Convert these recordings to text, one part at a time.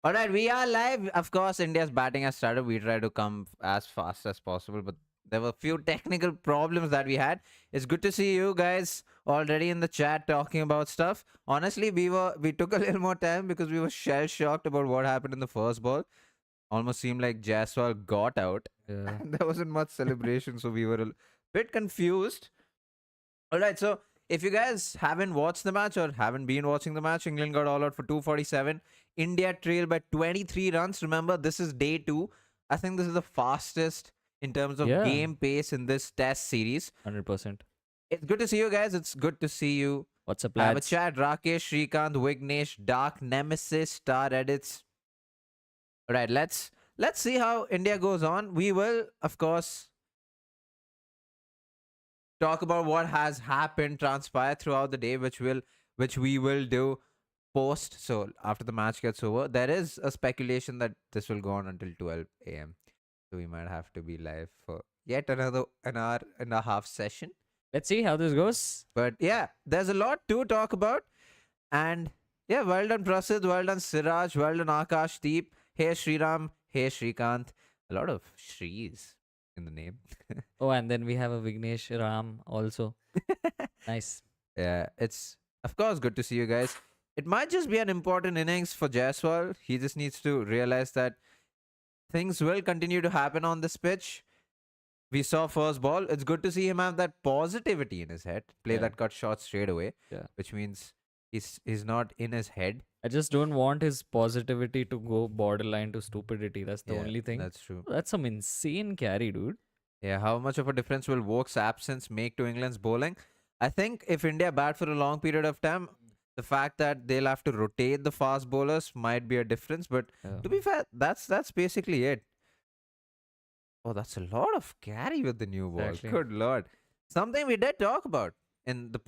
All right, we are live. Of course, India's batting has started. We try to come as fast as possible, but there were a few technical problems that we had. It's good to see you guys already in the chat talking about stuff. Honestly, we took a little more time because we were shell shocked about what happened in the first ball. Almost seemed like Jasprit got out, Yeah. and there wasn't much celebration, so we were a bit confused. All right, so if you guys haven't watched the match or haven't been watching the match, England got all out for 247. India trailed by 23 runs. Remember, this is day two. I think this is the fastest in terms of Yeah. game pace in this test series. 100%. It's good to see you guys. It's good to see you. What's up, Have a lads? chat. Rakesh, Shrikant, Vignesh, Dark Nemesis, Star Edits. All right, let's see how India goes on. We will, of course, talk about what has happened, transpired throughout the day, which we will do post. So after the match gets over, there is a speculation that this will go on until 12 a.m. So we might have to be live for yet another an hour and a half session. Let's see how this goes. But yeah, there's a lot to talk about. And yeah, well done Prasid, well done Siraj, well done Akash Deep. Hey Sriram, hey Shrikant. A lot of Shrees in the name. Oh, and then we have a Vignesh Ram also. Nice. Yeah, it's of course good to see you guys. It might just be an important innings for Jaiswal. He just needs to realize that things will continue to happen on this pitch. We saw first ball. It's good to see him have that positivity in his head. Play Yeah. that cut shot straight away. Yeah. Which means he's not in his head. I just don't want his positivity to go borderline to stupidity. That's the Yeah, only thing. that's true. That's some insane carry, dude. Yeah, how much of a difference will Woke's absence make to England's bowling? I think if India bat for a long period of time, the fact that they'll have to rotate the fast bowlers might be a difference. But Yeah. to be fair, that's basically it. Oh, that's a lot of carry with the new ball. Exactly. Good lord. Something we did talk about in the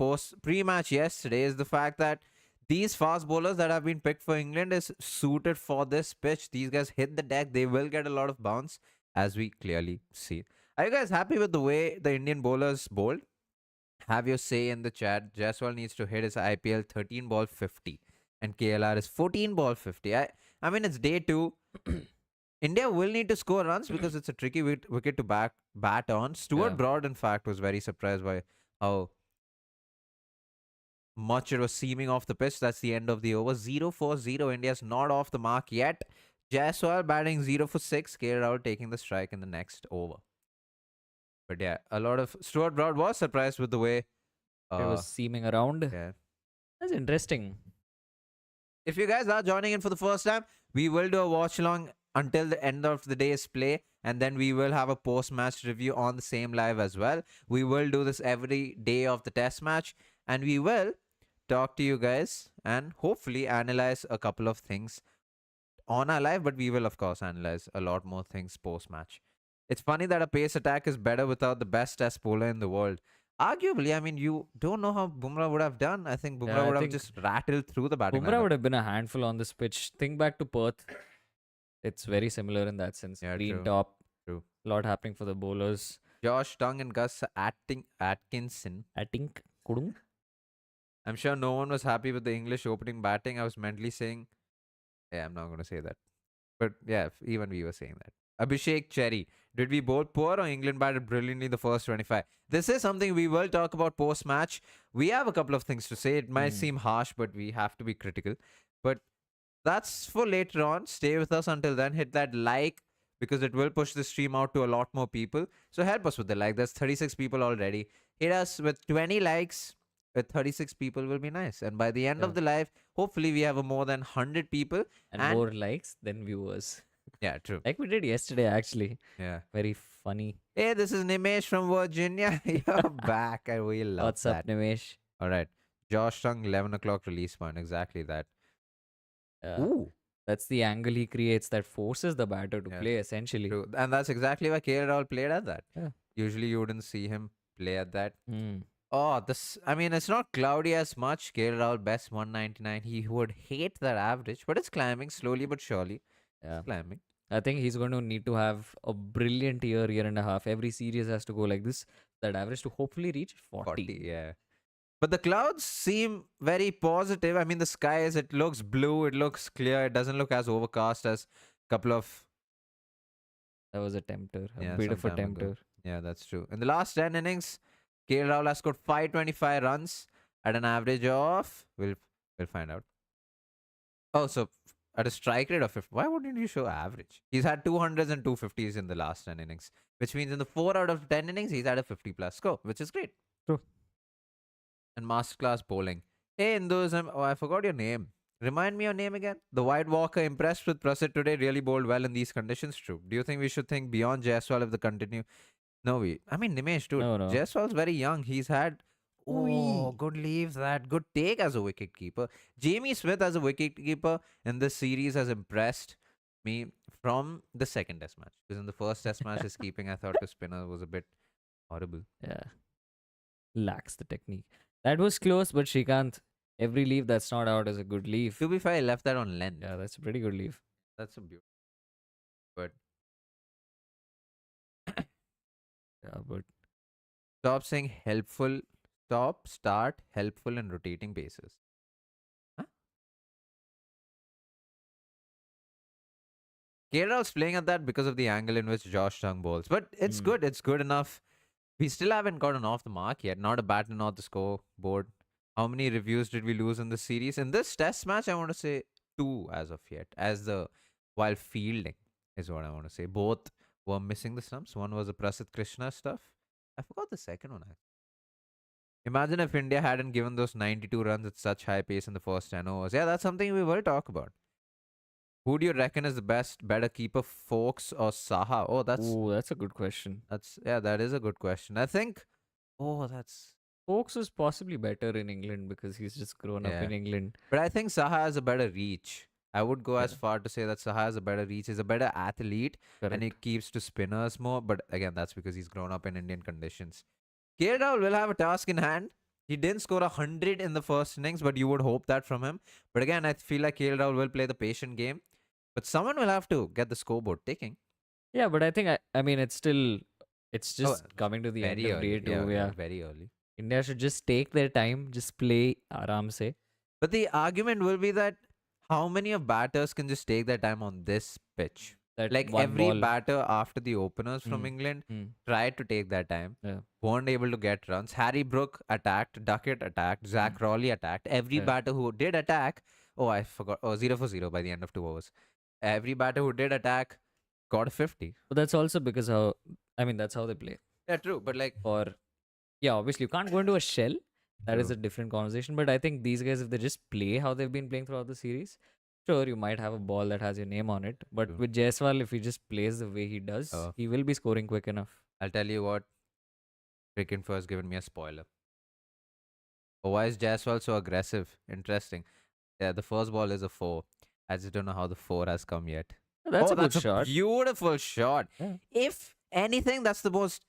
pre-match yesterday is the fact that these fast bowlers that have been picked for England is suited for this pitch. These guys hit the deck. They will get a lot of bounce, as we clearly see. Are you guys happy with the way the Indian bowlers bowled? Have your say in the chat. Jaiswal needs to hit his IPL 13 ball 50 and KLR is 14 ball 50. I mean, it's day two. India will need to score runs because it's a tricky wicket to bat on. Stuart Yeah. Broad, in fact, was very surprised by how much it was seaming off the pitch. That's the end of the over. 0-4-0. India's not off the mark yet. Jaiswal batting 0 for 6. K. Rahul taking the strike in the next over. But yeah, a lot of Stuart Broad was surprised with the way It was seaming around. yeah. That's interesting. If you guys are joining in for the first time, we will do a watch along until the end of the day's play, and then we will have a post match review on the same live as well. We will do this every day of the test match, and we will talk to you guys and hopefully analyze a couple of things on our live, but we will, of course, analyze a lot more things post match. It's funny that a pace attack is better without the best test bowler in the world. Arguably, I mean, you don't know how Bumrah would have done. I think Bumrah would have just rattled through the batting Bumrah lineup. would have been a handful on this pitch. Think back to Perth. It's very similar in that sense. Yeah, Green true. top. True. A lot happening for the bowlers. Josh Tung and Gus Atkinson. I think. Kudung. I'm sure no one was happy with the English opening batting. I was mentally saying, yeah, I'm not going to say that. But yeah, even we were saying that. Abhishek Cherry. Did we bowl poor or England batted brilliantly the first 25? This is something we will talk about post match. We have a couple of things to say. It might seem harsh, but we have to be critical. But that's for later on. Stay with us until then. Hit that like because it will push the stream out to a lot more people. So help us with the like. There's 36 people already. Hit us with 20 likes. With 36 people will be nice. And by the end of the live, hopefully we have a more than 100 people. And more likes than viewers. Yeah, true. Like we did yesterday, actually. Yeah. Very funny. Hey, this is Nimesh from Virginia. You're back. I really love What's that. up, Nimesh? All right. Josh Tung, 11 o'clock release point. Exactly that. Ooh. That's the angle he creates that forces the batter to play, essentially. True. And that's exactly why KL Rahul played at that. Yeah. Usually you wouldn't see him play at that. Mm. Oh, I mean, it's not cloudy as much. KL Rahul best 199. He would hate that average, but it's climbing slowly but surely. Yeah. It's climbing. I think he's going to need to have a brilliant year and a half. Every series has to go like this. That average to hopefully reach 40. 40, yeah. But the clouds seem very positive. I mean, the skies, it looks blue, it looks clear, it doesn't look as overcast as a couple of, That was a tempter, a yeah, bit some of a time ago. tempter. Yeah, that's true. In the last 10 innings, KL Rahul has scored 525 runs at an average of, we'll find out. Oh, so at a strike rate of 50, why wouldn't you show average? He's had 200s and 250s in the last 10 innings, which means in the 4 out of 10 innings, he's had a 50 plus score, which is great. True. And masterclass bowling. Hey, Hinduism, oh, I forgot your name. Remind me your name again. The White Walker impressed with Prasid today, really bowled well in these conditions. True. Do you think we should think beyond Jaiswal if the continue? No, I mean, Nimesh, dude, No, no. Jaiswal's very young. He's had, oh, Ui. good leave that. Good take as a wicket keeper. Jamie Smith as a wicket keeper in this series has impressed me from the second test match. Because in the first test match, his keeping, I thought, to spinner was a bit horrible. Yeah. Lacks the technique. That was close, but Shrikant, every leave that's not out is a good leave. To be fair, I left that on length. Yeah, that's a pretty good leave. That's a beautiful. But Yeah, but stop saying helpful. Stop, start, helpful, and rotating bases. Huh? Kerala's playing at that because of the angle in which Josh Chung bowls. But it's good. It's good enough. We still haven't gotten off the mark yet. Not a batter, not the scoreboard. How many reviews did we lose in this series? In this test match, I want to say 2 as of yet. While fielding is what I want to say. Both were missing the stumps. One was a Prasid Krishna stuff. I forgot the second one. Imagine if India hadn't given those 92 runs at such high pace in the first 10 overs. Yeah, that's something we will talk about. Who do you reckon is the better keeper, Folks or Saha? Oh, that's a good question. that is a good question. I think. Oh, that's. Folks is possibly better in England because he's just grown up in England. But I think Saha has a better reach. I would go as Yeah. far to say that Saha has a better reach. He's a better athlete and he Correct. keeps to spinners more. But again, that's because he's grown up in Indian conditions. KL Rahul will have a task in hand. He didn't score 100 in the first innings, but you would hope that from him. But again, I feel like KL Rahul will play the patient game. But someone will have to get the scoreboard ticking. Yeah, but I think I mean it's just coming to the end Very of day early. two. Yeah. Very early. India should just take their time, just play aram se. But the argument will be that how many of batters can just take their time on this pitch? That Like one every ball. batter after the openers from Mm, England mm, tried to take their time, yeah. weren't able to get runs. Harry Brook attacked, Duckett attacked, Zach Rowley attacked. Every Yeah. batter who did attack, oh, I forgot, 0 for 0 by the end of 2 overs. Every batter who did attack got a 50. But that's also because that's how they play. Yeah, true. But like, Or yeah, obviously you can't go into a shell. That is True. a different conversation. But I think these guys, if they just play how they've been playing throughout the series, sure, you might have a ball that has your name on it. But True. with Jaiswal, if he just plays the way he does, he will be scoring quick enough. I'll tell you what, Cricket First given me a spoiler. Oh, why is Jaiswal so aggressive? Interesting. Yeah, the first ball is a 4. I just don't know how the 4 has come yet. That's a good that's shot. a beautiful shot. Yeah. If anything, that's the most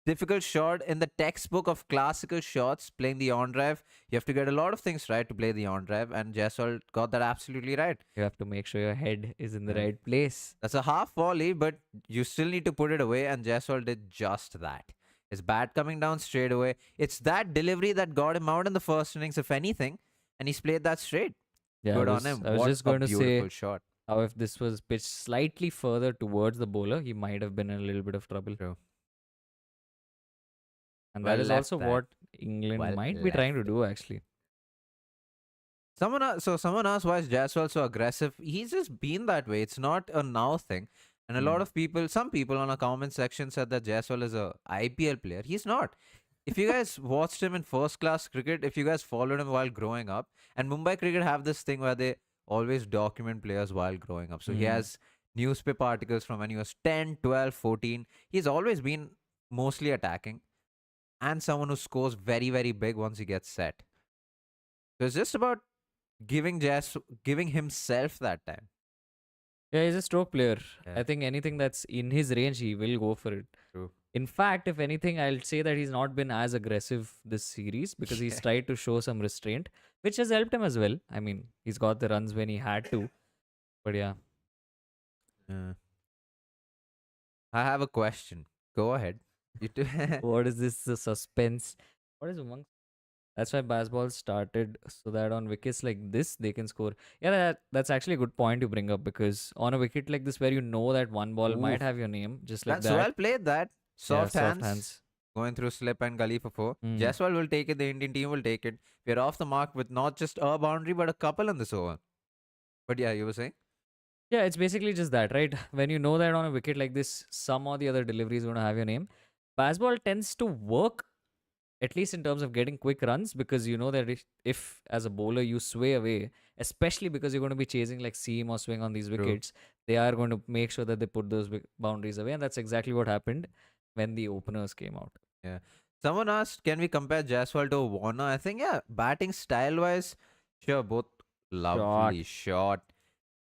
difficult shot in the textbook of classical shots playing the on drive. You have to get a lot of things right to play the on drive, and Jaiswal got that absolutely right. You have to make sure your head is in the Yeah. right place. That's a half volley, but you still need to put it away, and Jaiswal did just that. His bat coming down straight away. It's that delivery that got him out in the first innings, if anything, and he's played that straight. Yeah, Good on him. I was What just a going to beautiful say shot. how if this was pitched slightly further towards the bowler, he might have been in a little bit of trouble. True. And Well that is left also that. what England Well might be trying to left. do actually. Someone asked why is Jaiswal so aggressive. He's just been that way. It's not a now thing. And a lot of people, some people on a comment section said that Jaiswal is a IPL player. He's not. If you guys watched him in first class cricket, if you guys followed him while growing up, and Mumbai cricket have this thing where they always document players while growing up. So he has newspaper articles from when he was 10, 12, 14. He's always been mostly attacking and someone who scores very, very big once he gets set. So it's just about giving himself that time. Yeah, he's a stroke player. Yeah. I think anything that's in his range, he will go for it. True. In fact, if anything, I'll say that he's not been as aggressive this series because he's tried to show some restraint, which has helped him as well. I mean, he's got the runs when he had to. But yeah. I have a question. Go ahead. You What is this suspense? What is among That's why baseball started so that on wickets like this they can score. Yeah, that's actually a good point you bring up because on a wicket like this where you know that one ball might Oof. have your name, just like That's that. well played, that. Yeah, Soft soft hands. hands. Going through slip and gully for 4. Hmm. Jaiswal will take it. The Indian team will take it. We're off the mark with not just a boundary, but a couple in this over. But yeah, you were saying? Yeah, it's basically just that, right? When you know that on a wicket like this, some or the other delivery is going to have your name. Baseball tends to work at least in terms of getting quick runs because you know that if as a bowler you sway away, especially because you're going to be chasing like seam or swing on these True. wickets, they are going to make sure that they put those boundaries away, and that's exactly what happened when the openers came out. Yeah. Someone asked, can we compare Jaiswal to Warner? I think, yeah, batting style wise, sure, both Shot. lovely shot.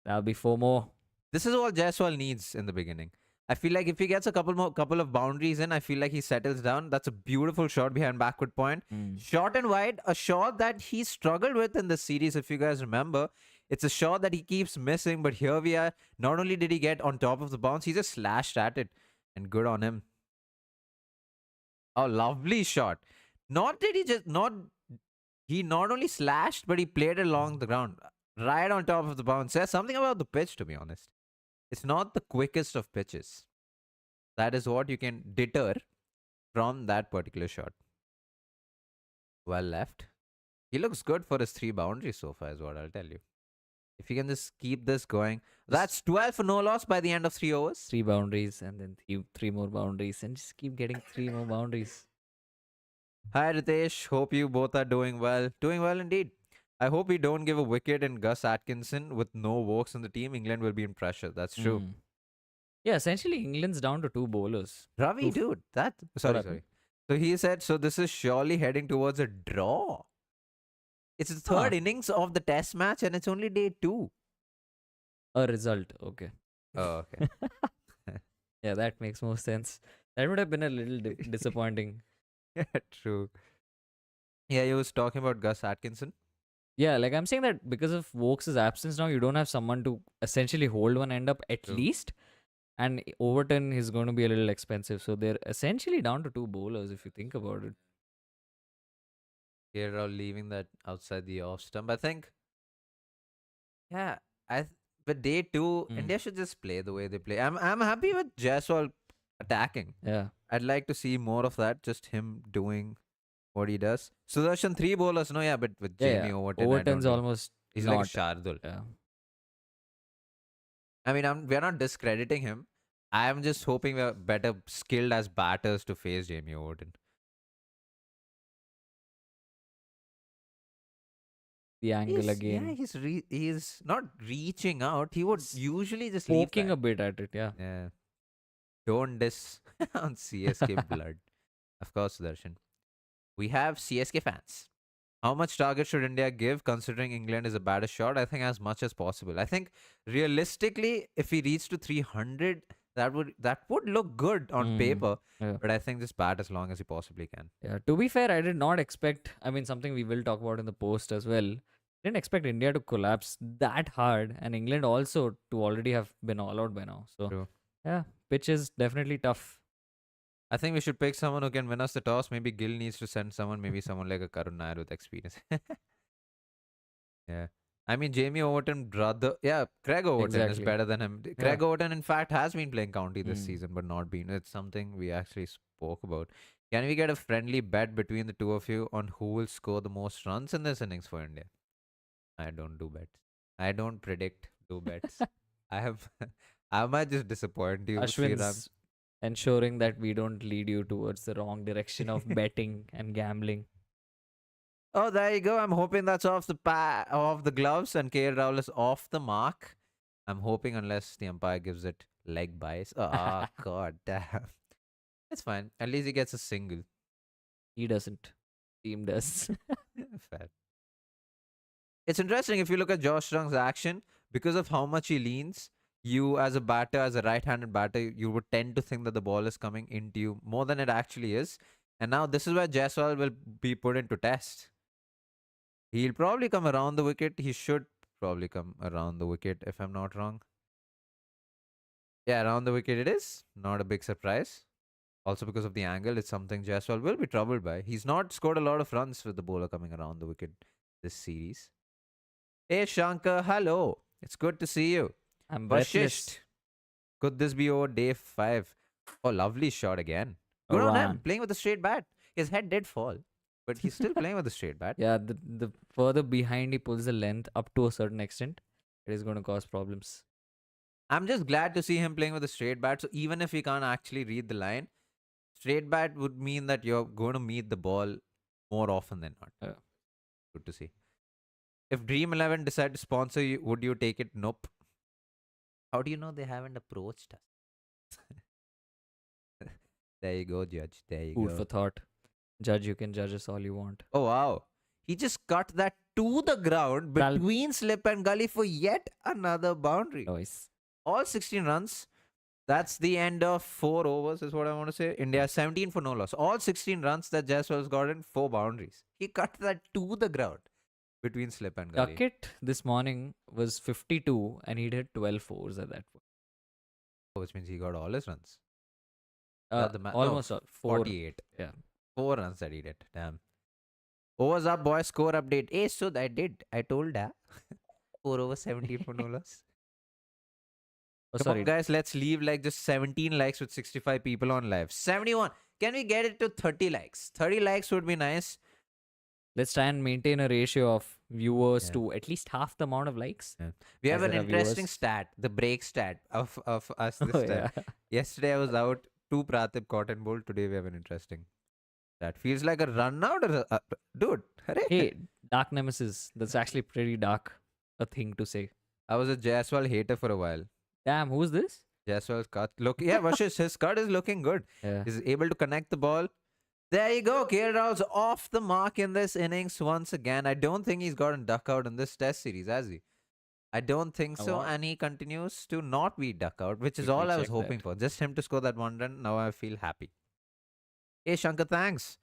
That'll be four more. This is all Jaiswal needs in the beginning. I feel like if he gets a couple of boundaries in, I feel like he settles down. That's a beautiful shot behind backward point. Mm. Short and wide, a shot that he struggled with in the series, if you guys remember. It's a shot that he keeps missing, but here we are. Not only did he get on top of the bounce, he just slashed at it. And good on him. Oh, lovely shot. Not did he just not he not only slashed, but he played it along the ground. Right on top of the bounce. Says something about the pitch, to be honest. It's not the quickest of pitches. That is what you can deter from that particular shot. Well left. He looks good for his 3 boundaries so far, is what I'll tell you. If he can just keep this going, Just that's 12 for no loss by the end of 3 overs. 3 boundaries and then three more boundaries and just keep getting 3 more boundaries. Hi Ritesh, hope you both are doing well. Doing well indeed. I hope we don't give a wicket in Gus Atkinson with no Wokes in the team. England will be in pressure. That's true. Mm. Yeah, essentially England's down to 2 bowlers. Ravi, Two. dude, that What sorry. happened? So he said, so this is surely heading towards a draw. It's the Huh. third innings of the test match and it's only day 2. A result. Okay. Oh, okay. Yeah, that makes more sense. That would have been a little disappointing. Yeah, true. Yeah, he was talking about Gus Atkinson. Yeah, like I'm saying that because of Vokes' absence now, you don't have someone to essentially hold one end up at True. least. And Overton is going to be a little expensive. So they're essentially down to 2 bowlers if you think about it. Here, leaving that outside the off stump. I think, yeah, but day 2, Mm. India should just play the way they play. I'm happy with Jaiswal attacking. Yeah. I'd like to see more of that. Just him doing what he does. Sudarshan 3 bowlers, no, yeah, but with Yeah, Jamie yeah. Overton, I don't Overton's know. almost He's like a not. Shardul. Yeah. I mean, we're not discrediting him. I'm just hoping we're better skilled as batters to face Jamie Overton. The angle again. He's not reaching out. He would S- usually just leave Poking that. a bit at it. Yeah. Yeah. Don't diss on CSK blood. Of course, Darshan. We have CSK fans. How much target should India give considering England is a batter shot? I think as much as possible. I think realistically, if we reach to 300, that would look good on Mm. paper. Yeah. But I think just bat as long as you possibly can. Yeah. To be fair, I did not expect. I mean, something we will talk about in the post as well. Didn't expect India to collapse that hard, and England also to already have been all out by now. So True. yeah, pitch is definitely tough. I think we should pick someone who can win us the toss. Maybe Gill needs to send someone, maybe someone like a Karun Nair with experience. Yeah. I mean, Jamie Overton, brother. Yeah, Craig Overton is Exactly. better than him. Yeah. Craig Overton, in fact, has been playing county this Mm. season, but not been. It's something we actually spoke about. Can we get a friendly bet between the two of you on who will score the most runs in this innings for India? I don't do bets. I don't predict, do bets. I have. I might just disappoint you, Sriram. Ashwin's ensuring that we don't lead you towards the wrong direction of betting and gambling. Oh, there you go. I'm hoping that's off the gloves and KL Rahul is off the mark. I'm hoping unless the umpire gives it leg bias. Oh, god damn. It's fine. At least he gets a single. He doesn't. Team does. Fair. It's interesting if you look at Josh Strong's action, because of how much he leans, you as a batter, as a right-handed batter, you would tend to think that the ball is coming into you more than it actually is. And now this is where Jaiswal will be put into test. He'll probably come around the wicket. He should probably come around the wicket if I'm not wrong. Yeah, around the wicket it is. Not a big surprise. Also because of the angle, it's something Jaspal will be troubled by. He's not scored a lot of runs with the bowler coming around the wicket this series. Hey Shankar, hello. It's good to see you. I'm Vashisht, breathless. could this be over day 5? Oh, lovely shot again. A Good on him, run. playing with a straight bat. His head did fall, but he's still playing with a straight bat. Yeah, the further behind he pulls the length up to a certain extent, it is going to cause problems. I'm just glad to see him playing with a straight bat. So even if he can't actually read the line, straight bat would mean that you're going to meet the ball more often than not. Yeah. Good to see. If Dream 11 decide to sponsor you, would you take it? Nope. How do you know they haven't approached us? There you go, Judge. There you Food go. for thought. Judge, you can judge us all you want. Oh, wow. He just cut that to the ground Dal- between slip and gully for yet another boundary. Nice. All 16 runs. That's the end of 4 overs, is what I want to say. India 17 for no loss. All 16 runs that Jaiswal's got in 4 boundaries. He cut that to the ground between slip and gully. Duckett this morning was 52 and he did 12 fours at that point. Which means he got all his runs. Almost all. 48. Yeah. 4 runs that he did. Damn. Overs up, boys. Score update. Hey, so I did. I told her. 4 over 17 for no loss. Oh, Come sorry. on, guys. Let's leave like just 17 likes with 65 people on live. 71. Can we get it to 30 likes? 30 likes would be nice. Let's try and maintain a ratio of viewers Yeah. to at least half the amount of likes. We have As an there are interesting viewers. stat, the break stat of us this Oh, time. yeah. Yesterday I was out, 2 Praatibh cotton bowl. Today we have an interesting stat. Feels like a run out or dude. Hurray. Hey, Dark Nemesis. That's actually pretty dark a thing to say. I was a Jaiswal hater for a while. Damn, who's this? Jaiswal's cut. Look, yeah, Vashish, his cut is looking good. Yeah. He's able to connect the ball. There you go. KL Rahul's off the mark in this innings once again. I don't think he's gotten duck out in this test series, has he? I don't think Oh, so. wow. And he continues to not be duck out, which is Quickly all I was check hoping that. for. Just him to score that 1 run. Now I feel happy. Hey, Shankar, thanks.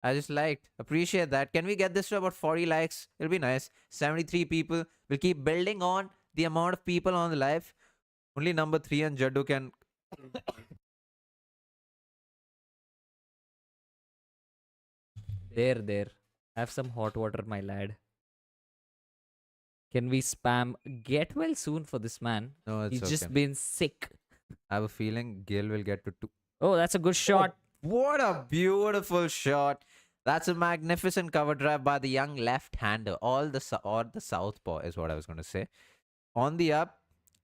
I just liked. Appreciate that. Can we get this to about 40 likes? It'll be nice. 73 people. We'll keep building on the amount of people on the live. Only number 3 and Jaddu can. There. Have some hot water, my lad. Can we spam get well soon for this man? No, it's He's okay. just been sick. I have a feeling Gill will get to 2. Oh, that's a good shot. What a beautiful shot. That's a magnificent cover drive by the young left-hander. Or the southpaw is what I was going to say. On the up,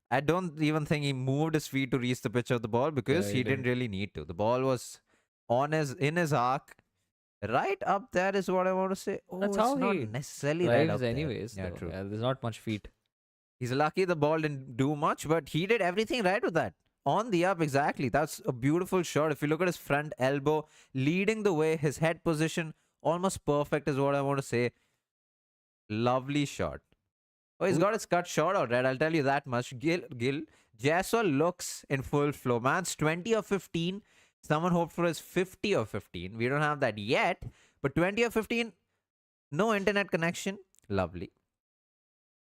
I don't even think he moved his feet to reach the pitch of the ball because Yeah, he he didn't didn't. really need to. The ball was in his arc. Right up there is what I want to say. Oh, That's it's how not he necessarily right up Drives there. anyways. Yeah, though. true. Yeah, there's not much feet. He's lucky the ball didn't do much, but he did everything right with that. On the up, exactly. That's a beautiful shot. If you look at his front elbow, leading the way, his head position, almost perfect is what I want to say. Lovely shot. Oh, he's got his cut short out, right? I'll tell you that much. Jaiswal looks in full flow. Man's 20 or 15. Someone hoped for his 50 or 15. We don't have that yet. But 20 or 15, no internet connection. Lovely.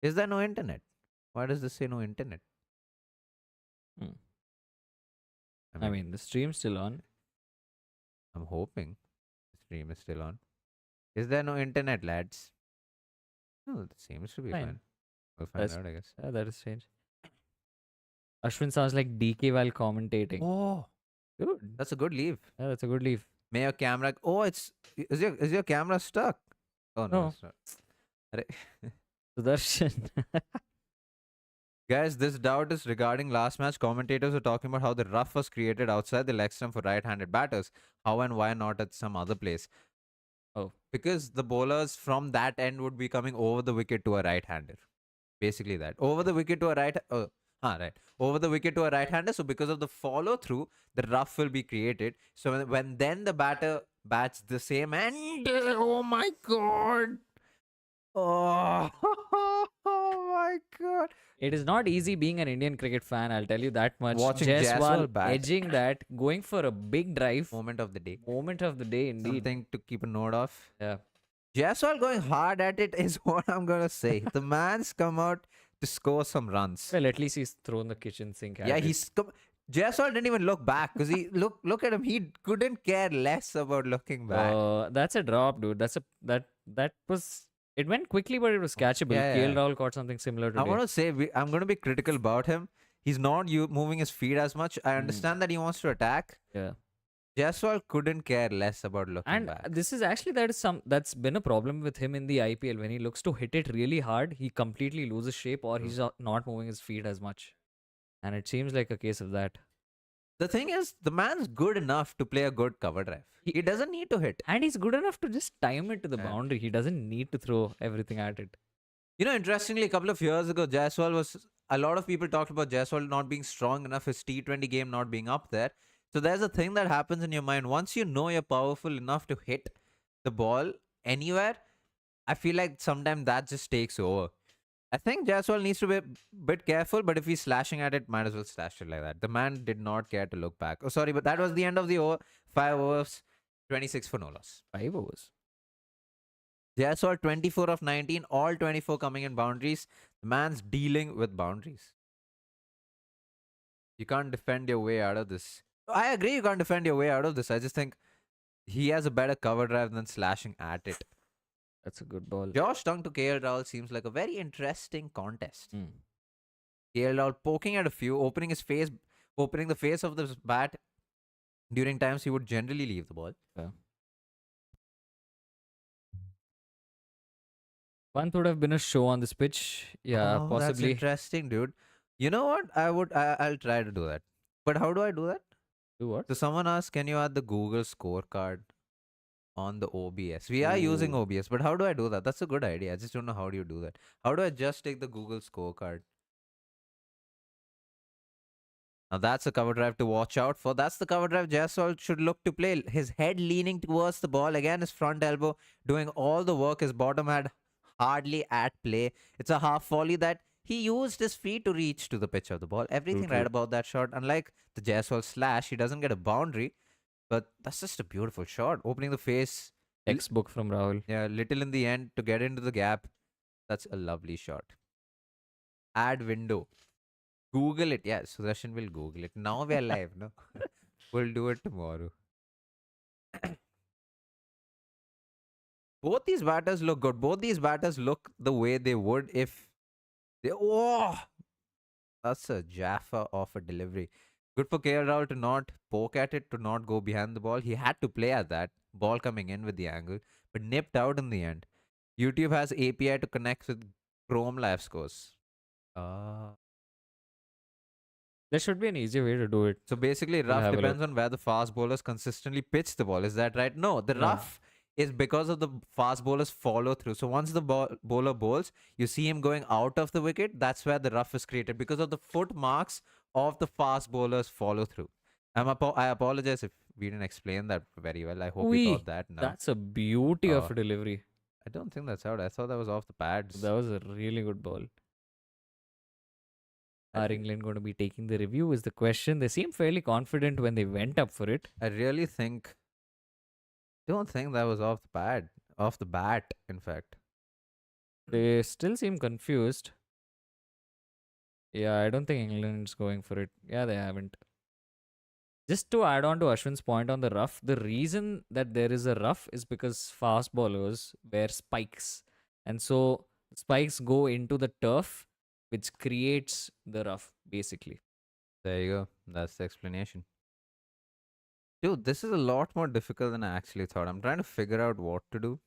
Is there no internet? Why does this say no internet? Hmm. I mean, the stream's still on. I'm hoping the stream is still on. Is there no internet, lads? No, it seems to be Fine. fine. We'll find That's- out, I guess. Yeah, that is strange. Ashwin sounds like DK while commentating. Oh, Good. that's a good leave. Yeah, that's a good leave. May your camera. Oh, is your camera stuck? Oh no, No. it's not. Arre. Sudarshan. Guys, this doubt is regarding last match. Commentators were talking about how the rough was created outside the leg stump for right-handed batters. How and why not at some other place? Oh. Because the bowlers from that end would be coming over the wicket to a right-hander. Basically that. Over the wicket to a right. Right. Over the wicket to a right-hander. So because of the follow-through, the rough will be created. So when then the batter bats the same end. Oh my god. Oh, oh my god. It is not easy being an Indian cricket fan, I'll tell you that much. Watching Jaiswal bat. edging that, going for a big drive. Moment of the day. Moment of the day, indeed. Something to keep a note of. Yeah. Jaiswal going hard at it is what I'm going to say. The man's come out to score some runs. Well, at least he's thrown the kitchen sink at Yeah, it. he's Jasprit didn't even look back because he look at him. He couldn't care less about looking back. That's a drop, dude. That was it went quickly, but it was catchable. Yeah, KL yeah. Rahul caught something similar I today. want to say I'm going to be critical about him. He's not moving his feet as much. I Mm, understand that he wants to attack. yeah. Jasprit couldn't care less about looking And back. this is actually that's been a problem with him in the IPL. When he looks to hit it really hard, he completely loses shape, or True. he's not moving his feet as much. And it seems like a case of that. The thing is, the man's good enough to play a good cover drive. He, He doesn't need to hit. and he's good enough to just time it to the Yeah. boundary. He doesn't need to throw everything at it. You know, interestingly, a couple of years ago, Jaiswal was. A lot of people talked about Jaiswal not being strong enough, his T20 game not being up there. So there's a thing that happens in your mind. Once you know you're powerful enough to hit the ball anywhere, I feel like sometimes that just takes over. I think Jaiswal needs to be a bit careful, but if he's slashing at it, might as well slash it like that. The man did not care to look back. Oh, sorry, but that was the end of the over. 5 overs, 26 for no loss. 5 overs. Jaiswal 24 of 19, all 24 coming in boundaries. The man's dealing with boundaries. You can't defend your way out of this. I agree you can't defend your way out of this. I just think he has a better cover drive than slashing at it. That's a good ball. Josh Tung to KL Rahul seems like a very interesting contest. Mm. KL Rahul poking at a few, opening the face of the bat during times he would generally leave the ball. Yeah. One would have been a show on this pitch. Yeah, Oh, that's possibly. interesting, dude. You know what? I'll try to do that. But how do I do that? Do what? So someone asked, can you add the Google scorecard on the OBS? We are using Ooh. OBS, but how do I do that? That's a good idea. I just don't know how do you do that. How do I just take the Google scorecard? Now that's a cover drive to watch out for. That's the cover drive Jaiswal should look to play. His head leaning towards the ball. Again, his front elbow doing all the work. His bottom had hardly at play. It's a half volley that he used his feet to reach to the pitch of the ball. Everything True. right about that shot. Unlike the Jaiswal slash, he doesn't get a boundary. But that's just a beautiful shot. Opening the face. Textbook from Rahul. Yeah, little in the end to get into the gap. That's a lovely shot. Add window. Google it. Yeah, Sudarshan will Google it. Now we are live, no? We'll do it tomorrow. Both these batters look good. Both these batters look the way they would if they. Oh! That's a Jaffa of a delivery. Good for KL Rahul to not poke at it, to not go behind the ball. He had to play at that. Ball coming in with the angle, but nipped out in the end. YouTube has API to connect with Chrome live scores. There should be an easier way to do it. So basically, We'll rough have a depends on where the fast bowlers consistently pitch the ball. Is that right? No, the No. rough is because of the fast bowlers follow through. So once the bowler bowls, you see him going out of the wicket. That's where the rough is created because of the foot marks of the fast bowlers follow through. I apologize if we didn't explain that very well. I hope you got that now. That's a beauty of Oh. a delivery. I don't think that's out. I thought that was off the pads. That was a really good ball. I Are re- England going to be taking the review? Is the question. They seem fairly confident when they went up for it. I really don't think that was off the pad. Off the bat, in fact. They still seem confused. Yeah, I don't think England's going for it. Yeah, they haven't. Just to add on to Ashwin's point on the rough, the reason that there is a rough is because fast bowlers wear spikes. And so spikes go into the turf, which creates the rough, basically. There you go. That's the explanation. Dude, this is a lot more difficult than I actually thought. I'm trying to figure out what to do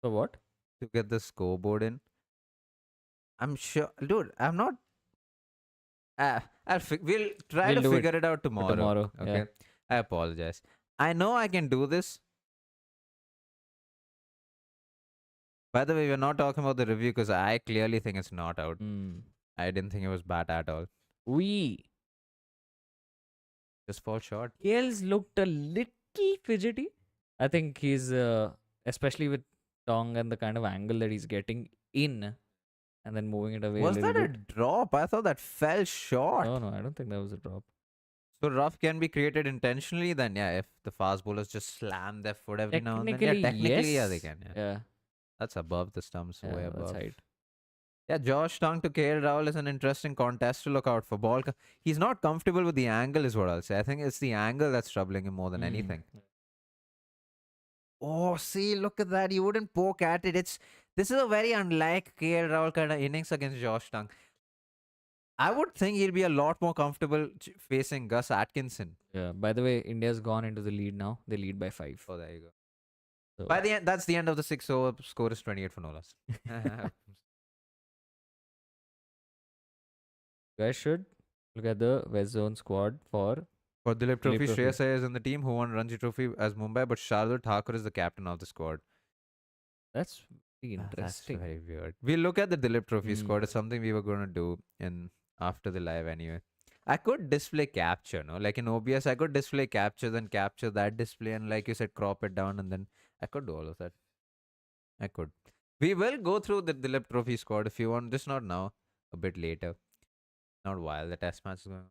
So what? to get the scoreboard in. I'm sure, dude. I'm not. We'll try We'll to do it figure it out for tomorrow. tomorrow. Okay. Yeah. I apologize. I know I can do this. By the way, we're not talking about the review because I clearly think it's not out. Mm. I didn't think it was bad at all. We. Just fall short. KL's looked a little fidgety. I think he's, especially with Tong and the kind of angle that he's getting in and then moving it away Was a that little a bit. drop? I thought that fell short. No, I don't think that was a drop. So rough can be created intentionally, then yeah, if the fast bowlers just slam their foot every now and then. Yeah, Technically, technically, yeah, yes. they can. Yeah. Yeah, That's above the stumps, way that's above. height. Yeah, Josh Tong to KL Rahul is an interesting contest to look out for. He's not comfortable with the angle, is what I'll say. I think it's the angle that's troubling him more than Mm. anything. Oh, see, look at that. You wouldn't poke at it. This is a very unlike KL Rahul kind of innings against Josh Tong. I would think he'll be a lot more comfortable facing Gus Atkinson. Yeah. By the way, India's gone into the lead now. They lead by 5. Oh, there you go. So By the end, that's the end of the 6 over. Score is 28 for no loss. you guys should look at the West Zone squad for For Dilip Philip Trophy, Trophy. Shreyas Iyer is in the team who won Ranji Trophy as Mumbai, but Shardul Thakur is the captain of the squad. That's very That's interesting. very weird. We'll look at the Dilip Trophy Mm. squad. It's something we were going to do in after the live anyway. I could display capture, no? Like in OBS, I could display capture, then capture that display, and like you said, crop it down, and then I could do all of that. I could. We will go through the Dilip Trophy squad if you want, just not now, a bit later. Not while the test match is going on.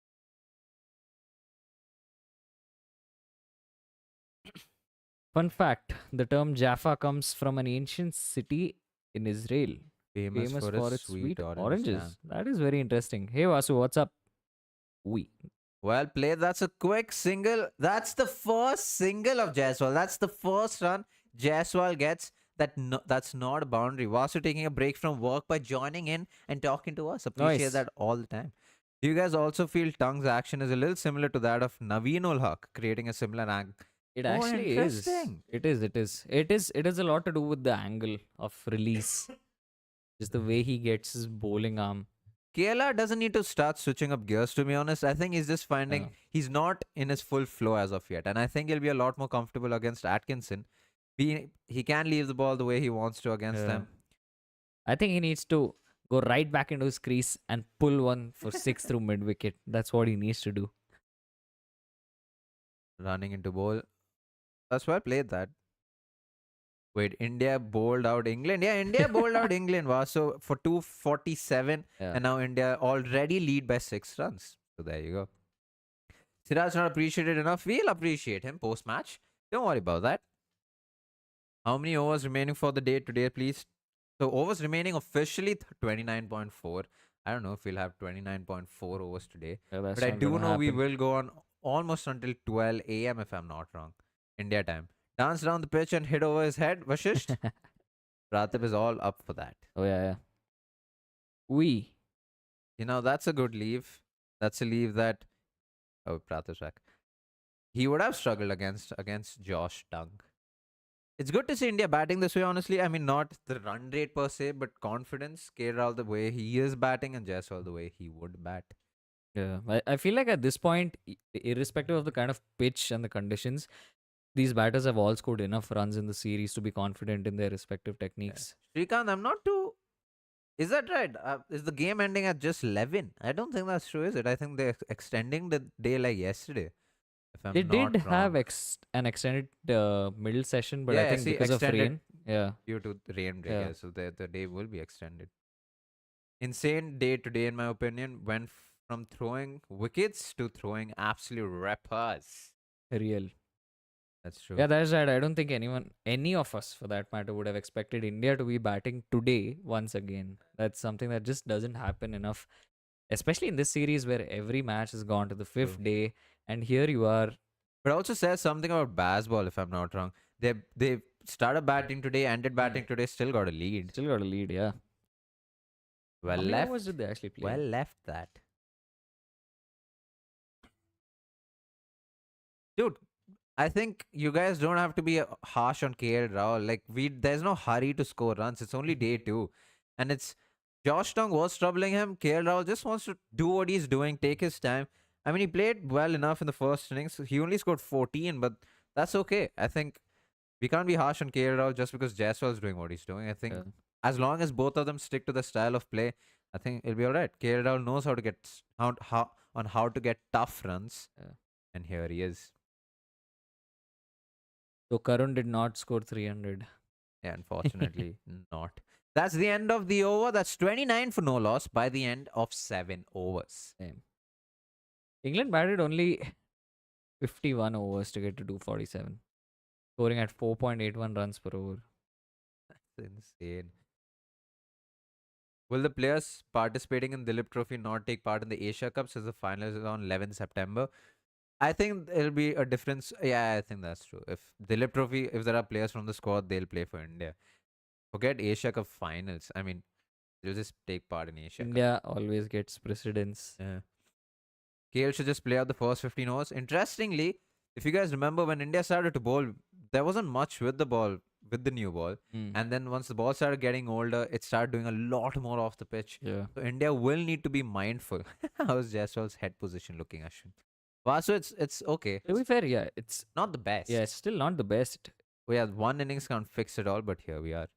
Fun fact, the term Jaffa comes from an ancient city in Israel, Famous famous for for its its sweet sweet orange oranges. jam. That is very interesting. Hey Vasu, what's up? We. Well played. That's a quick single. That's the first single of Jaiswal. That's the first run Jaiswal gets. That's not a boundary. Vasu taking a break from work by joining in and talking to us. Appreciate Nice. that all the time. Do you guys also feel Tung's action is a little similar to that of Naveen ul Haq, creating a similar angle? It Oh, actually is. interesting. It is. It is. It is. It has a lot to do with the angle of release. Just the way he gets his bowling arm. KLR doesn't need to start switching up gears, to be honest. I think he's just finding he's not in his full flow as of yet. And I think he'll be a lot more comfortable against Atkinson. He can leave the ball the way he wants to against them. I think he needs to go right back into his crease and pull one for 6 through mid wicket. That's what he needs to do. Running into bowl. That's why I played that. Wait, India bowled out England. Yeah, India bowled out England. Wow. So for 247, Yeah. and now India already lead by 6 runs. So there you go. Siraj not appreciated enough. We'll appreciate him post match. Don't worry about that. How many overs remaining for the day today, please? So overs remaining officially 29.4. I don't know if we'll have 29.4 overs today. That's But I not do gonna know we happen. will go on almost until 12 a.m. if I'm not wrong. India time. Dance down the pitch and hit over his head. Vashisht. Praatibh is all up for that. Oh yeah. We. You know, that's a good leave. That's a leave that Praatibh's back. He would have struggled against Josh Tung. It's good to see India batting this way, honestly. I mean, not the run rate per se, but confidence. KL the way he is batting and Jaiswal the way he would bat. Yeah. I feel like at this point, irrespective of the kind of pitch and the conditions, these batters have all scored enough runs in the series to be confident in their respective techniques. Yeah. Srikanth, I'm not too. Is that right? Is the game ending at just 11? I don't think that's true, is it? I think they're extending the day like yesterday. If I'm They not did have wrong. an extended middle session, but I Yeah, think see, because of extended rain, yeah, due to the rain break. yeah, Yeah, so the day will be extended. Insane day today, in my opinion. Went from throwing wickets to throwing absolute reppers. real. That's true. Yeah, that's right. I don't think any of us for that matter, would have expected India to be batting today once again. That's something that just doesn't happen enough, especially in this series where every match has gone to the fifth True. day, and here you are. But it also says something about baseball, if I'm not wrong. They started batting today, ended batting today, still got a lead. Still got a lead, yeah. Well How many left. overs did they actually play? Well left that. Dude, I think you guys don't have to be harsh on KL Rahul. Like there's no hurry to score runs. It's only day 2. And it's Josh Tong was troubling him. KL Rahul just wants to do what he's doing, take his time. I mean, he played well enough in the first innings. He only scored 14, but that's okay. I think we can't be harsh on KL Rahul just because Jaiswal is doing what he's doing. I think Yeah. as long as both of them stick to the style of play, I think it'll be all right. KL Rahul knows how to get how to get tough runs, Yeah. and here he is. So Karun did not score 300. Yeah, unfortunately, not. That's the end of the over. That's 29 for no loss by the end of 7 overs. Same. England batted only 51 overs to get to 247, scoring at 4.81 runs per over. That's insane. Will the players participating in Dilip Trophy not take part in the Asia Cup since the final is on 11 September? I think it'll be a difference. Yeah, I think that's true. If Dilip Trophy, if there are players from the squad, they'll play for India. Forget Asia Cup finals. I mean, they'll just take part in Asia Cup. India always gets precedence. Yeah. KL should just play out the first 15 overs. Interestingly, if you guys remember when India started to bowl, there wasn't much with the ball, with the new ball. Mm. And then once the ball started getting older, it started doing a lot more off the pitch. Yeah. So India will need to be mindful. How's Jaiswal's head position looking, Ashwin? Vasu, it's okay. To be fair, yeah, it's Not the best. it's still not the best. We had one innings can't fix it all, but here we are.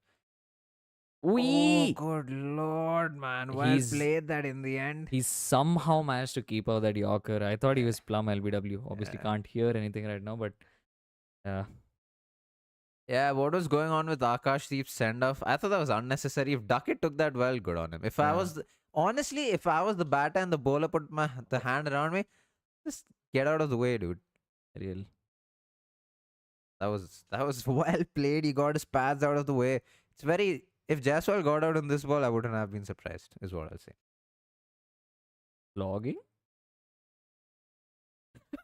We good lord, man. Well He's- played that in the end. he somehow managed to keep out that Yorker. I thought he was plumb LBW. Obviously, Yeah. can't hear anything right now, but Yeah, what was going on with Akashdeep's send off? I thought that was unnecessary. If Duckett took that well, good on him. If I Yeah. was honestly, if I was the batter and the bowler put the hand around me, just get out of the way, dude. real. That was well played. He got his pads out of the way. It's very. If Jaiswal got out in this ball, I wouldn't have been surprised. Is what I'll say. Logging?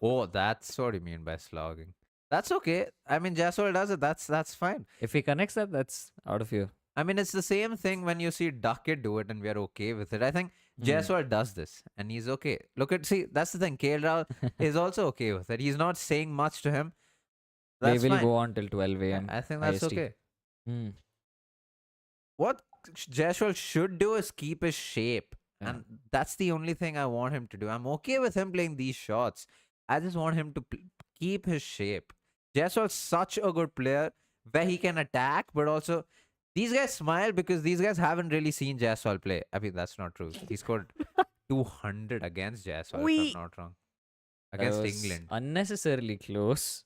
Oh, that's what you mean by slogging. That's okay. I mean, Jaiswal does it. That's fine. If he connects that, that's out of here. I mean, it's the same thing when you see Duckett do it and we are okay with it. I think Jaiswal does this and he's okay. See, that's the thing. KL Rahul is also okay with it. He's not saying much to him. They That's will fine. go on till 12 a.m. I think that's IST. okay. Hmm. What Jaiswal should do is keep his shape. Yeah. And that's the only thing I want him to do. I'm okay with him playing these shots. I just want him to keep his shape. Jaiswal's such a good player where he can attack, but also these guys smile because these guys haven't really seen Jaiswal play. I mean, that's not true. He scored 200 against Jaiswal, if I'm not wrong. That Against was England. Unnecessarily close.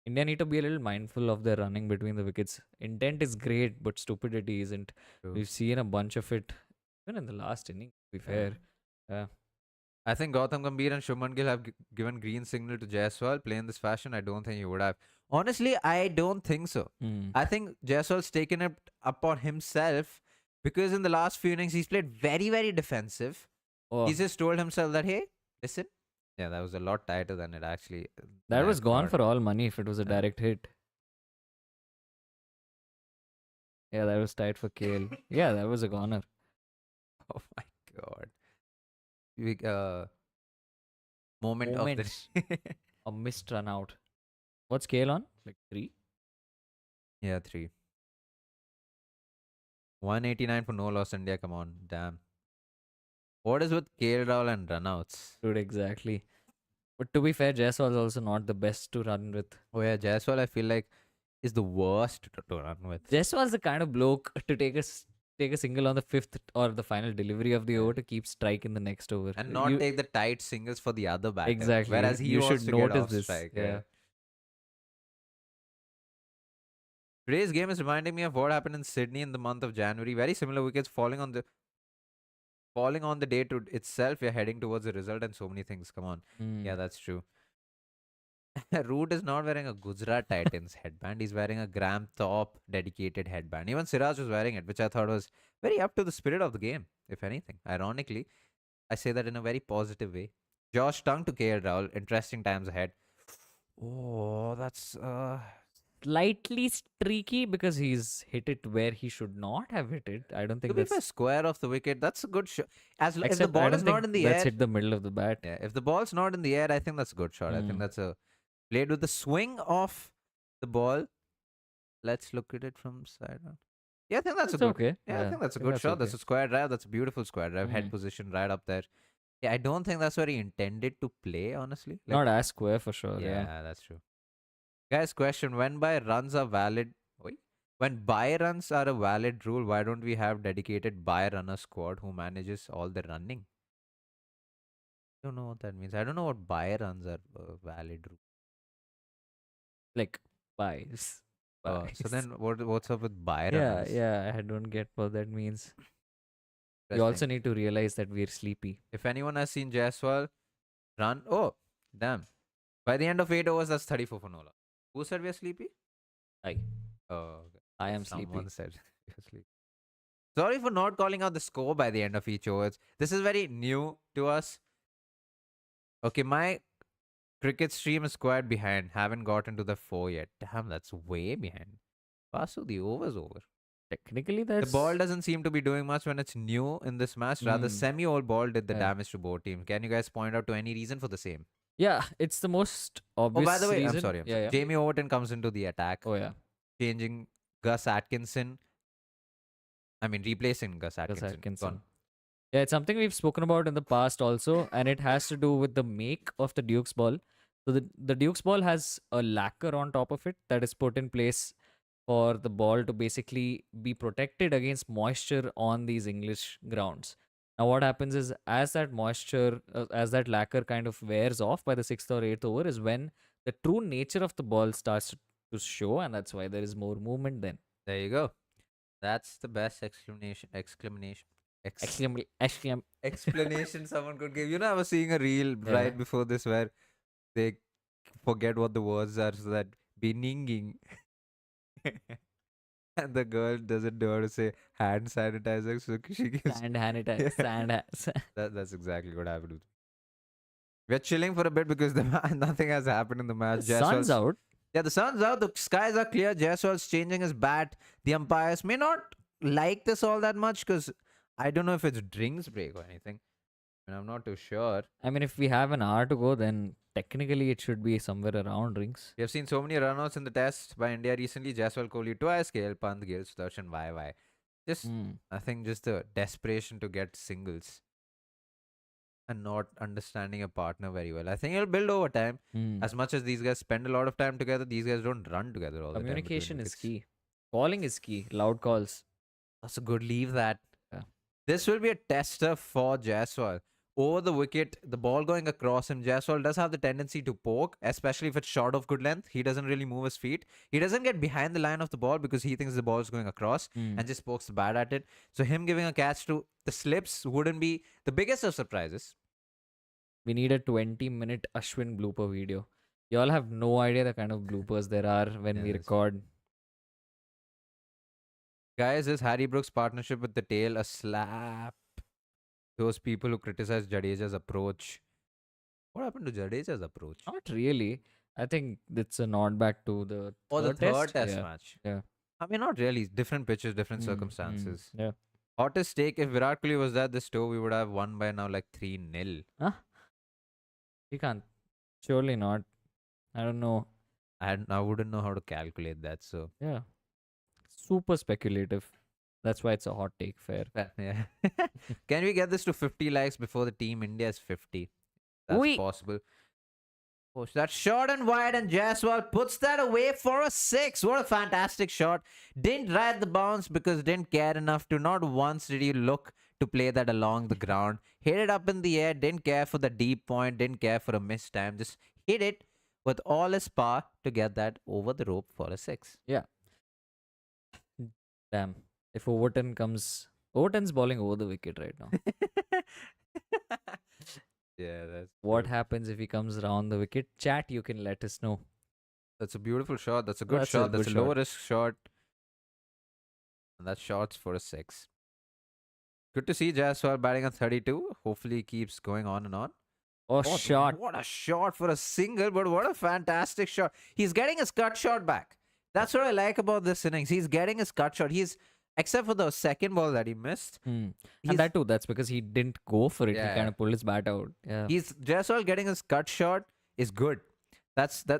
India need to be a little mindful of their running between the wickets. Intent is great, but stupidity isn't. True. We've seen a bunch of it even in the last inning, to be fair. I think Gautam Gambhir and Shubman Gill have given green signal to Jaiswal. Play in this fashion, I don't think he would have. Honestly, I don't think so. Hmm. I think Jaiswal's taken it upon himself because in the last few innings he's played very, very defensive. Oh, He's just told himself that, hey, listen. Yeah, that was a lot tighter than it actually. that was gone thought. for all money if it was a Yeah. direct hit. Yeah, that was tight for KL. Yeah, that was a goner. Oh my god. Big moment of Moments. the A missed run out. What's KL on? Like 3? Yeah, 3. 189 for no loss India. Come on, damn. What is with KL Rahul and runouts? Dude, exactly. But to be fair, Jaiswal is also not the best to run with. Oh yeah, Jaiswal I feel like is the worst to run with. Jaiswal's the kind of bloke to take a single on the 5th or the final delivery of the over to keep strike in the next over. And not take the tight singles for the other batter. Exactly. Whereas he You wants should to get notice off this. strike. Yeah. Today's game is reminding me of what happened in Sydney in the month of January. Very similar wickets falling on the day to itself. We're heading towards the result and so many things. Come on. Hmm. Yeah, that's true. Root is not wearing a Gujarat Titans headband. He's wearing a Gram Top dedicated headband. Even Siraj was wearing it, which I thought was very up to the spirit of the game, if anything. Ironically, I say that in a very positive way. Josh Tung to KL Rahul. Interesting times ahead. Oh, that's Slightly streaky because he's hit it where he should not have hit it. I don't to think be fair, that's. square off the wicket. That's a good shot. If the Except I ball don't is not think in the that's air, hit the middle of the bat. yeah. If the ball's not in the air, I think that's a good shot. I think that's a played with the swing of the ball. Let's look at it from side on. Yeah, I think that's a good. okay. Yeah, I think that's a good shot. That's a square drive. That's a beautiful square drive. Head position right up there. Yeah, I don't think that's where he intended to play. Honestly, Not as square for sure. yeah, that's true. Guys, question: When by runs are valid? Wait, when by runs are a valid rule, why don't we have dedicated by runner squad who manages all the running? I don't know what that means. I don't know what by runs are valid rule. Like buys. So then, what's up with by Yeah, runners? yeah. I don't get what that means. You Interesting. also need to realize that we're sleepy. If anyone has seen Jaiswal run, oh damn! By the end of 8 overs, that's 34 for no loss. Who said we are sleepy? I Oh, okay. I am sleepy. Someone said we are sleepy. Sorry for not calling out the score by the end of each over. This is very new to us. Okay, my cricket stream is quite behind. Haven't gotten to the 4 yet. Damn, that's way behind. Vasu, the over's over. Technically, The ball that's doesn't seem to be doing much when it's new in this match. Rather, mm, semi-old ball did the yeah. damage to both teams. Can you guys point out to any reason for the same? Yeah, it's the most Oh, by obvious the way, I'm reason. sorry. I'm Yeah, sorry. yeah. Jamie Overton comes into the attack, Oh yeah, changing Gus Atkinson. I mean, replacing Gus Gus Atkinson. Gone. Atkinson. Yeah, it's something we've spoken about in the past also, and it has to do with the make of the Duke's ball. So the Duke's ball has a lacquer on top of it that is put in place for the ball to basically be protected against moisture on these English grounds. Now, what happens is as that moisture, as that lacquer kind of wears off by the sixth or eighth over, is when the true nature of the ball starts to show, and that's why there is more movement then. There you go. That's the best explanation someone could give. I was seeing a reel Yeah. right before this where they forget what the words are, so that beninging. And the girl doesn't know how to say hand sanitizer, so she gives. Sand sanitizer, Yeah. sand. That's exactly what happened with me. We're chilling for a bit because nothing has happened in the match. The sun's Jaiswal's- out. Yeah, the sun's out. The skies are clear. Jaiswal's changing his bat. The umpires may not like this all that much because I don't know if it's drinks break or anything. I'm not too sure. I mean, if we have an hour to go, then technically it should be somewhere around rings. We have seen so many runouts in the test by India recently. Jaiswal, Kohli twice, KL, Pant, Gill, Sudarshan, YY. Just, I think, just the desperation to get singles and not understanding a partner very well. I think it'll build over time. As much as these guys spend a lot of time together, these guys don't run together all the time. Communication is key. Calling is key. Loud calls. That's a good leave that. Yeah. This will be a tester for Jaiswal. Over the wicket, the ball going across him. Jaiswal does have the tendency to poke, especially if it's short of good length. He doesn't really move his feet. He doesn't get behind the line of the ball because he thinks the ball is going across and just pokes the bat at it. So him giving a catch to the slips wouldn't be the biggest of surprises. We need a 20-minute Aswin blooper video. You all have no idea the kind of bloopers there are when we Yes. record. Guys, is Harry Brooks' partnership with the tail a slap? Those people who criticize Jadeja's approach. What happened to Jadeja's approach? Not really. I think it's a nod back to the The third third test. test Yeah. match. Yeah. I mean, not really. Different pitches, different circumstances. Yeah. Hottest take, if Virat Kohli was at this tour, we would have won by now like 3-0. We can't. Surely not. I don't know. I wouldn't know how to calculate that. So, Yeah. Super speculative. That's why it's a hot take. Fair. yeah. Can we get this to 50 likes before the team India is 50? That's Oui. possible. Oh, that's short and wide, and Jaiswal puts that away for a 6. What a fantastic shot. Didn't ride the bounce because didn't care enough to. Not once did he look to play that along the ground. Hit it up in the air, didn't care for the deep point, didn't care for a missed time. Just hit it with all his power to get that over the rope for a 6. Damn. If Overton's bowling over the wicket right now. Yeah, that's What true. happens if he comes around the wicket? Chat, you can let us know. That's a beautiful shot. That's a good That's a shot. That's good a low shot. risk shot. And that shot's for a 6. Good to see Jaiswal batting at 32. Hopefully he keeps going on and on. Oh, What- shot. What a shot for a single, but what a fantastic shot. He's getting his cut shot back. That's what I like about this innings. He's getting his cut shot. Except for the second ball that he missed. And He's, that too, that's because he didn't go for it. Yeah. He kind of pulled his bat out. Yeah. he's Jaiswal getting his cut shot is good.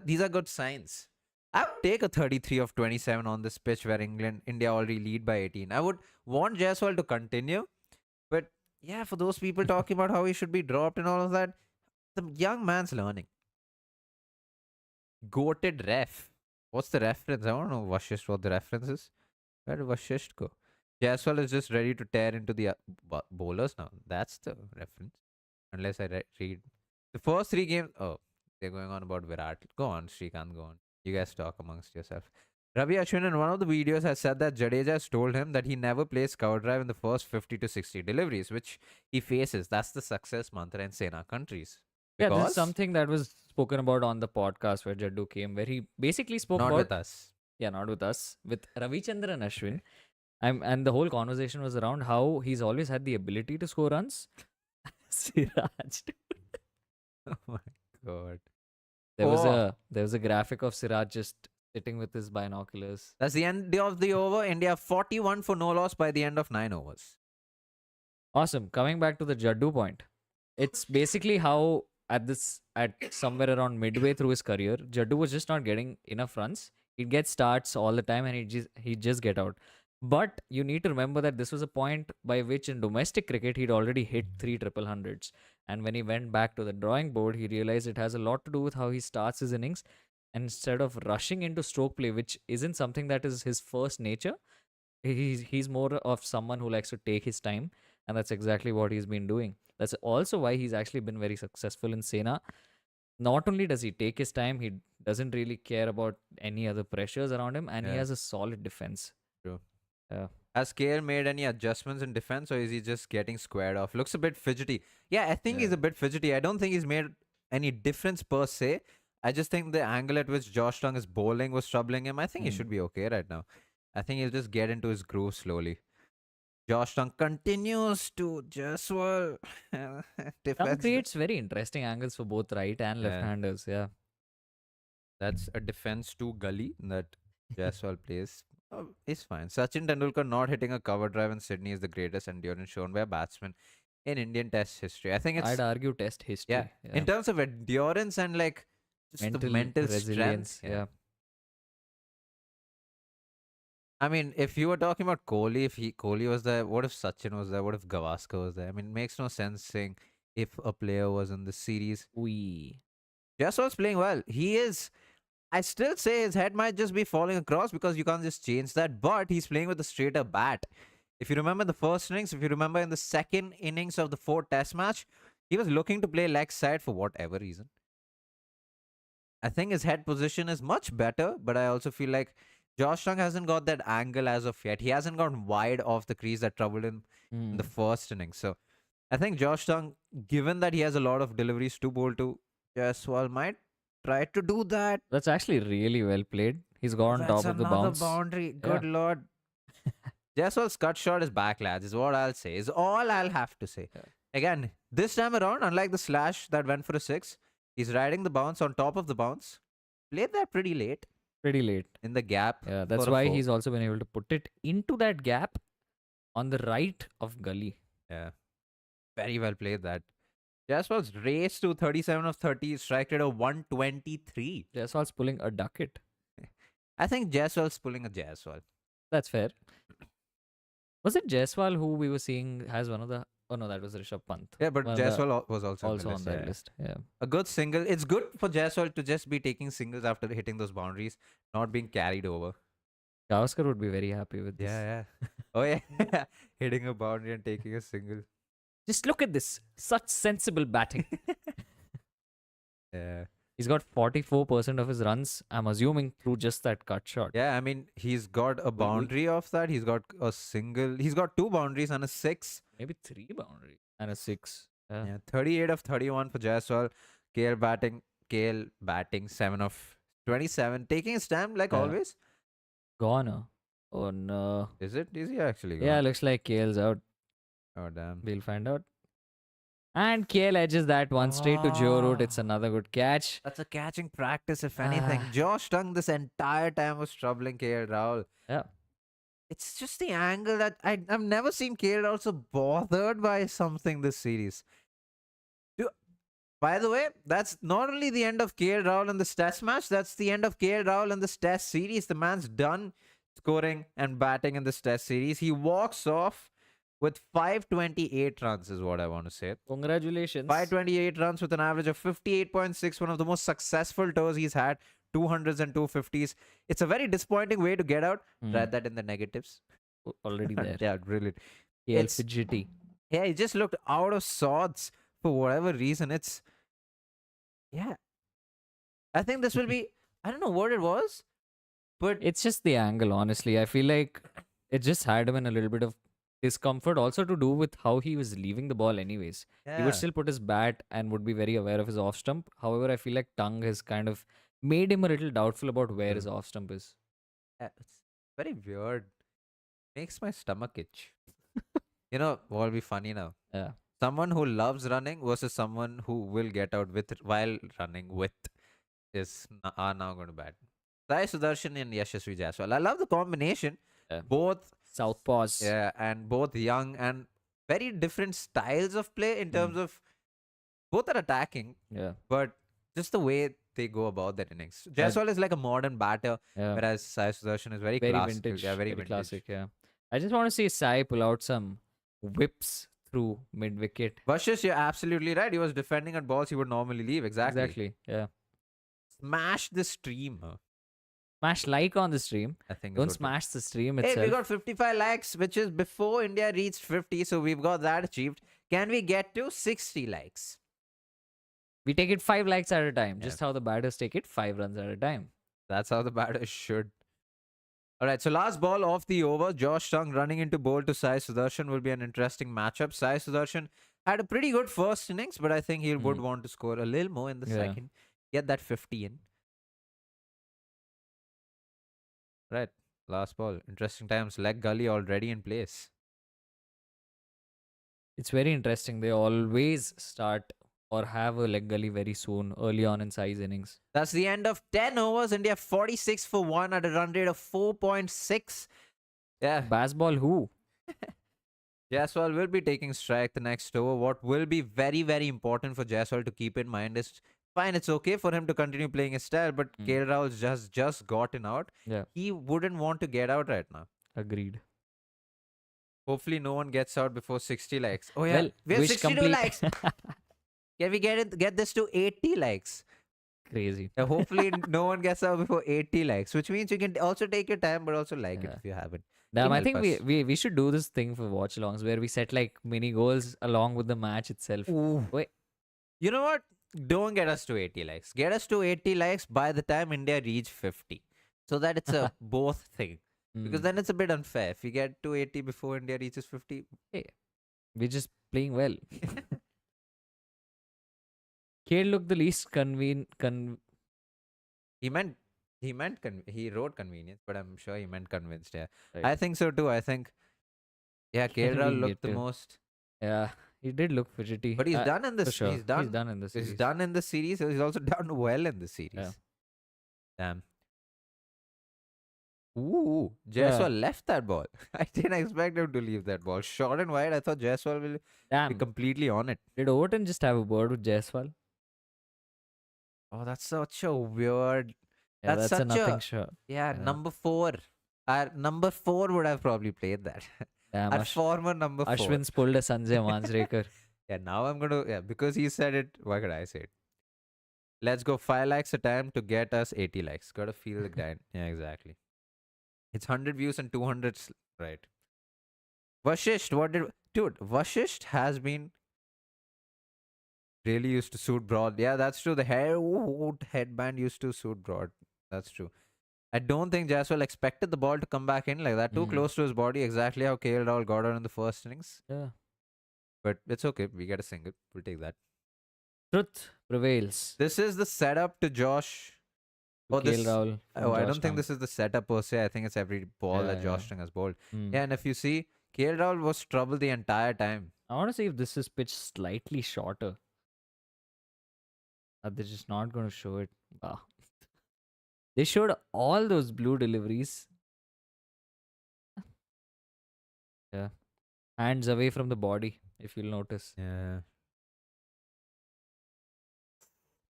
These are good signs. I would take a 33 of 27 on this pitch where India already lead by 18. I would want Jaiswal to continue. But yeah, for those people talking about how he should be dropped and all of that, the young man's learning. Goated ref. What's the reference? I don't know, Vashisht, what the reference is. Where did Vashisht go? Jaiswal is just ready to tear into the bowlers now. That's the reference. Unless I read. The first 3 games. Oh, they're going on about Virat. Go on, Srikanth, go on. You guys talk amongst yourself. Ravi Ashwin in one of the videos has said that Jadeja has told him that he never plays cover drive in the first 50 to 60 deliveries, which he faces. That's the success mantra in Sena countries. Yeah, this Because is something that was spoken about on the podcast where Jaddu came, where he basically spoke not about with us. not with us, with Ravichandran Ashwin. And the whole conversation was around how he's always had the ability to score runs. Siraj. Oh my god. There was Oh, a graphic of Siraj just sitting with his binoculars. that's the end of the over. India 41 for no loss by the end of 9 overs. Awesome. Coming back to the Jaddu point, it's basically how at somewhere around midway through his career, Jaddu was just not getting enough runs. He'd get starts all the time and he'd just get out. But you need to remember that this was a point by which in domestic cricket he'd already hit three triple hundreds. And when he went back to the drawing board, he realized it has a lot to do with how he starts his innings. And instead of rushing into stroke play, which isn't something that is his first nature, he's more of someone who likes to take his time, and that's exactly what he's been doing. That's also why he's actually been very successful in Sena. Not only does he take his time, he doesn't really care about any other pressures around him, and he Yeah, has a solid defense. true. Yeah. Has KL made any adjustments in defense, or is he just getting squared off? Looks a bit fidgety. Yeah, I think Yeah. he's a bit fidgety. I don't think he's made any difference per se. I just think the angle at which Josh Tongue is bowling was troubling him. I think he should be okay right now. I think he'll just get into his groove slowly. Josh Tongue continues to just well Tongue defense. creates very interesting angles for both right and Yeah, left-handers. Yeah. that's a defense to gully that Jaiswal plays. Oh, it's fine. Sachin Tendulkar not hitting a cover drive in Sydney is the greatest endurance shown by a batsman in Indian Test history. I think I'd it's, argue test yeah, history. Yeah. in terms of endurance and like just the Mental mental strength. resilience. Yeah. Yeah. I mean, if you were talking about Kohli, if Kohli was there, what if Sachin was there? What if Gavaskar was there? I mean, it makes no sense saying if a player was in the series. We. Jaiswal's playing well. He is. I still say his head might just be falling across because you can't just change that. But he's playing with a straighter bat. If you remember the first innings, if you remember in the second innings of the fourth Test match, he was looking to play leg side for whatever reason. I think his head position is much better, but I also feel like Josh Young hasn't got that angle as of yet. He hasn't gone wide off the crease that troubled him in the Hmm. first innings. So I think Josh Young, given that he has a lot of deliveries to bowl to, Jaiswal might try to do that. That's actually really well played. He's got on That's top of the another bounce. boundary. Yeah. Good lord. Jaiswal's cut shot is back, lads, is what I'll say. Is all I'll have to say. Yeah. Again, this time around, unlike the slash that went for a six, he's riding the bounce on top of the bounce. Played that pretty late Pretty late. in the gap. Yeah, that's for a why four. he's also been able to put it into that gap on the right of Gully. Yeah. Very well played that. Jaspal's race to 37 of 30, strike rate of 123. Jaiswal's pulling a ducket. I think Jaspal's pulling a Jaspal. That's fair. Was it Jaiswal who we were seeing has one of the? Oh no, that was Rishabh Pant. Yeah, but One of the- Jaspal was also, also on on the list. that Yeah. list. Yeah. A good single. It's good for Jaspal to just be taking singles after hitting those boundaries, not being carried over. Gavaskar would be very happy with this. Yeah. Oh, yeah. Hitting a boundary and taking a single. Just look at this. Such sensible batting. Yeah. He's got 44% of his runs, I'm assuming, through just that cut shot. Yeah, I mean, he's got a boundary of that. He's got a single. He's got two boundaries and a six. Maybe 3 boundaries and a 6. Yeah. Yeah, 38 of 31 for Jaiswal. KL batting 7 of 27. Taking his time like Yeah. always. Goner. Oh no. Is it? Is he actually Yeah, gone? looks like KL's out. Oh, damn. We'll find out. And KL edges that one straight to Joe Root. It's Ah. another good catch. That's a catching practice, if anything. Ah. Josh Tongue this entire time was troubling KL Rahul. Yeah. It's just the angle that I've never seen KL Rahul so bothered by something this series. By the way, that's not only the end of KL Rahul in this test match, that's the end of KL Rahul in this test series. The man's done scoring and batting in this test series. He walks off with 528 runs, is what I want to say. Congratulations. 528 runs with an average of 58.6, one of the most successful tours he's had. 200s and 250s. It's a very disappointing way to get out. Write that in the negatives. Already there. Yeah, brilliant. KL It's- fidgety. Yeah, he just looked out of sorts for whatever reason. Yeah. I think this will be, I don't know what it was, but It's just the angle, honestly. I feel like it just had him in a little bit of discomfort, also to do with how he was leaving the ball, anyways. He would still put his bat and would be very aware of his off stump. However, I feel like Tongue has kind of made him a little doubtful about where his off stump is. It's very weird. Makes my stomach itch. You know what will be funny now? Yeah. Someone who loves running versus someone who will get out with while running with are now going to bat. Sai Sudarshan and Yashasvi Jaiswal. I love the combination. Yeah. Both, Southpaws. yeah, and both young and very different styles of play in terms Mm. of both are attacking, Yeah. but just the way they go about their innings. Uh, Jaiswal is like a modern batter, yeah. whereas Sai Sudarshan is very Very classical. Yeah, vintage. very Very vintage. classic. Yeah. I just want to see Sai pull out some whips through mid wicket. Vashish, you're absolutely right. He was defending at balls he would normally leave. Exactly. Exactly. Yeah. Smash the stream. Smash like on the stream. I think is Don't what. smash the stream Hey, we itself. got 55 likes, which is before India reached 50, so we've got that achieved. Can we get to 60 likes? We take it 5 likes at a time. Yeah. Just how the batters take it 5 runs at a time. That's how the batters should. All right, so last ball of the over. Josh Sung running into bowl to Sai Sudarshan will be an interesting matchup. Sai Sudarshan had a pretty good first innings, but I think he would want to score a little more in the second. Get that 50 in. Right, last ball. Interesting times. Leg gully already in place. It's very interesting. They always start or have a leg gully very soon, early on in Sai's innings. That's the end of 10 overs. India 46 for 1 at a run rate of 4.6. Yeah. Basball who? Jaiswal will be taking strike the next over. What will be very, very important for Jaiswal to keep in mind is fine, it's okay for him to continue playing his style, but KL Rahul's just gotten out. Yeah. He wouldn't want to get out right now. Agreed. Hopefully no one gets out before 60 likes. Oh yeah, Well, we have wish 62 complete. likes. Can we get this to 80 likes? Crazy. Hopefully no one gets out before 80 likes, which means you can also take your time, but also like it if you haven't. Damn, I help think us. we should do this thing for watch alongs where we set like mini goals along with the match itself. Ooh. Wait. You know what? Don't get us to 80 likes. Get us to 80 likes by the time India reach 50. So that it's a both thing. Because then it's a bit unfair. If we get to 80 before India reaches 50, hey, we're just playing well. Kale looked the least he wrote convenience, but I'm sure he meant convinced. Yeah, Right. I think so too. I think, yeah, KL looked the too. most. Yeah, he did look fidgety. But he's done in this. Sure. He's done in the series. He's done in the series. He's also done well in the series. Yeah. Damn. Ooh, Jaiswal left that ball. I didn't expect him to leave that ball. Short and wide. I thought Jaiswal will be completely on it. Did Overton just have a word with Jaiswal? Oh, that's such a weird. Yeah, that's a such nothing shot. Yeah, number 4. Number 4 would have probably played that. Damn, Our former number 4. Ashwin's pulled a Sanjay Manjrekar. Yeah, now I'm going to. Yeah, because he said it. Why could I say it? Let's go 5 likes a time to get us 80 likes. Gotta feel the grind. Yeah, exactly. It's 100 views and 200. Right. Vashisht, Dude, Vashisht has been really used to suit Broad. Yeah, that's true. The headband used to suit Broad. That's true. I don't think Jaiswal expected the ball to come back in like that. Too close to his body. Exactly how KL Rahul got out in the first innings. Yeah. But it's okay. We get a single. We'll take that. Truth prevails. This is the setup to Josh. Rahul. I don't think this is the setup per se. I think it's every ball that Josh Singh has bowled. Yeah, and if you see, KL Rahul was trouble the entire time. I want to see if this is pitched slightly shorter. They're just not going to show it. Wow. They showed all those blue deliveries. Yeah. Hands away from the body, if you'll notice. Yeah.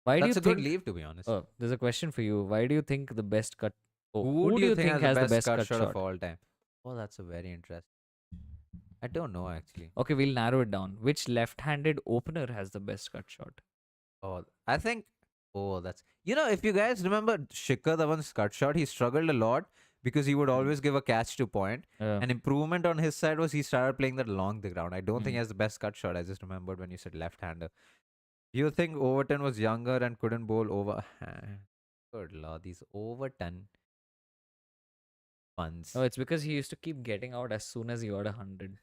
Why That's do you a think, good leave, to be honest. Oh, there's a question for you. Why do you think the best cut? Who do you think has the best cut shot of all time? Oh, that's a very interesting. I don't know actually. Okay, we'll narrow it down. Which left-handed opener has the best cut shot? Oh, I think. Oh, that's. If you guys remember Shikhar Dhawan's cut shot, he struggled a lot because he would always give a catch to point. An improvement on his side was he started playing that along the ground. I don't think he has the best cut shot. I just remembered when you said left-hander. Do you think Overton was younger and couldn't bowl over? Good lord, these Overton puns. Oh, it's because he used to keep getting out as soon as he got 100.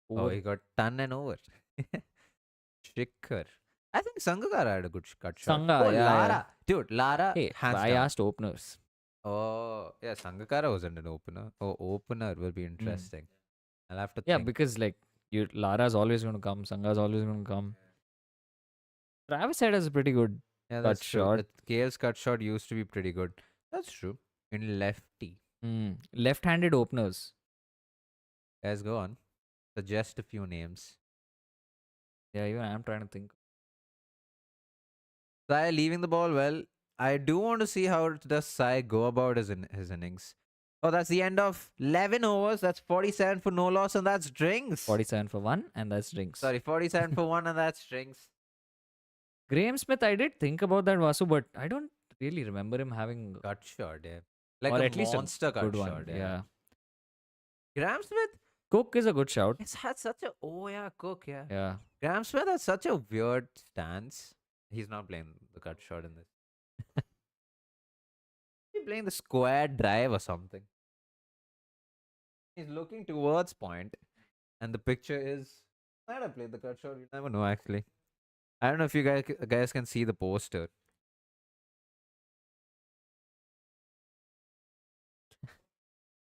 Oh, he got ton and over. Shikhar. I think Sangakkara had a good cut shot. Sangha, Lara. yeah. Dude, Lara. Hey, hands I down. asked openers. Oh, yeah, Sangakkara wasn't an opener. Oh, opener will be Mm. interesting. I'll have to Yeah, think. because like Lara's always going to come, Sanga's always going to come. Travis Head has a pretty good Yeah, cut that's true. shot. Kale's cut shot used to be pretty good. That's true. In lefty. Left-handed openers. Guys, go on. Suggest a few names. Yeah, even I'm trying to think. Sai leaving the ball well. I do want to see how does Sai go about his innings. Oh, that's the end of 11 overs. That's 47 for no loss, and that's drinks. 47 for 1, and that's drinks. Sorry, 47 for 1, and that's drinks. Graham Smith, I did think about that, Vasu, but I don't really remember him having, Cut shot, yeah. Like or a at least a monster cut good one. shot, yeah. Yeah. Graham Smith Cook is a good shout. has had such a. Oh, yeah, Cook, yeah. Yeah. Graham Smith has such a weird stance. He's not playing the cut shot in this. He's playing the square drive or something. He's looking towards point, and the picture is. Might have played the cut shot. You never know, actually. I don't know if you guys can see the poster.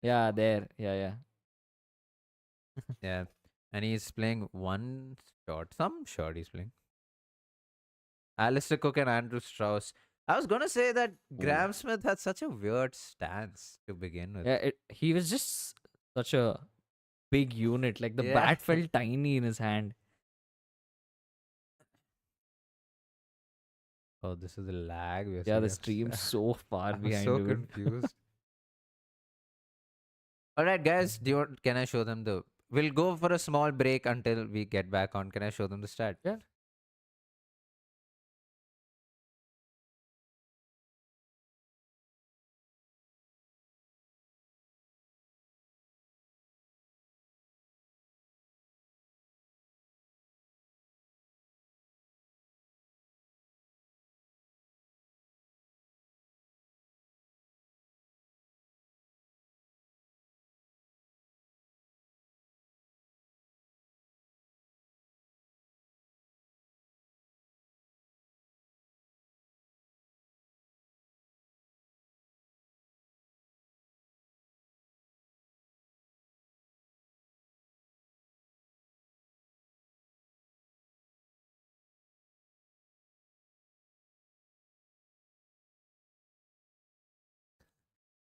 Yeah, there. Yeah, yeah. Yeah, and he's playing one shot. Some shot he's playing. Alistair Cook and Andrew Strauss. I was gonna say that Ooh. Graham Smith had such a weird stance to begin with. Yeah, he was just such a big unit. Like the Yeah. bat felt tiny in his hand. Oh, this is the lag. We're Yeah, the seeing. stream's so far I'm behind, so dude. confused. All right, guys. Can I show them the? We'll go for a small break until we get back on. Can I show them the stat? Yeah.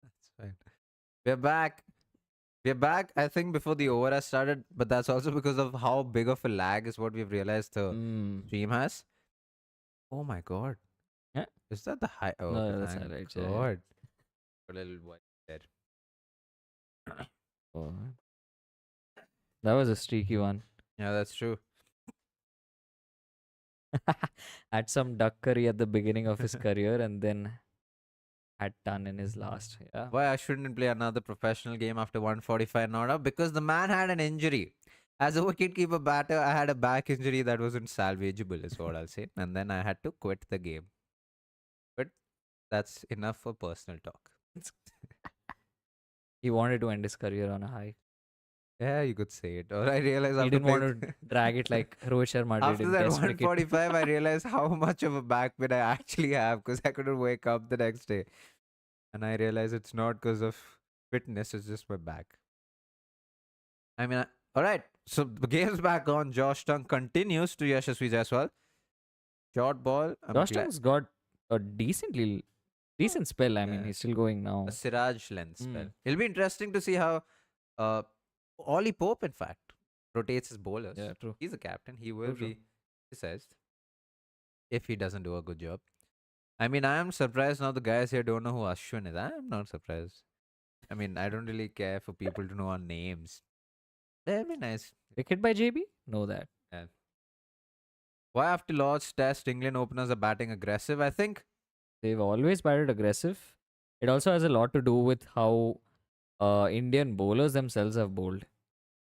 That's fine. We're back. We're back. I think before the over has started, but that's also because of how big of a lag is what we've realized the Mm. stream has. Oh my god. Yeah. Is that the high? Oh, okay. No, that's Thank alright. Yeah, yeah. God. A little white there. Oh, that was a streaky one. Yeah, that's true. Had some duck curry at the beginning of his career and then had ton in his last. Yeah. Why I shouldn't play another professional game after 145 not out? Because the man had an injury. As a wicketkeeper batter, I had a back injury that wasn't salvageable, is what I'll say. And then I had to quit the game. But that's enough for personal talk. He wanted to end his career on a high. Yeah, you could say it. Or I realized He after didn't want playing to drag it like Rohit Sharma did after in that Test cricket. 145, I realized how much of a back pain I actually have because I couldn't wake up the next day. And I realized it's not because of fitness, it's just my back. I mean, all right. So the game's back on. Josh Tung continues to Yashasvi Jaiswal. Short ball. Josh Tung's got a decent spell. I mean, Yeah. he's still going now. A Siraj length spell. Mm. It'll be interesting to see how Ollie Pope, in fact, rotates his bowlers. Yeah, true. He's a captain. He will True. be criticized if he doesn't do a good job. I mean, I am surprised now the guys here don't know who Aswin is. I am not surprised. I mean, I don't really care for people to know our names. That'd be nice. Wicket by JB? Know that. Yeah. Why after Lord's Test, England openers are batting aggressive? I think They've always batted aggressive. It also has a lot to do with how Indian bowlers themselves have bowled.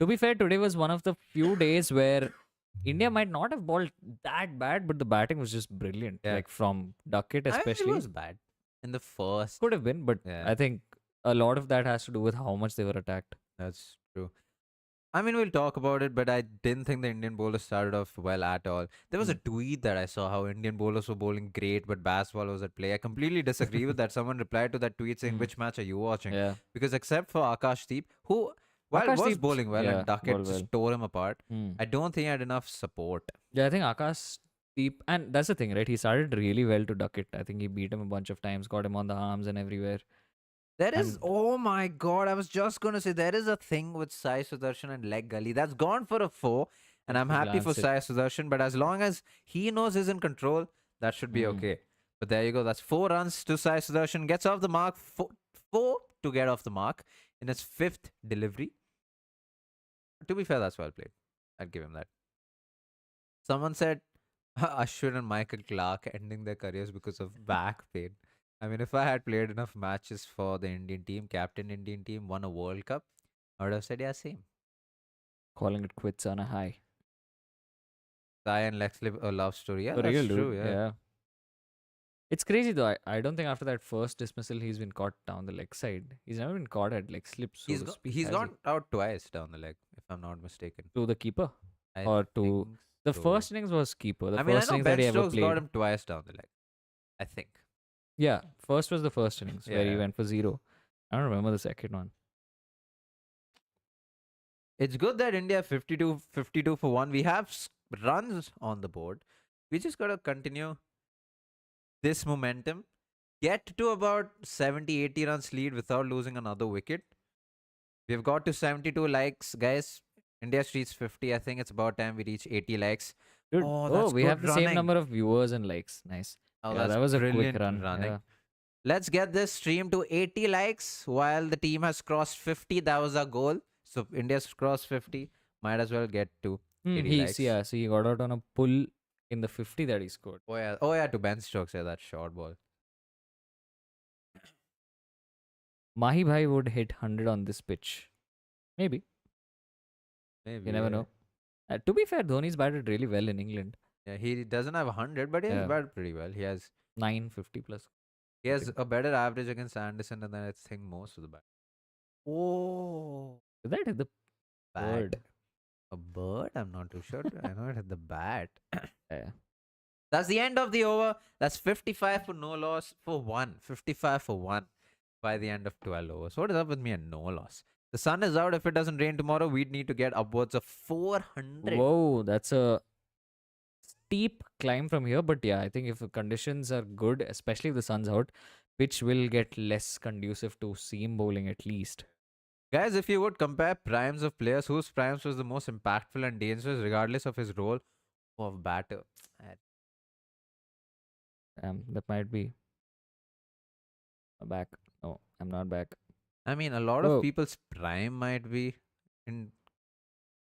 To be fair, today was one of the few days where India might not have bowled that bad, but the batting was just brilliant. Yeah. Like from Duckett I mean, especially. it was bad in the first. Could have been, but Yeah. I think a lot of that has to do with how much they were attacked. That's true. I mean, we'll talk about it, but I didn't think the Indian bowlers started off well at all. There was a Hmm. tweet that I saw how Indian bowlers were bowling great, but Baswal was at play. I completely disagree with that. Someone replied to that tweet saying, Hmm. "Which match are you watching?" Yeah. Because except for Akashdeep, who, while was Akashdeep, bowling well yeah, and Duckett ball just well. tore him apart, Hmm. I don't think he had enough support. Yeah, I think Akashdeep, and that's the thing, right? He started really well to Duckett. I think he beat him a bunch of times, got him on the arms and everywhere. There is, And oh my god, I was just going to say, there is a thing with Sai Sudarshan and leg gully that's gone for a 4, and at I'm a happy for glance, it. Sai Sudarshan, but as long as he knows he's in control, that should be Hmm. okay. But there you go, that's 4 runs to Sai Sudarshan, gets off the mark, four to get off the mark in his 5th delivery. To be fair, that's well played. I'd give him that. Someone said Ashwin and Michael Clark ending their careers because of back pain. I mean, if I had played enough matches for the Indian team, captain Indian team, won a World Cup, I would have said, yeah, same. Calling it quits on a high. Sai and Lex live a love story. Yeah, For that's real, dude. true. Yeah. Yeah. It's crazy though. I don't think after that first dismissal he's been caught down the leg side. He's never been caught at leg slip, so to speak, He's has he? gone out twice down the leg, if I'm not mistaken. To the keeper? I Or think to the so. first innings was keeper. The I mean, I first know innings that Ben he ever Stokes got played. him twice down the leg. I think. Yeah, first was the first innings where he Yeah. went for 0. I don't remember the second one. It's good that India 52 for 1. We have runs on the board. We just got to continue this momentum, get to about 70, 80 runs lead without losing another wicket. We've got to 72 likes, guys. India reached 50. I think it's about time we reach 80 likes. Dude, Oh, oh, that's we have good the same running. number of viewers and likes. Nice. Oh, Yeah, that's that was a quick brilliant run. running. Yeah. Let's get this stream to 80 likes while the team has crossed 50. That was our goal. So India's crossed 50. Might as well get to 80 likes. So he got out on a pull in the 50 that he scored. Oh yeah, to Ben Stokes, yeah, that short ball. Mahi Bhai would hit 100 on this pitch. Maybe. Maybe. You never know. To be fair, Dhoni's batted really well in England. Yeah, he doesn't have 100, but he has Yeah. batted pretty well. He has 950 plus. he has a better average against Anderson than I think most of the bat. Oh, Did that hit the bat. bird? A bird? I'm not too sure. I know it had the bat. Yeah. That's the end of the over. That's 55 for no loss for 1. 55 for 1 by the end of 12 overs. What is up with me and no loss? The sun is out. If it doesn't rain tomorrow, we'd need to get upwards of 400. Whoa, that's a steep climb from here. But yeah, I think if the conditions are good, especially if the sun's out, pitch will get less conducive to seam bowling at least. Guys, if you would compare primes of players, whose primes was the most impactful and dangerous regardless of his role of batter? That might be back. No, I'm not back. I mean, a lot of Whoa. people's prime might be in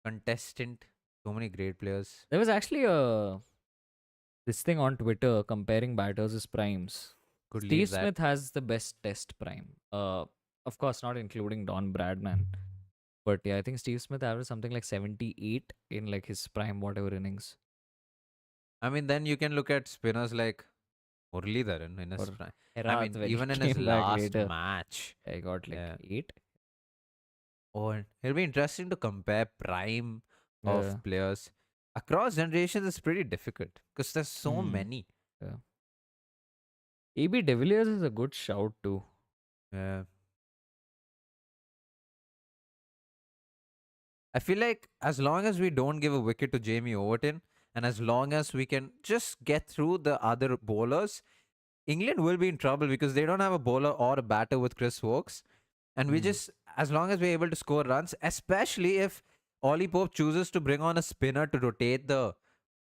contestant. So many great players. There was actually a this thing on Twitter comparing batters' primes. Could Steve leave that. Smith has the best test prime. Of course, not including Don Bradman. But yeah, I think Steve Smith averaged something like 78 in like his prime whatever innings. I mean, then you can look at spinners like Muralidharan in his Or prime. I Herath mean, when he even in his came back last later. match. I got like Yeah. 8. Oh, and it'll be interesting to compare prime Yeah. of players across generations. Is pretty difficult because there's so Hmm. many. Yeah. AB de Villiers is a good shout too. Yeah. I feel like as long as we don't give a wicket to Jamie Overton, and as long as we can just get through the other bowlers, England will be in trouble because they don't have a bowler or a batter with Chris Wokes. And we Hmm. just, as long as we're able to score runs, especially if Ollie Pope chooses to bring on a spinner to rotate the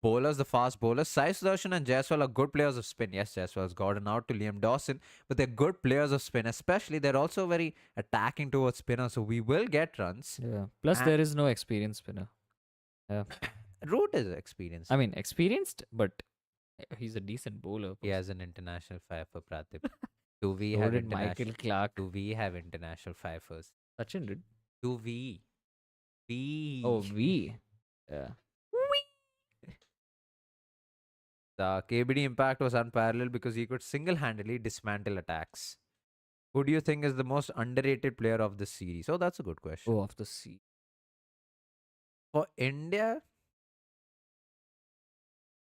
bowlers, the fast bowlers. Sai Sudarshan and Jaiswal are good players of spin. Yes, Jaiswal's gotten out to Liam Dawson, but they're good players of spin. Especially, they're also very attacking towards spinner, so we will get runs. Yeah. Plus, And there is no experienced spinner. Yeah. Root is experienced. I mean, experienced, but he's a decent bowler. He has an international five for Praatibh. Do we So have did international? Michael Clark. Do we have international fifers? Sachin did. Do we? We. Oh, we. Yeah. The KBD impact was unparalleled because he could single-handedly dismantle attacks. Who do you think is the most underrated player of this series? Oh, that's a good question. Oh, of the sea. For India,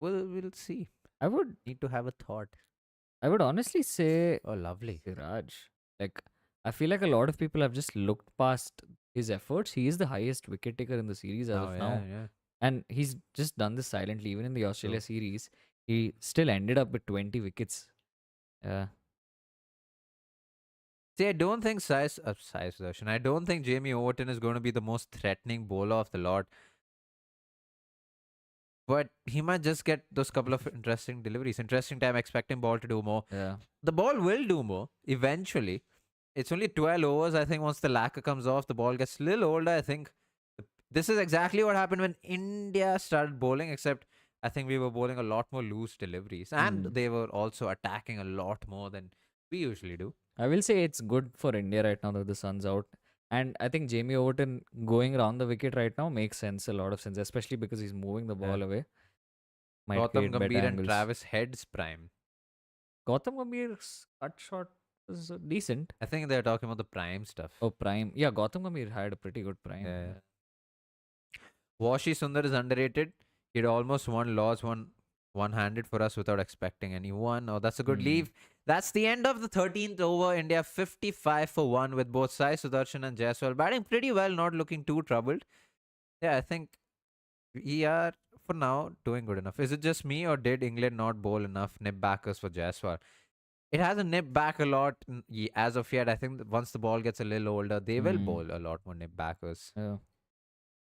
we'll see. I would Need to have a thought. I would honestly say Oh, lovely. Siraj. Like, I feel like a lot of people have just looked past his efforts. He is the highest wicket taker in the series as Oh of yeah, now. yeah. And he's just done this silently. Even in the True. Australia series, he still ended up with 20 wickets. Yeah. See, I don't think size version. I don't think Jamie Overton is going to be the most threatening bowler of the lot, but he might just get those couple of interesting deliveries. Interesting time, expecting ball to do more. Yeah. The ball will do more eventually. It's only 12 overs. I think once the lacquer comes off, the ball gets a little older. I think this is exactly what happened when India started bowling, except I think we were bowling a lot more loose deliveries, and Mm. they were also attacking a lot more than we usually do. I will say it's good for India right now that the sun's out. And I think Jamie Overton going around the wicket right now makes sense, a lot of sense, especially because he's moving the Yeah. ball away. Might Gautam create better Gambhir and angles. Travis Head's prime. Gautam Gambhir's cut shot was decent. I think they're talking about the prime stuff. Oh, prime. Yeah, Gautam Gambhir had a pretty good prime. Yeah. Washi Sundar is underrated. He'd almost won Laws one-handed for us without expecting anyone. Oh, that's a good Mm. leave. That's the end of the 13th over. India 55 for 1 with both Sai Sudarshan and Jaiswal batting pretty well, not looking too troubled. Yeah, I think we are for now doing good enough. Is it just me or did England not bowl enough nip backers for Jaiswal? It hasn't nipped back a lot as of yet. I think that once the ball gets a little older, they will Mm. bowl a lot more nip backers. Yeah.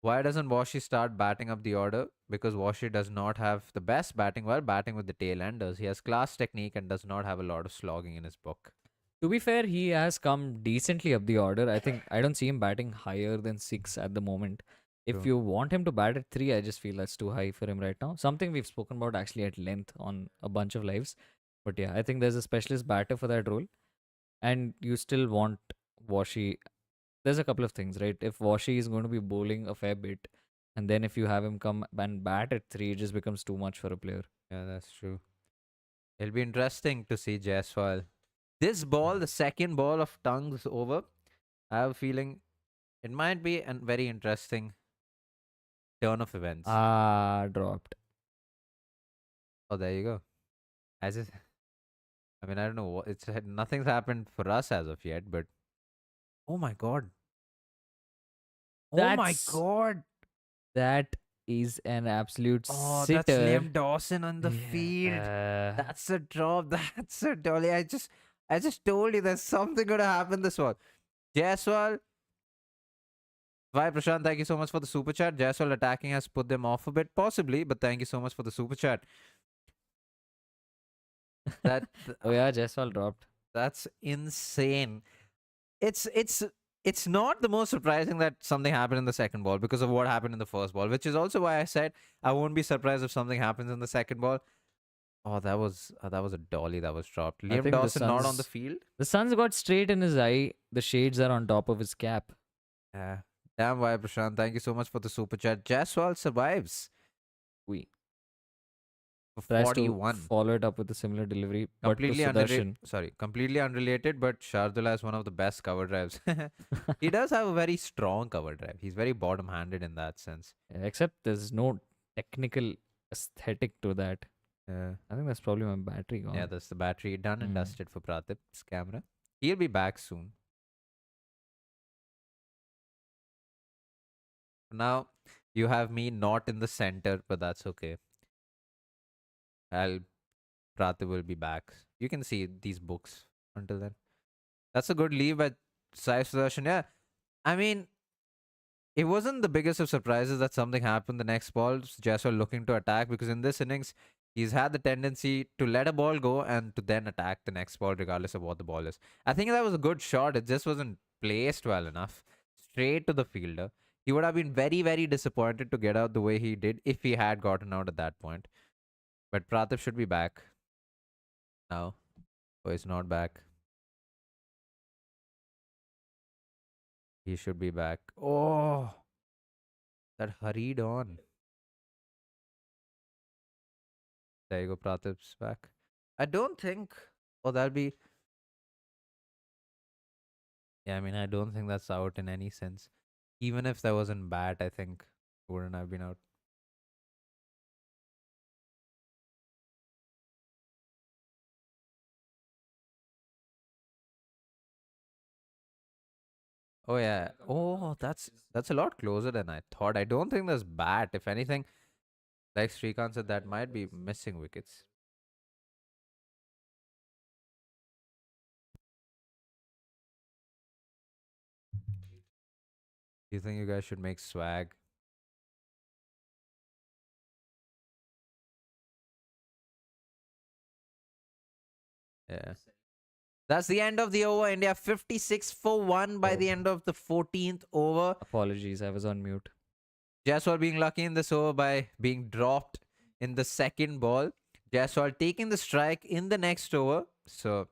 Why doesn't Washi start batting up the order? Because Washi does not have the best batting while batting with the tail enders. He has class technique and does not have a lot of slogging in his book. To be fair, he has come decently up the order. I think I don't see him batting higher than 6 at the moment. If True. you want him to bat at 3, I just feel that's too high for him right now. Something we've spoken about actually at length on a bunch of lives. But yeah, I think there's a specialist batter for that role. And you still want Washi. There's a couple of things, right? If Washi is going to be bowling a fair bit, and then if you have him come and bat at 3, it just becomes too much for a player. Yeah, that's true. It'll be interesting to see Jaiswal. This ball, the second ball of tongues over, I have a feeling it might be a very interesting turn of events. Ah, dropped. Oh, there you go. As it, I mean, I don't know. Nothing's happened for us as of yet, but oh my god, oh my That's god. That is an absolute Oh, that's sitter. Liam Dawson on the field. Yeah. That's a drop. That's a dolly. I just told you there's something gonna happen this one. Jaiswal. Why, Prashant? Thank you so much for the super chat. Jaiswal attacking has put them off a bit, possibly, but thank you so much for the super chat. That Oh yeah, Jaiswal dropped. that's insane. It's it's not the most surprising that something happened in the second ball because of what happened in the first ball, which is also why I said I won't be surprised if something happens in the second ball. Oh, that was a dolly that was dropped. I Liam think Dawson not on the field. the sun's got straight in his eye. The shades are on top of his cap. Yeah. Damn, why, Prashant? Thank you so much for the super chat. Jaswal survives We for tries to 41. follow it up with a similar delivery, but to Completely unrelated. Sudarshan. Sorry, completely unrelated. But Shardula is one of the best cover drives. He does have a very strong cover drive. He's very bottom-handed in that sense. Except there's no technical aesthetic to that. Yeah. I think that's probably my battery gone. Yeah, that's the battery done and Mm. dusted for Praatib's camera. He'll be back soon. Now, you have me not in the center, but that's okay. I'll Pratib will be back. You can see these books until then. That's a good leave by Sai Sudarshan. Yeah, I mean, it wasn't the biggest of surprises that something happened the next ball. Jaiswal looking to attack because in this innings, he's had the tendency to let a ball go and to then attack the next ball regardless of what the ball is. I think that was a good shot. It just wasn't placed well enough. Straight to the fielder. He would have been very, very disappointed to get out the way he did if he had gotten out at that point. But Pratip should be back now. Oh, he's not back. He should be back. Oh, that hurried on. There you go, Pratip's back. I don't think. Oh, that'll be. Yeah, I mean, I don't think that's out in any sense. Even if that wasn't bad, I think wouldn't have been out. Oh yeah. Oh, that's a lot closer than I thought. I don't think there's bat. If anything, like Srikanth said, that might be missing wickets. Do you think you guys should make swag? Yeah. That's the end of the over. India 56 for 1 by Oh, the end of the 14th over. apologies, I was on mute. Jaiswal being lucky in this over by being dropped in the second ball. Jaiswal taking the strike in the next over. So,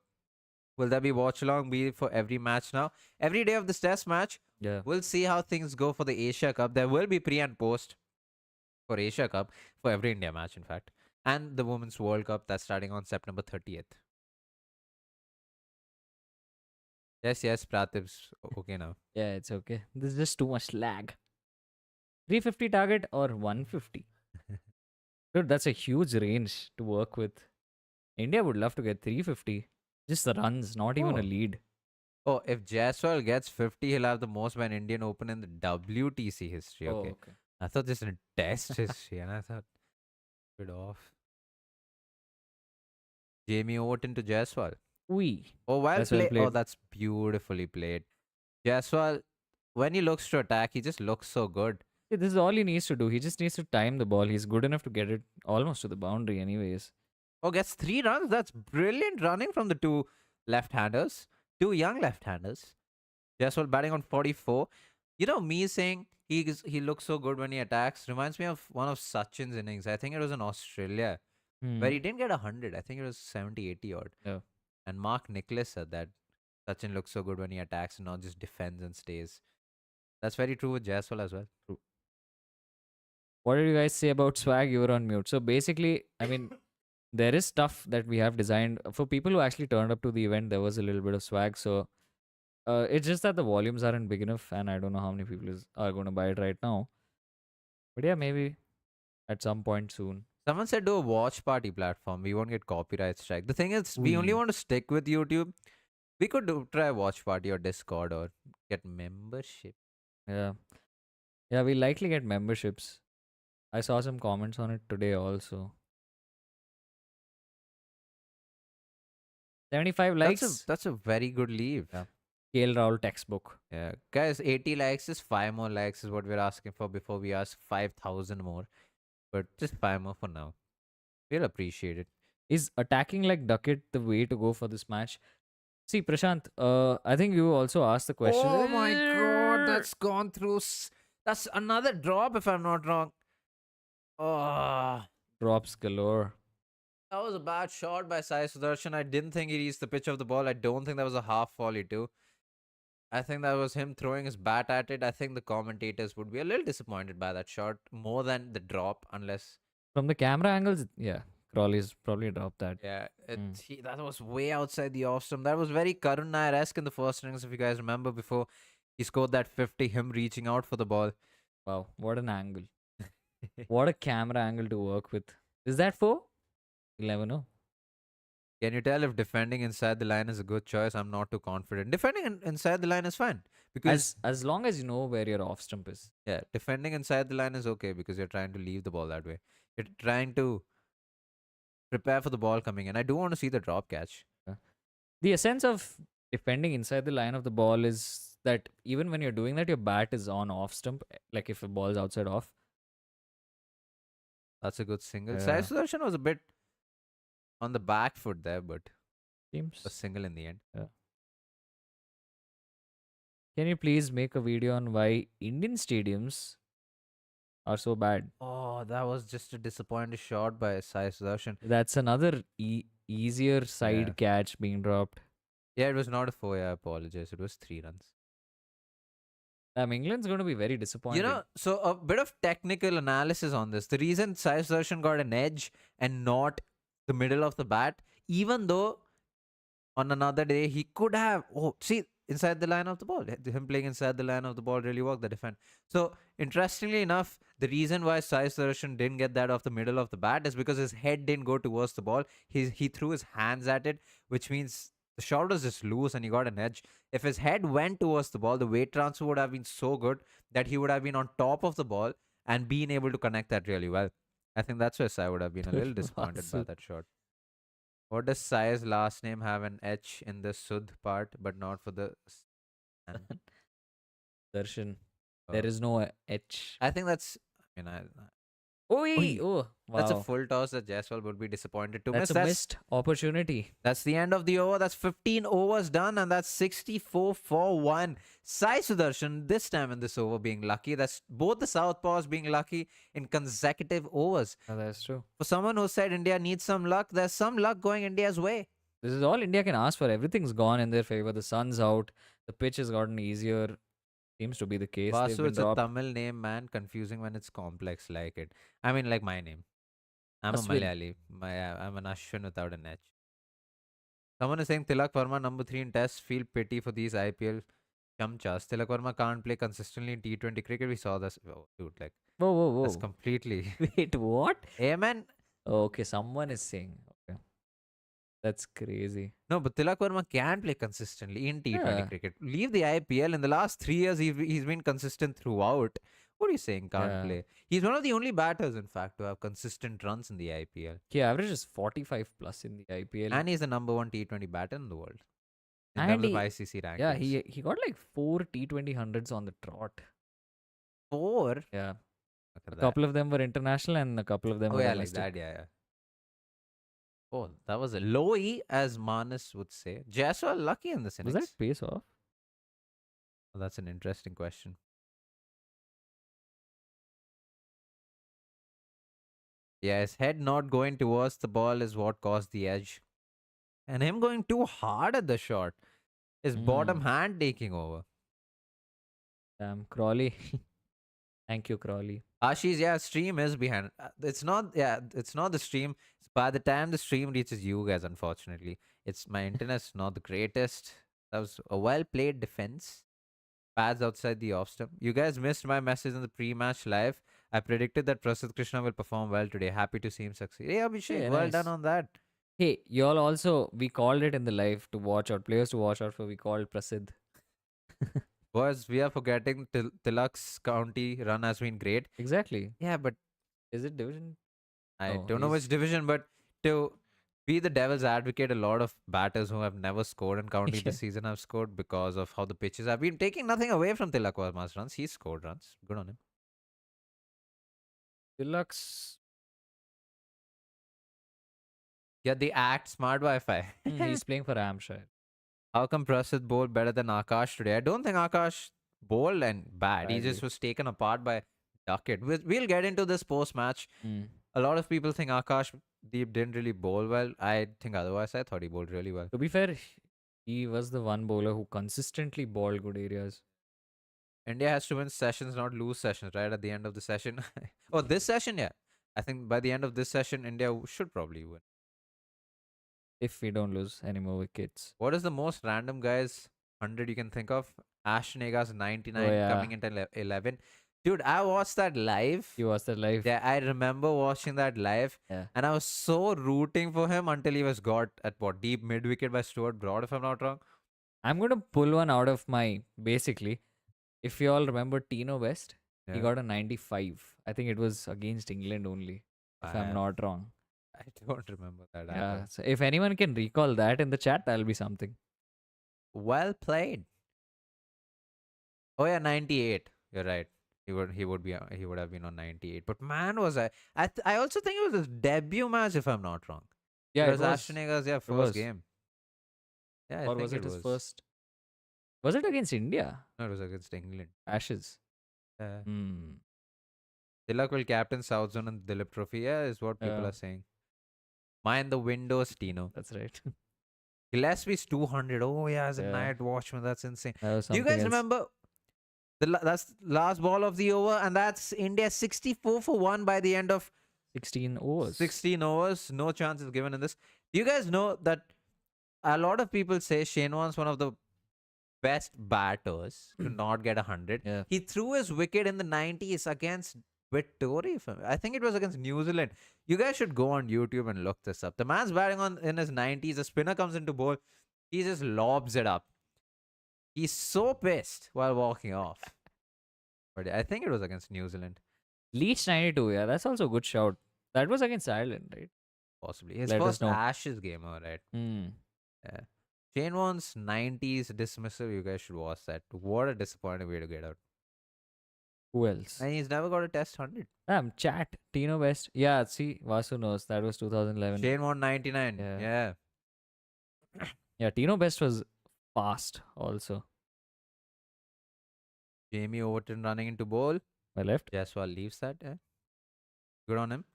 will there be watch along be for every match now? Every day of this test match, Yeah. we'll see how things go for the Asia Cup. There will be pre and post for Asia Cup for every India match, in fact. And the Women's World Cup that's starting on September 30th. Yes, Praatib's okay now. Yeah, it's okay. There's just too much lag. 350 target or 150? Dude, that's a huge range to work with. India would love to get 350. Just the runs, not even a Oh. lead. Oh, if Jaiswal gets 50, he'll have the most by an Indian Open in the WTC history. Oh, Okay. okay. I thought this in test history, and I thought, bit off. Jamie Overton to Jaiswal. Oui. Oh, well That's well played. Oh, played. that's beautifully played. Jaiswal, when he looks to attack, he just looks so good. See, this is all he needs to do. He just needs to time the ball. He's good enough to get it almost to the boundary, anyways. Oh, gets 3 runs. That's brilliant running from the two left-handers, two young left-handers. Jaiswal batting on 44. You know, me saying he looks so good when he attacks reminds me of one of Sachin's innings. I think it was in Australia where he didn't get 100. I think it was 70, 80 odd. Yeah. And Mark Nicholas said that Sachin looks so good when he attacks and not just defends and stays. That's very true with Jaiswal as well. True. What did you guys say about swag? You were on mute. So basically, I mean, there is stuff that we have designed for people who actually turned up to the event. There was a little bit of swag. So it's just that the volumes aren't big enough, and I don't know how many people are going to buy it right now. But yeah, maybe at some point soon. Someone said do a watch party platform. We won't get copyright strike. The thing is, we only Oui. want to stick with YouTube. We could try watch party or Discord or get membership. Yeah. Yeah, we likely get memberships. I saw some comments on it today also. 75 likes. That's a very good leave. Yeah. KL Rahul textbook. Yeah, guys, 80 likes is 5 more likes is what we're asking for before we ask 5,000 more. But just 5 more for now. We'll appreciate it. Is attacking like Duckett the way to go for this match? See, Prashant, I think you also asked the question. Oh my god, that's gone through. That's another drop if I'm not wrong. Oh, Drops galore. that was a bad shot by Sai Sudarshan. I didn't think he reached the pitch of the ball. I don't think that was a half volley too. I think that was him throwing his bat at it. I think the commentators would be a little disappointed by that shot more than the drop, unless From the camera angles, yeah, Crawley's probably dropped that. yeah, Mm. that was way outside the off stump. That was very Karun Nair-esque in the first innings, if you guys remember. Before he scored that 50, him reaching out for the ball. Wow, what an angle. What a camera angle to work with. Is that 4? You'll never know. Can you tell if defending inside the line is a good choice? I'm not too confident. Defending inside the line is fine because As long as you know where your off stump is. yeah, defending inside the line is okay because you're trying to leave the ball that way. You're trying to prepare for the ball coming in. I do want to see the drop catch. The essence of defending inside the line of the ball is that even when you're doing that, your bat is on off stump. Like if a ball's outside off. That's a good single. Yeah. Sai Sudarshan was a bit on the back foot there, but Seems. a single in the end. Can you please make a video on why Indian stadiums are so bad? Oh, that was just a disappointing shot by Sai Sudarshan. That's another easier side Yeah. catch being dropped. Yeah, it was not a 4. I apologize. It was 3 runs. England's going to be very disappointed. You know, so a bit of technical analysis on this. The reason Sai Sudarshan got an edge and not the middle of the bat, even though on another day he could have. Oh, see, inside the line of the ball. Him playing inside the line of the ball really worked the defense. So interestingly enough, the reason why Sai Sudarshan didn't get that off the middle of the bat is because his head didn't go towards the ball. He threw his hands at it, which means the shot was just loose and he got an edge. If his head went towards the ball, the weight transfer would have been so good that he would have been on top of the ball and been able to connect that really well. I think that's where Sai would have been a little disappointed by that shot. What does Sai's last name have an H in the Sudh part, but not for the San? Darshan. There is no H. I think that's. I mean, Oi! Oh, wow. that's a full toss that Jaiswal would be disappointed to That's miss. a missed opportunity. That's the end of the over. That's 15 overs done, and that's 64 for 1. Sai Sudarshan, this time in this over, being lucky. That's both the Southpaws being lucky in consecutive overs. Oh, that's true. For someone who said India needs some luck, there's some luck going India's way. This is all India can ask for. Everything's gone in their favor. The sun's out. The pitch has gotten easier. Seems to be the case. They've Vasu, been it's a dropped. Tamil name, man. Confusing when it's complex like it. I mean, like my name. I'm Aswin. a Malayali. I'm an Ashwin without an H. Someone is saying Tilak Verma number 3 in Test. Feel pity for these IPL chamchas. Tilak Verma can't play consistently in T20 cricket. We saw this. Oh, dude, like Whoa, whoa, whoa. that's completely. Wait, what? Hey, man. Okay, someone is saying. Okay. That's crazy. No, but Tilak Verma can play consistently in T20 Yeah. cricket. Leave the IPL. In the last 3 years, he's been consistent throughout. What are you saying? Can't Yeah. play. He's one of the only batters, in fact, to have consistent runs in the IPL. He averages 45 plus in the IPL. And he's the number 1 T20 batter in the world. In And terms of he- ICC rankings. Yeah, he got like 4 T20 hundreds on the trot. 4. Yeah. Look at A that. couple of them were international and a couple of them Oh, were yeah, like domestic. that. Yeah. Oh, that was a low E, as Manas would say. Jaiswal lucky in this Was innings. that pace off? Oh, that's an interesting question. Yeah, his head not going towards the ball is what caused the edge. And him going too hard at the shot. His bottom hand taking over. Damn, Crawley. Thank you, Crawley. Ashish, yeah, stream is behind. It's not the stream. It's by the time the stream reaches you guys, unfortunately. It's my internet's not the greatest. That was a well played defense. Pads outside the off stump. You guys missed my message in the pre-match live. I predicted that Prasidh Krishna will perform well today. Happy to see him succeed. Yeah, Abhishek, Yeah, well nice. done on that. Hey, y'all also, we called it in the live to watch out, players to watch out for. We called Prasidh. Boys, we are forgetting Tilak's county run has been great. Exactly. Yeah, but Is it division? I Oh, don't know he's- which division, but to be the devil's advocate, a lot of batters who have never scored in county Yeah. this season have scored because of how the pitches have been. Taking nothing away from Tilak Verma's runs. He scored runs. Good on him. Deluxe. Yeah, they act smart Wi-Fi. He's playing for Hampshire. How come Prasid bowled better than Akash today? I don't think Akash bowled and bad. He Badly. just was taken apart by Duckett. We'll get into this post-match. Mm. A lot of people think Akash Deep didn't really bowl well. I think otherwise. I thought he bowled really well. To be fair, he was the one bowler who consistently bowled good areas. India has to win sessions, not lose sessions, right? At the end of the session. Oh, this session, yeah. I think by the end of this session, India should probably win. If we don't lose any more wickets. What is the most random guys 100 you can think of? Ashnega's 99 Oh, yeah. coming into 11. Dude, I watched that live. You watched that live? Yeah, I remember watching that live. Yeah. And I was so rooting for him until he was got at what, deep mid wicket by Stuart Broad, if I'm not wrong. I'm going to pull one out of my, basically, if you all remember Tino West, he Yeah. got a 95. I think it was against England only, if I'm not wrong. I don't remember that. Yeah. either. So if anyone can recall that in the chat, that'll be something. Well played. Oh yeah, 98. You're right. He would have been on 98. But man, was I also think it was his debut match, if I'm not wrong. Yeah, it it was was. Ashnega's was. first game. Yeah, I Or think was it his was. first? Was it against India? No, it was against England. Ashes. Yeah. Hmm. Tilak will captain South Zone and Dilip Trophy. Yeah, is what people Yeah. are saying. Mind the windows, Tino. That's right. Gillespie's 200. Oh yeah, as a Yeah. night watchman, that's insane. That was Do you something guys else. remember? That's last ball of the over, and that's India 64 for 1 by the end of 16 overs. 16 overs. No chances given in this. Do you guys know that a lot of people say Shane Warne's one of the best batters to not get 100. Yeah. He threw his wicket in the 90s against Vittori. I think it was against New Zealand. You guys should go on YouTube and look this up. The man's batting on in his 90s. A spinner comes into bowl. He just lobs it up. He's so pissed while walking off. But I think it was against New Zealand. Leach 92. Yeah, that's also a good shout. That was against Ireland, right? Possibly. His Let us first know. Ashes game, right? Hmm. Yeah. Shane Warne's 90s dismissal, you guys should watch that. What a disappointing way to get out. Who else? And he's never got a test 100. Chat. Tino West. Yeah, see, Vasu knows. That was 2011. Shane Warne 99. Yeah. Yeah. Yeah, Tino Best was fast also. Jamie Overton running into bowl. My left. Jasprit leaves that. Yeah. Good on him.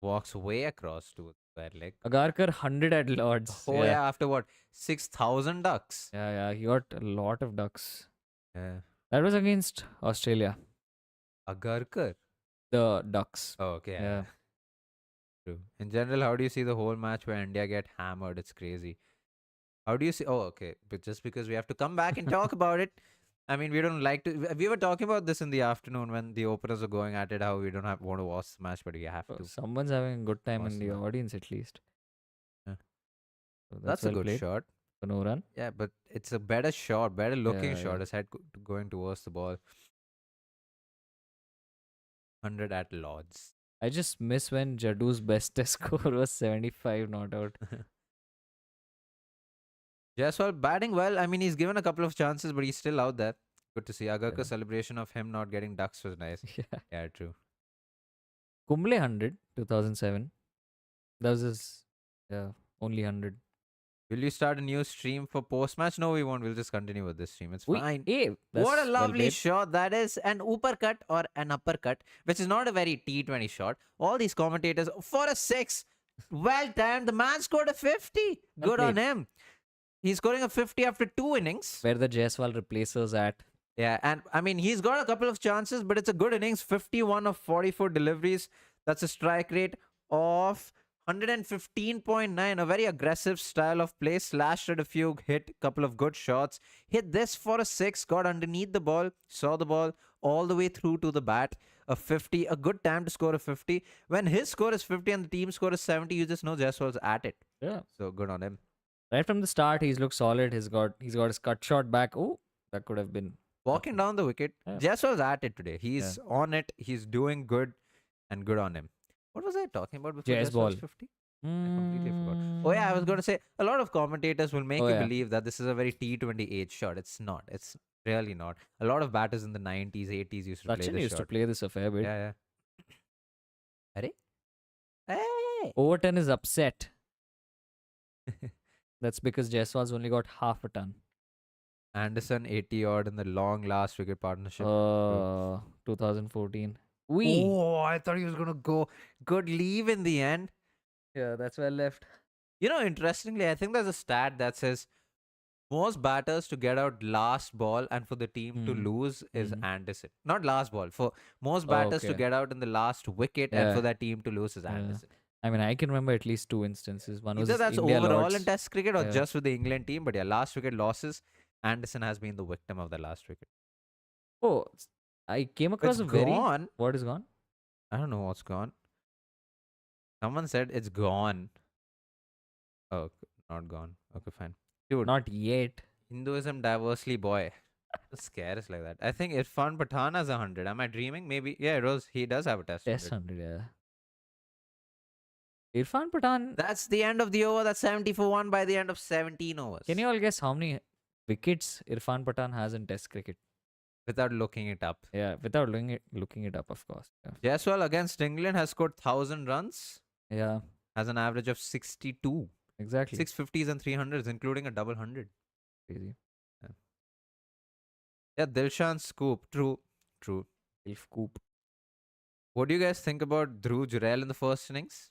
Walks way across to that leg. Agarkar 100 at Lords. Oh, yeah. After what? 6,000 ducks. Yeah. He got a lot of ducks. Yeah. That was against Australia. Agarkar. The Ducks. Oh, okay. Yeah. True. In general, how do you see the whole match where India get hammered? It's crazy. How do you see? Oh, okay. But just because we have to come back and talk about it. I mean, we don't like to. We were talking about this in the afternoon when the openers are going at it. How we don't want to watch the match, but we have to. Someone's having a good time in the Awesome. audience at least. Yeah. So That's a well good played. shot. So no run. Yeah, but it's a better shot, better looking Yeah, shot. yeah. His head going towards the ball. 100 at Lords. I just miss when Jadu's best test score was 75 not out. Jasprit batting well. I mean, he's given a couple of chances, but he's still out there. Good to see. Agarkar's Yeah. celebration of him not getting ducks was nice. Yeah. Yeah, true. Kumble 100, 2007. That was his only 100. Will you start a new stream for post match? No, we won't. We'll just continue with this stream. It's fine. Hey, What a that's well lovely played. shot. That is an uppercut or an uppercut, which is not a very T20 shot. All these commentators for a 6. Well timed. The man scored a 50. Well Good on played. him. He's scoring a 50 after 2 innings. Where the Jaiswal replacers at. Yeah, and I mean, he's got a couple of chances, but it's a good innings. 51 of 44 deliveries. That's a strike rate of 115.9. A very aggressive style of play. Slashed at a few, hit a couple of good shots. Hit this for a 6. Got underneath the ball. Saw the ball all the way through to the bat. A 50. A good time to score a 50. When his score is 50 and the team score is 70, you just know Jaiswal's at it. Yeah. So good on him. Right from the start, he's looked solid. He's got his cut shot back. Oh, that could have been Walking down the wicket. Yeah. Jaiswal's at it today. He's on it. He's doing good. And good on him. What was I talking about before Jaiswal. Jaiswal's 50? I completely forgot. Oh yeah, I was going to say a lot of commentators will make you believe that this is a very T20 age shot. It's not. It's really not. A lot of batters in the 90s, 80s used to play Sachin this used shot. to play this a fair bit. Yeah. Hey. Overton is upset. That's because Jaiswal's only got half a ton. Anderson 80 odd in the long last wicket partnership. 2014. Oh, I thought he was going to go. Good leave in the end. Yeah, that's well left. You know, interestingly, I think there's a stat that says most batters to get out last ball and for the team to lose is Anderson. Not last ball. For most batters to get out in the last wicket and for that team to lose is Anderson. I mean, I can remember at least 2 instances. One was Either that's India overall Lords. in Test cricket or just with the England team. But yeah, last wicket losses. Anderson has been the victim of the last wicket. Oh, I came across It's a very... gone. What is gone? I don't know what's gone. Someone said it's gone. Oh, not gone. Okay, fine. Dude. Not yet. Hinduism diversely, boy. The scare is like that. I think Irfan Pathan has 100. Am I dreaming? Maybe. Yeah, Rose. He does have a test. Test 100, yeah. Irfan Pathan. That's the end of the over. That's 70 for 1 by the end of 17 overs. Can you all guess how many wickets Irfan Pathan has in Test cricket? Without looking it up. Yeah, without looking it up, of course. Yeah. Jaiswal against England has scored 1,000 runs. Yeah. Has an average of 62. Exactly. 650s and 300s, including a double 100. Crazy. Yeah, Dilshan scoop. True. Ilf Coop. What do you guys think about Dhruv Jurel in the first innings?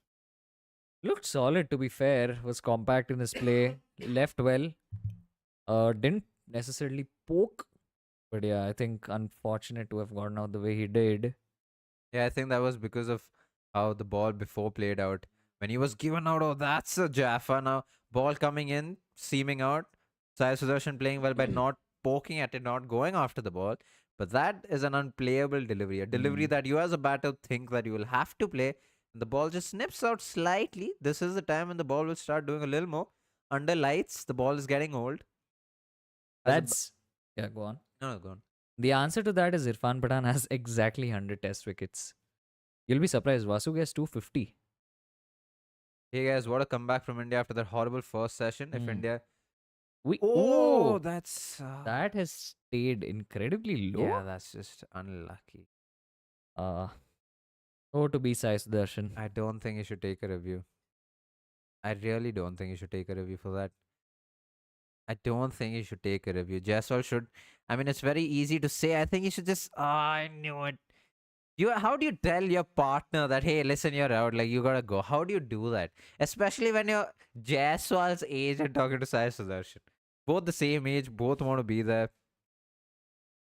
Looked solid, to be fair. Was compact in his play. Left well. Didn't necessarily poke. But yeah, I think unfortunate to have gotten out the way he did. Yeah, I think that was because of how the ball before played out. When he was given out, oh, that's a Jaffa now. Ball coming in, seaming out. Sai Sudarshan playing well by not poking at it, not going after the ball. But that is an unplayable delivery. A delivery that you as a batter think that you will have to play. And the ball just snips out slightly. This is the time when the ball will start doing a little more. Under lights, the ball is getting old. As a That's yeah. Go on. no, go on. The answer to that is Irfan Pathan has exactly 100 Test wickets. You'll be surprised. Vasu gets 250. Hey guys, what a comeback from India after that horrible first session. If Hmm. India, Oh, that's that has stayed incredibly low. yeah, that's just unlucky. Uh, oh, to be Sai Sudarshan. I don't think you should take a review. I really don't think you should take a review for that. I don't think you should take a review. Jaiswal should. I mean, it's very easy to say. I think you should just. Oh, I knew it. How do you tell your partner that, hey, listen, you're out, like you gotta go? How do you do that? Especially when you're Jaiswal's age and talking to Sai Sudarshan. Both the same age, both want to be there.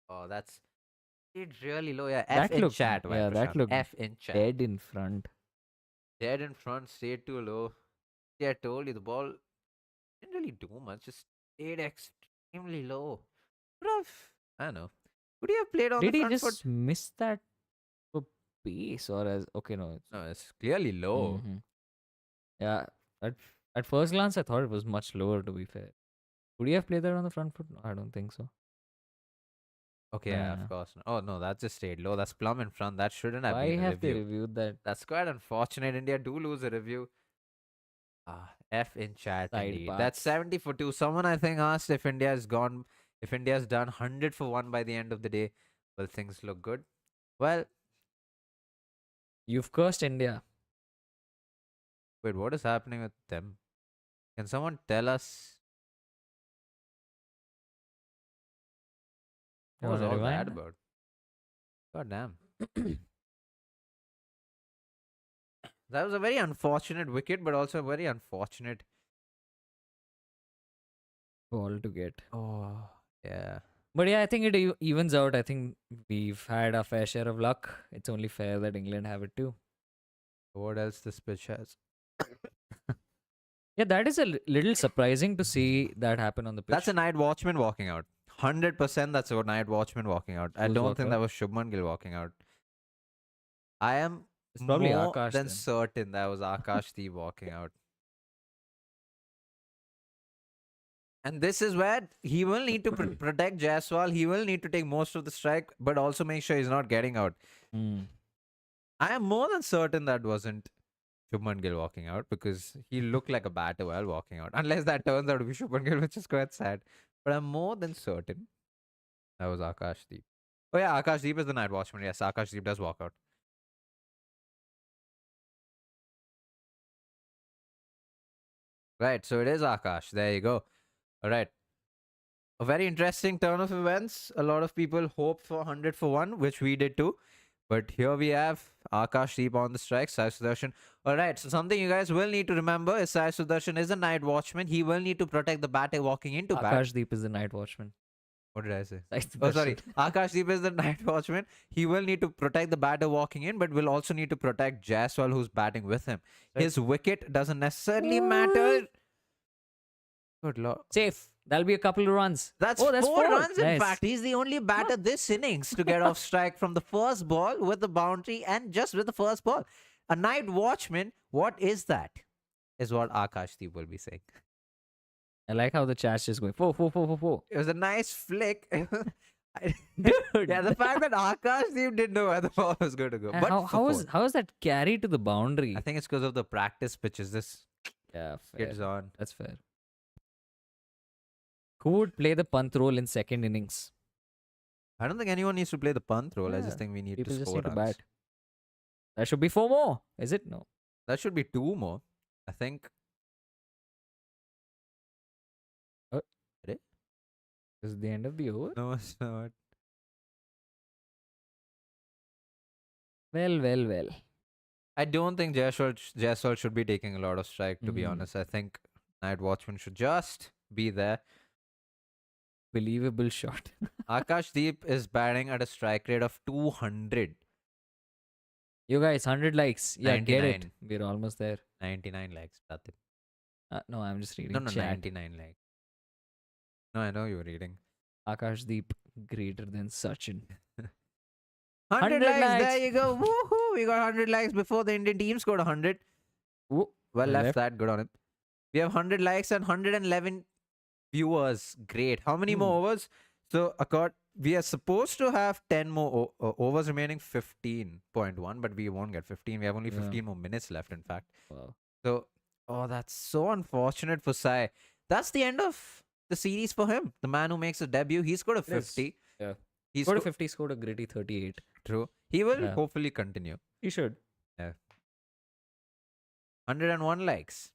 Oh, that's it really low. Yeah, F That in looked chat, yeah, that Prashant. looked F in chat. dead in front. Dead in front, stayed too low. Yeah, I told you the ball didn't really do much, just stayed extremely low. Bruv, I don't know. Could he have played on Did the he front foot? just miss that for pace or as okay? No. No, it's clearly low. Mhm. Yeah. At first glance, I thought it was much lower. To be fair, would he have played that on the front foot? No, I don't think so. Okay, yeah, of course. Oh no, that just stayed low. That's plumb in front. That shouldn't have Why been a have they review. reviewed that That's quite unfortunate. India do lose a review. F in chat side indeed. path? That's 70 for 2. Someone I think asked if India's done 100 for 1 by the end of the day. Will things look good? Well, You've cursed India. wait, what is happening with them? Can someone tell us? You What was wanna all that rewind? about? God damn. That was a very unfortunate wicket, but also a very unfortunate. Ball to get. Oh, yeah. But yeah, I think it evens out. I think we've had our fair share of luck. It's only fair that England have it too. What else this pitch has? Yeah, that is a little surprising to see that happen on the pitch. That's a night watchman walking out. 100% that's a night watchman walking out. I Who's don't walked think out? that was Shubman Gill walking out. I am It's probably more Akash than then. certain that was Akash Deep walking out. And this is where he will need to protect Jaiswal. He will need to take most of the strike, but also make sure he's not getting out. Hmm. I am more than certain that wasn't Shubman Gill walking out because he looked like a batter while walking out. Unless that turns out to be Shubman Gill, which is quite sad. But I'm more than certain that was Akash Deep. Oh yeah, Akash Deep is the night watchman. Yes, Akash Deep does walk out. Right, so it is Akash. There you go. All right. A very interesting turn of events. A lot of people hoped for 100 for 1, which we did too. But here we have Akash Deep on the strike, Sai Sudarshan. All right, so something you guys will need to remember is Sai Sudarshan is a night watchman. He will need to protect the batter walking into bat. Akash Deep is the night watchman. What did I say? Sai Oh, sorry. Sudarshan. Akash Deep is the night watchman. He will need to protect the batter walking in, but will also need to protect Jaiswal, who's batting with him. Right. His wicket doesn't necessarily matter. Good lord. Safe. That'll be a couple of runs. That's, that's four runs, in Nice. fact. He's the only batter this innings to get off strike from the first ball with the boundary and just with the first ball. A night watchman, what is that? Is what Akash Deep will be saying. I like how the chat's just going 4. It was a nice flick. Dude. Yeah, the fact that Akash Deep didn't know where the ball was going to go. And But how is that carry to the boundary? I think it's because of the practice pitches. This Yeah, fair. kid's on. That's fair. Who would play the punt role in second innings? I don't think anyone needs to play the punt role. I Yeah, just think we need People to just score need to runs. bat. That should be 4 more. Is it? No. That should be 2 more. I think. This is the end of the over. No, it's not. Well. I don't think Jaiswal should be taking a lot of strike, to be honest. I think Night Watchman should just be there. Believable shot. Akash Deep is batting at a strike rate of 200. You guys, 100 likes. Yeah, get it. 99. We're almost there. 99 likes, Praatibh. No, I'm just reading No, chat. 99 likes. No, I know you were reading. Akashdeep greater than Sachin. 100 100 likes. There likes. you go. Woohoo! We got 100 likes before the Indian team scored 100. Ooh, Well well left left. that. Good on him. We have 100 likes and 111 viewers. Great. How many Hmm. more overs? So, we are supposed to have 10 more overs remaining, 15.1, but we won't get 15. We have only Yeah. 15 more minutes left, in fact. Wow. So, oh, that's so unfortunate for Sai. That's the end of the series for him. The man who makes a debut, he scored a It is. 50. Yeah. He's Scored a 50, scored a gritty 38. true. He will Yeah. hopefully continue. He should. Yeah. 101 likes.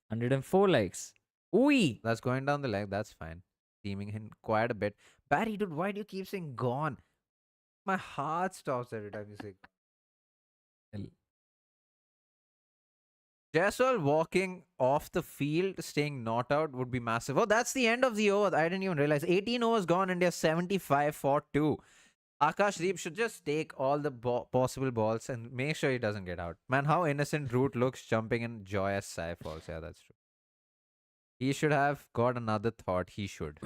104 likes. Ooh. That's going down the leg. That's fine. Teaming him quite a bit. Barry, dude, why do you keep saying gone? My heart stops every time you say Well, Jaiswal walking off the field, staying not out would be massive. Oh, that's the end of the over. I didn't even realize. 18 overs gone, India 75 for 2. Akash Deep should just take all the possible balls and make sure he doesn't get out. Man, how innocent Root looks jumping in joyous Sai falls. Yeah, that's true. He should have got another thought. He should.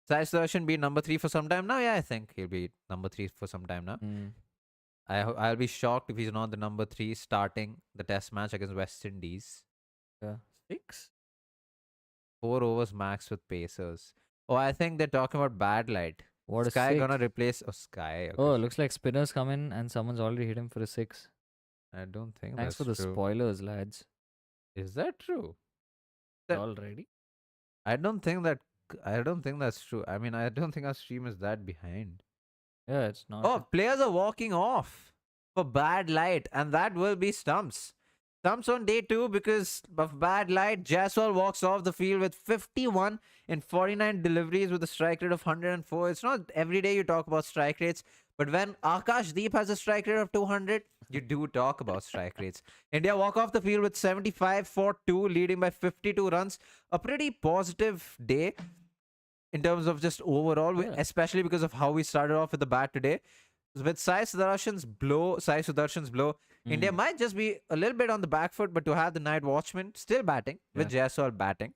Sai Sudarshan be number 3 for some time now? Yeah, I think he'll be number 3 for some time now. mm, I'll be shocked if he's not the number 3 starting the test match against West Indies. yeah. 6? 4 overs max with Pacers. Oh, I think they're talking about bad light. What a Sky 6. gonna replace Sky. Oh, Okay. looks like spinners come in and someone's already hit him for a 6. I don't think Thanks that's for the true. spoilers, lads. Is that true? That Already? I don't think that I don't think that's true. I mean, I don't think our stream is that behind. Yeah, it's not. Oh, players are walking off for bad light, and that will be stumps. Stumps on day 2 because of bad light. Jaiswal walks off the field with 51 in 49 deliveries with a strike rate of 104. It's not every day you talk about strike rates, but when Akash Deep has a strike rate of 200, you do talk about strike rates. India walk off the field with 75 for 2, leading by 52 runs. A pretty positive day in terms of just overall, Yeah. especially because of how we started off with the bat today. With Sai Sudarshan's blow, India Mm. might just be a little bit on the back foot, but to have the night watchman still batting with Jaiswal batting.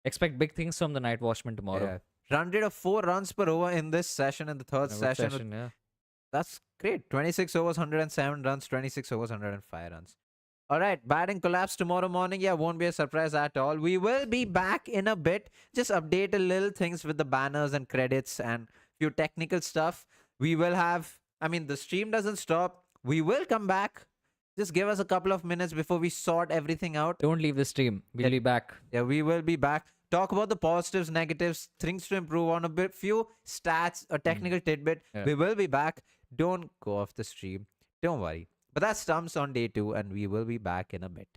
Expect big things from the night watchman tomorrow. Yeah. Run rate of 4 runs per over in this session, in the third A good session. session, yeah. That's great. 26 overs, 107 runs, 26 overs, 105 runs. All right, batting collapse tomorrow morning. Yeah, won't be a surprise at all. We will be back in a bit. Just update a little things with the banners and credits and few technical stuff. We will have, I mean, the stream doesn't stop. We will come back. Just give us a couple of minutes before we sort everything out. Don't leave the stream. We'll Yeah. be back. Yeah, we will be back. Talk about the positives, negatives, things to improve on, a bit, few stats, a technical tidbit. Yeah. We will be back. Don't go off the stream. Don't worry. But that stumps on day 2, and we will be back in a bit.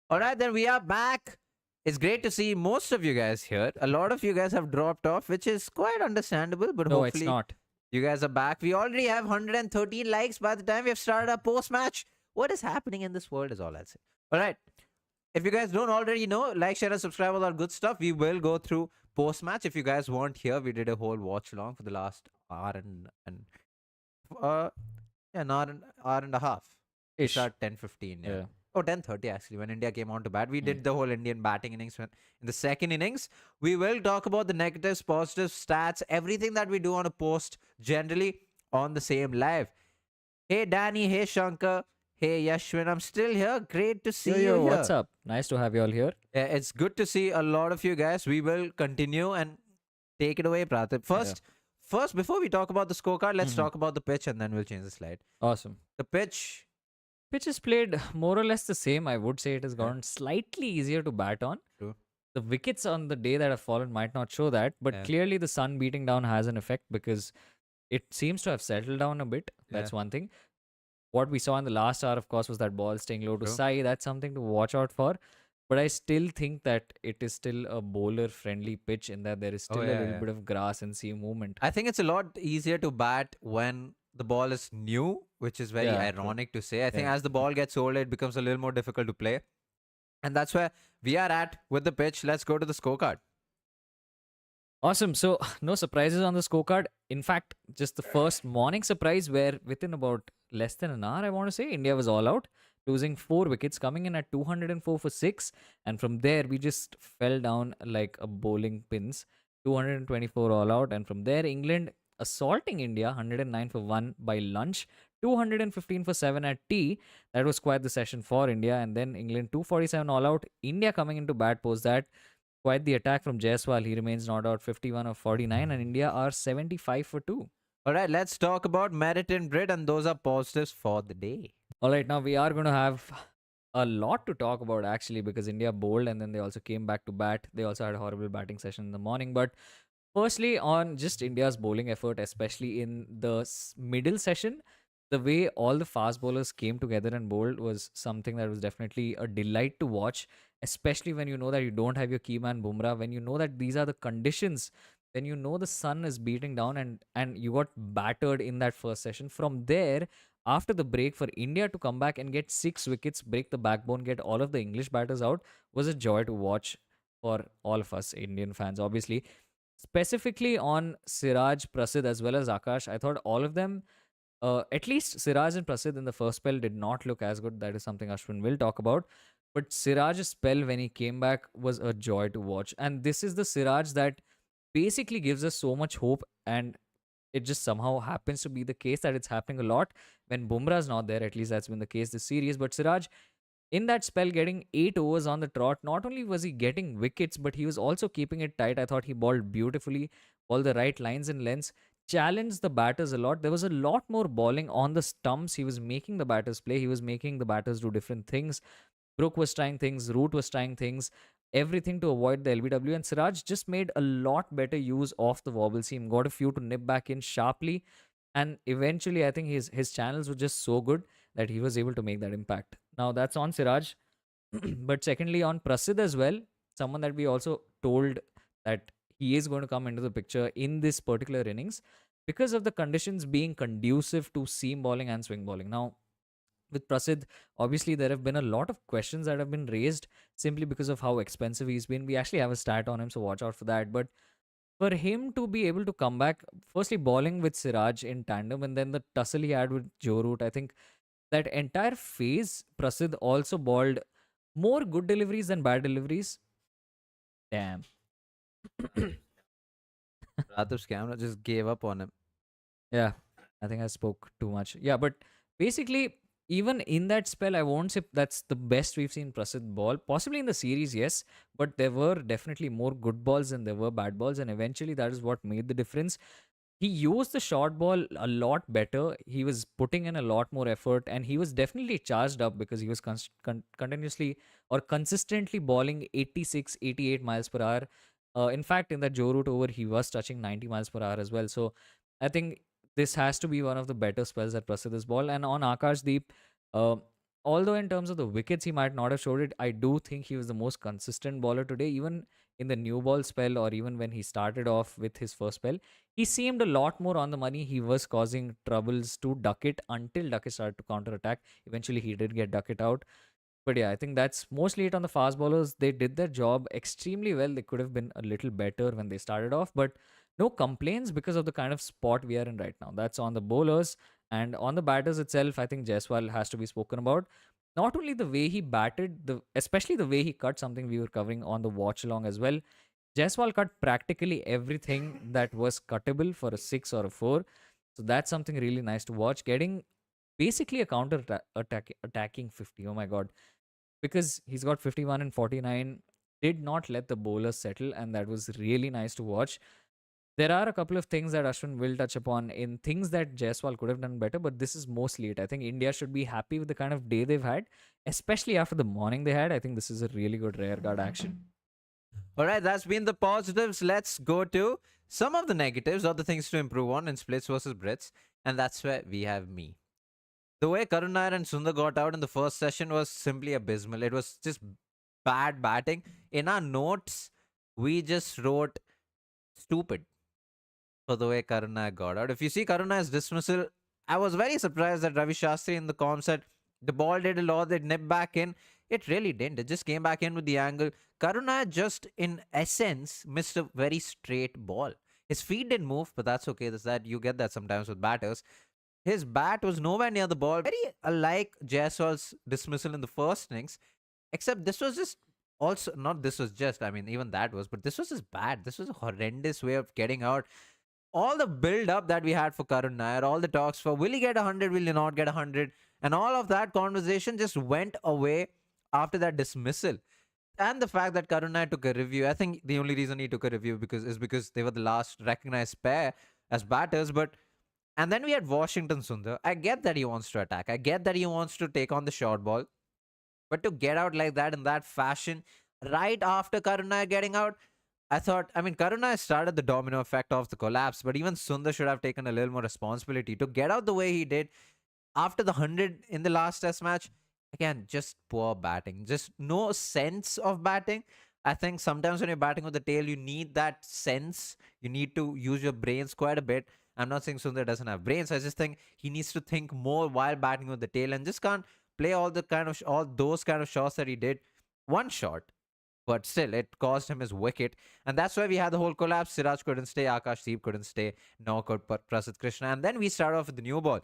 All right, then we are back. It's great to see most of you guys here. A lot of you guys have dropped off, which is quite understandable, but No, it's hopefully not. you guys are back. We already have 113 likes by the time we have started our post match. What is happening in this world is all I'll say. All right. If you guys don't already know, like, share, and subscribe, all our good stuff. We will go through post match. If you guys weren't here, we did a whole watch along for the last hour and uh yeah, hour and a half. We Ish. start 10:15, yeah. Yeah. Oh, 10:30 actually, when India came on to bat. We Mm. did the whole Indian batting innings in the second innings. We will talk about the negatives, positives, stats, everything that we do on a post generally on the same live. Hey Danny, hey Shankar, hey Yashwin, I'm still here. Great to Yo, see you yo, what's here. up? Nice to have you all here. It's good to see a lot of you guys. We will continue and take it away, Praatibh. Yeah. First, before we talk about the scorecard, let's Mhm. talk about the pitch and then we'll change the slide. Awesome. The pitch. Pitch is played more or less the same. I would say it has Yeah, gotten slightly easier to bat on. true. The wickets on the day that have fallen might not show that, but Yeah, clearly the sun beating down has an effect because it seems to have settled down a bit. yeah, That's one thing. What we saw in the last hour, of course, was that ball staying low to true. Sai. That's something to watch out for. But I still think that it is still a bowler friendly pitch in that there is Oh, still a yeah, little yeah. bit of grass and sea movement. I think it's a lot easier to bat when the ball is new, which is very Yeah, true. ironic to say. I think Yeah. as the ball gets older, it becomes a little more difficult to play. And that's where we are at with the pitch. Let's go to the scorecard. Awesome. So, no surprises on the scorecard. In fact, just the first morning surprise where within about less than an hour, I want to say, India was all out, losing 4 wickets, coming in at 204 for 6. And from there, we just fell down like a bowling pins, 224 all out. And from there, England assaulting India, 109 for 1 by lunch, 215 for 7 at tea. That was quite the session for India. And then England 247 all out. India coming into bat post that. Quite the attack from Jaiswal. He remains not out, 51 of 49, and India are 75 for 2. All right, let's talk about merit and grit, and those are positives for the day. All right, now we are going to have a lot to talk about actually because India bowled and then they also came back to bat. They also had a horrible batting session in the morning. But firstly, on just India's bowling effort, especially in the middle session, the way all the fast bowlers came together and bowled was something that was definitely a delight to watch, especially when you know that you don't have your key man Bumrah, when you know that these are the conditions, when you know the sun is beating down and you got battered in that first session. From there, after the break, for India to come back and get 6 wickets, break the backbone, get all of the English batters out, was a joy to watch for all of us Indian fans, obviously. Specifically on Siraj, Prasidh, as well as Akash, I thought all of them, at least Siraj and Prasidh in the first spell did not look as good. That is something Ashwin will talk about. But Siraj's spell when he came back was a joy to watch. And this is the Siraj that basically gives us so much hope. And it just somehow happens to be the case that it's happening a lot when Bumrah's not there. At least that's been the case this series. But Siraj, in that spell, getting 8 overs on the trot, not only was he getting wickets, but he was also keeping it tight. I thought he balled beautifully, all the right lines and lengths, challenged the batters a lot. There was a lot more bowling on the stumps. He was making the batters play, he was making the batters do different things. Brook was trying things, Root was trying things, everything to avoid the LBW. And Siraj just made a lot better use of the wobble seam, got a few to nip back in sharply. And eventually, I think his channels were just so good that he was able to make that impact. Now, that's on Siraj. But secondly, on Prasidh as well, someone that we also told that he is going to come into the picture in this particular innings because of the conditions being conducive to seam bowling and swing bowling. Now, with Prasidh, obviously there have been a lot of questions that have been raised simply because of how expensive he's been. We actually have a stat on him, so watch out for that. But for him to be able to come back, firstly bowling with Siraj in tandem, and then the tussle he had with Joe Root, I think that entire phase, Prasidh also bowled more good deliveries than bad deliveries. Damn. Praatib's camera just gave up on him. Yeah, I think I spoke too much. Yeah, but basically, even in that spell, I won't say that's the best we've seen Prasidh ball. Possibly in the series, yes, but there were definitely more good balls than there were bad balls, and eventually that is what made the difference. He used the short ball a lot better. He was putting in a lot more effort, and he was definitely charged up because he was continuously or consistently bowling 86, 88 miles per hour. In fact, in that Joe Root over, he was touching 90 miles per hour as well. So I think this has to be one of the better spells that Prasidh has ball. And on Akash Deep, uh, although in terms of the wickets he might not have showed it, I do think he was the most consistent bowler today. Even in the new ball spell, or even when he started off with his first spell, he seemed a lot more on the money. He was causing troubles to Duckett until Duckett started to counter attack. Eventually, he did get Duckett out. But yeah, I think that's mostly it on the fast bowlers. They did their job extremely well. They could have been a little better when they started off, but no complaints because of the kind of spot we are in right now. That's on the bowlers. And on the batters itself, I think Jaiswal has to be spoken about. Not only the way he batted, especially the way he cut, something we were covering on the watch along as well. Jaiswal cut practically everything that was cuttable for a 6 or a 4. So that's something really nice to watch. Getting basically a attacking 50. Oh my god, because he's got 51 and 49, did not let the bowlers settle, and that was really nice to watch. There are a couple of things that Ashwin will touch upon in things that Jaiswal could have done better, but this is mostly it. I think India should be happy with the kind of day they've had, especially after the morning they had. I think this is a really good rear guard action. All right, that's been the positives. Let's go to some of the negatives or the things to improve on in splits versus Brits. And that's where we have me. The way Karun Nair and Sundar got out in the first session was simply abysmal. It was just bad batting. In our notes, we just wrote stupid for the way Karun Nair got out. If you see Karun Nair's dismissal, I was very surprised that Ravi Shastri in the com said the ball did a lot, it nipped back in. It really didn't. It just came back in with the angle. Karun Nair just, in essence, missed a very straight ball. His feet didn't move, but that's okay. That's that you get that sometimes with batters. His bat was nowhere near the ball. Very alike Jaiswal's dismissal in the first innings, except this was just also not this was just, I mean, even that was, but this was just bad. This was a horrendous way of getting out. All the build up that we had for Karun Nair, all the talks for will he get 100, will he not get 100, and all of that conversation just went away after that dismissal. And the fact that Karun Nair took a review, I think the only reason he took a review is because they were the last recognized pair as batters. But and then we had Washington Sundar. I get that he wants to attack. I get that he wants to take on the short ball. But to get out like that in that fashion, right after Karun Nair getting out, I thought, I mean, Karun Nair started the domino effect of the collapse, but even Sundar should have taken a little more responsibility to get out the way he did after the 100 in the last test match. Again, just poor batting, just no sense of batting. I think sometimes when you're batting with the tail, you need that sense. You need to use your brains quite a bit. I'm not saying Sundar doesn't have brains. I just think he needs to think more while batting with the tail and just can't play all the kind of all those kind of shots that he did. One shot, but still, it cost him his wicket, and that's why we had the whole collapse. Siraj couldn't stay, Akashdeep couldn't stay, nor could Prasidh Krishna, and then we start off with the new ball.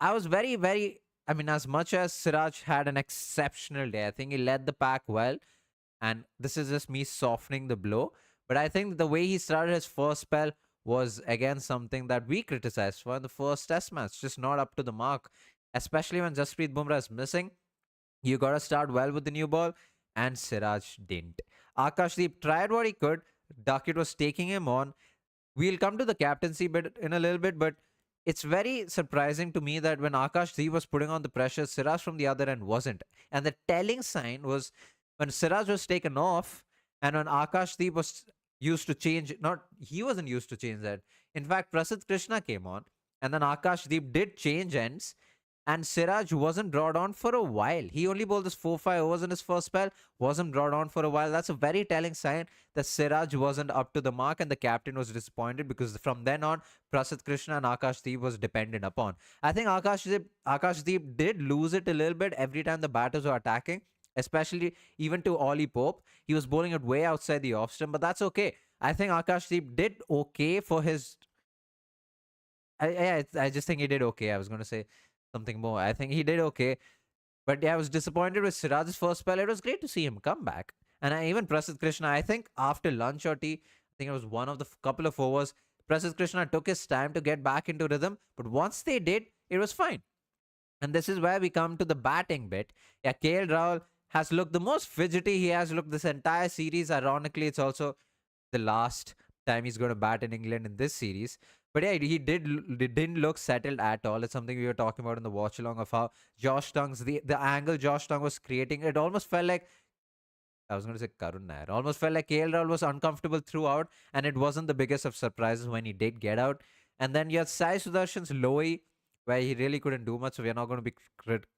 I was very, very. I mean, as much as Siraj had an exceptional day, I think he led the pack well, and this is just me softening the blow. But I think the way he started his first spell was again something that we criticized for in the first test match, just not up to the mark, especially when Jasprit Bumrah is missing. You got to start well with the new ball, and Siraj didn't. Akashdeep tried what he could. Duckett was taking him on. We'll come to the captaincy bit in a little bit, but it's very surprising to me that when Akashdeep was putting on the pressure, Siraj from the other end wasn't. And the telling sign was when Siraj was taken off and when Akashdeep was used to change, not he wasn't used to change that. In fact, Prasidh Krishna came on, and then Akashdeep did change ends, and Siraj wasn't brought on for a while. He only bowled this 4-5 overs in his first spell, wasn't brought on for a while. That's a very telling sign that Siraj wasn't up to the mark, and the captain was disappointed because from then on, Prasidh Krishna and Akashdeep was dependent upon. I think Akashdeep did lose it a little bit every time the batters were attacking, especially even to Ollie Pope. He was bowling it way outside the off stump, but that's okay. I think Akashdeep did okay for his. I just think he did okay. I was going to say something more. I think he did okay. But yeah, I was disappointed with Siraj's first spell. It was great to see him come back. And even Prasidh Krishna, I think after lunch or tea, I think it was one of the couple of overs, Prasidh Krishna took his time to get back into rhythm. But once they did, it was fine. And this is where we come to the batting bit. Yeah, KL Rahul has looked the most fidgety he has looked this entire series. Ironically, it's also the last time he's going to bat in England in this series. But yeah, he didn't look settled at all. It's something we were talking about in the watch along of how Josh Tung's the angle Josh Tung was creating. It almost felt like I was going to say Karun Nair. Almost felt like KL Rahul was uncomfortable throughout, and it wasn't the biggest of surprises when he did get out. And then you had Sai Sudarshan's Lowy. where he really couldn't do much, so we're not going to be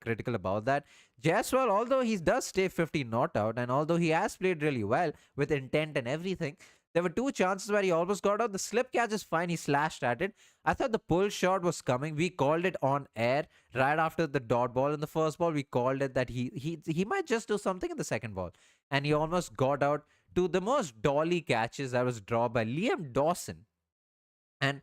critical about that. Jaiswal, although he does stay 50 not out, and although he has played really well with intent and everything, there were two chances where he almost got out. The slip catch is fine, he slashed at it. I thought the pull shot was coming. We called it on air right after the dot ball in the first ball. We called it that he might just do something in the second ball, and he almost got out to the most dolly catches that was drawn by Liam Dawson. And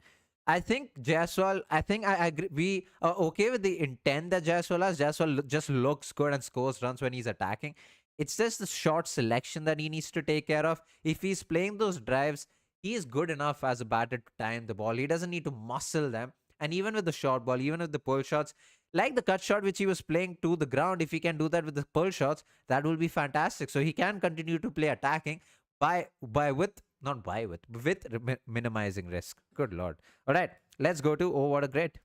I think Jaiswal, I think I agree. We are okay with the intent that Jaiswal has. Jaiswal just looks good and scores runs when he's attacking. It's just the short selection that he needs to take care of. If he's playing those drives, he is good enough as a batter to time the ball. He doesn't need to muscle them. And even with the short ball, even with the pull shots, like the cut shot which he was playing to the ground, if he can do that with the pull shots, that will be fantastic. So he can continue to play attacking by with not by with minimizing risk. Good lord. All right, let's go to oh what a great.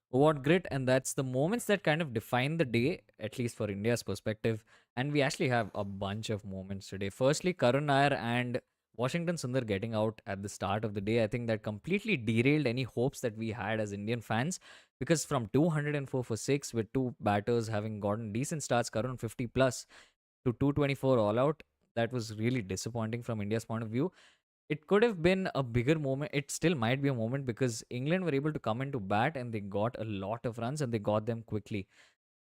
What grit, and that's the moments that kind of define the day, at least for India's perspective. And we actually have a bunch of moments today. Firstly, Karun Nair and Washington Sundar getting out at the start of the day. I think that completely derailed any hopes that we had as Indian fans, because from 204 for 6 with two batters having gotten decent starts, Karun 50 plus, to 224 all out, that was really disappointing from India's point of view. It could have been a bigger moment. It still might be a moment because England were able to come into bat and they got a lot of runs and they got them quickly.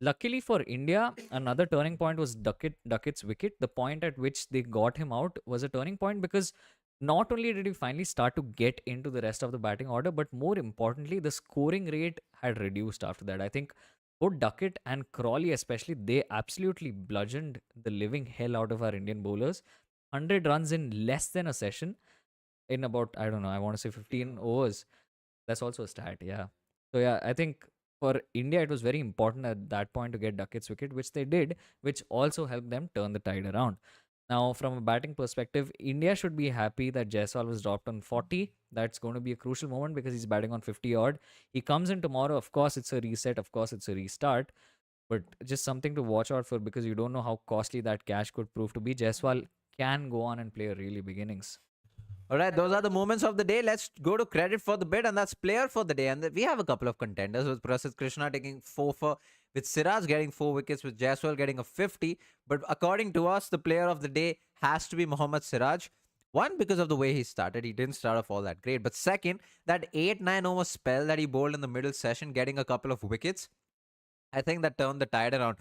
Luckily for India, another turning point was Duckett's wicket. The point at which they got him out was a turning point because not only did he finally start to get into the rest of the batting order, but more importantly, the scoring rate had reduced after that. I think both Duckett and Crawley, especially, they absolutely bludgeoned the living hell out of our Indian bowlers. 100 runs in less than a session in about, I don't know, I want to say 15 overs. That's also a stat, yeah. So yeah, I think for India it was very important at that point to get Duckett's wicket, which they did, which also helped them turn the tide around. Now, from a batting perspective, India should be happy that Jaiswal was dropped on 40. That's going to be a crucial moment because he's batting on 50 odd. He comes in tomorrow. Of course, it's a reset. Of course, it's a restart. But just something to watch out for because you don't know how costly that cash could prove to be. Jaiswal can go on and play a really big innings. All right, those are the moments of the day. Let's go to credit for the bit, and that's player for the day. And we have a couple of contenders with Prasidh Krishna taking 4 for, with Siraj getting 4 wickets, with Jaiswal getting a 50. But according to us, the player of the day has to be Mohammad Siraj. One, because of the way he started. He didn't start off all that great. But second, that 8-9 over spell that he bowled in the middle session, getting a couple of wickets, I think that turned the tide around.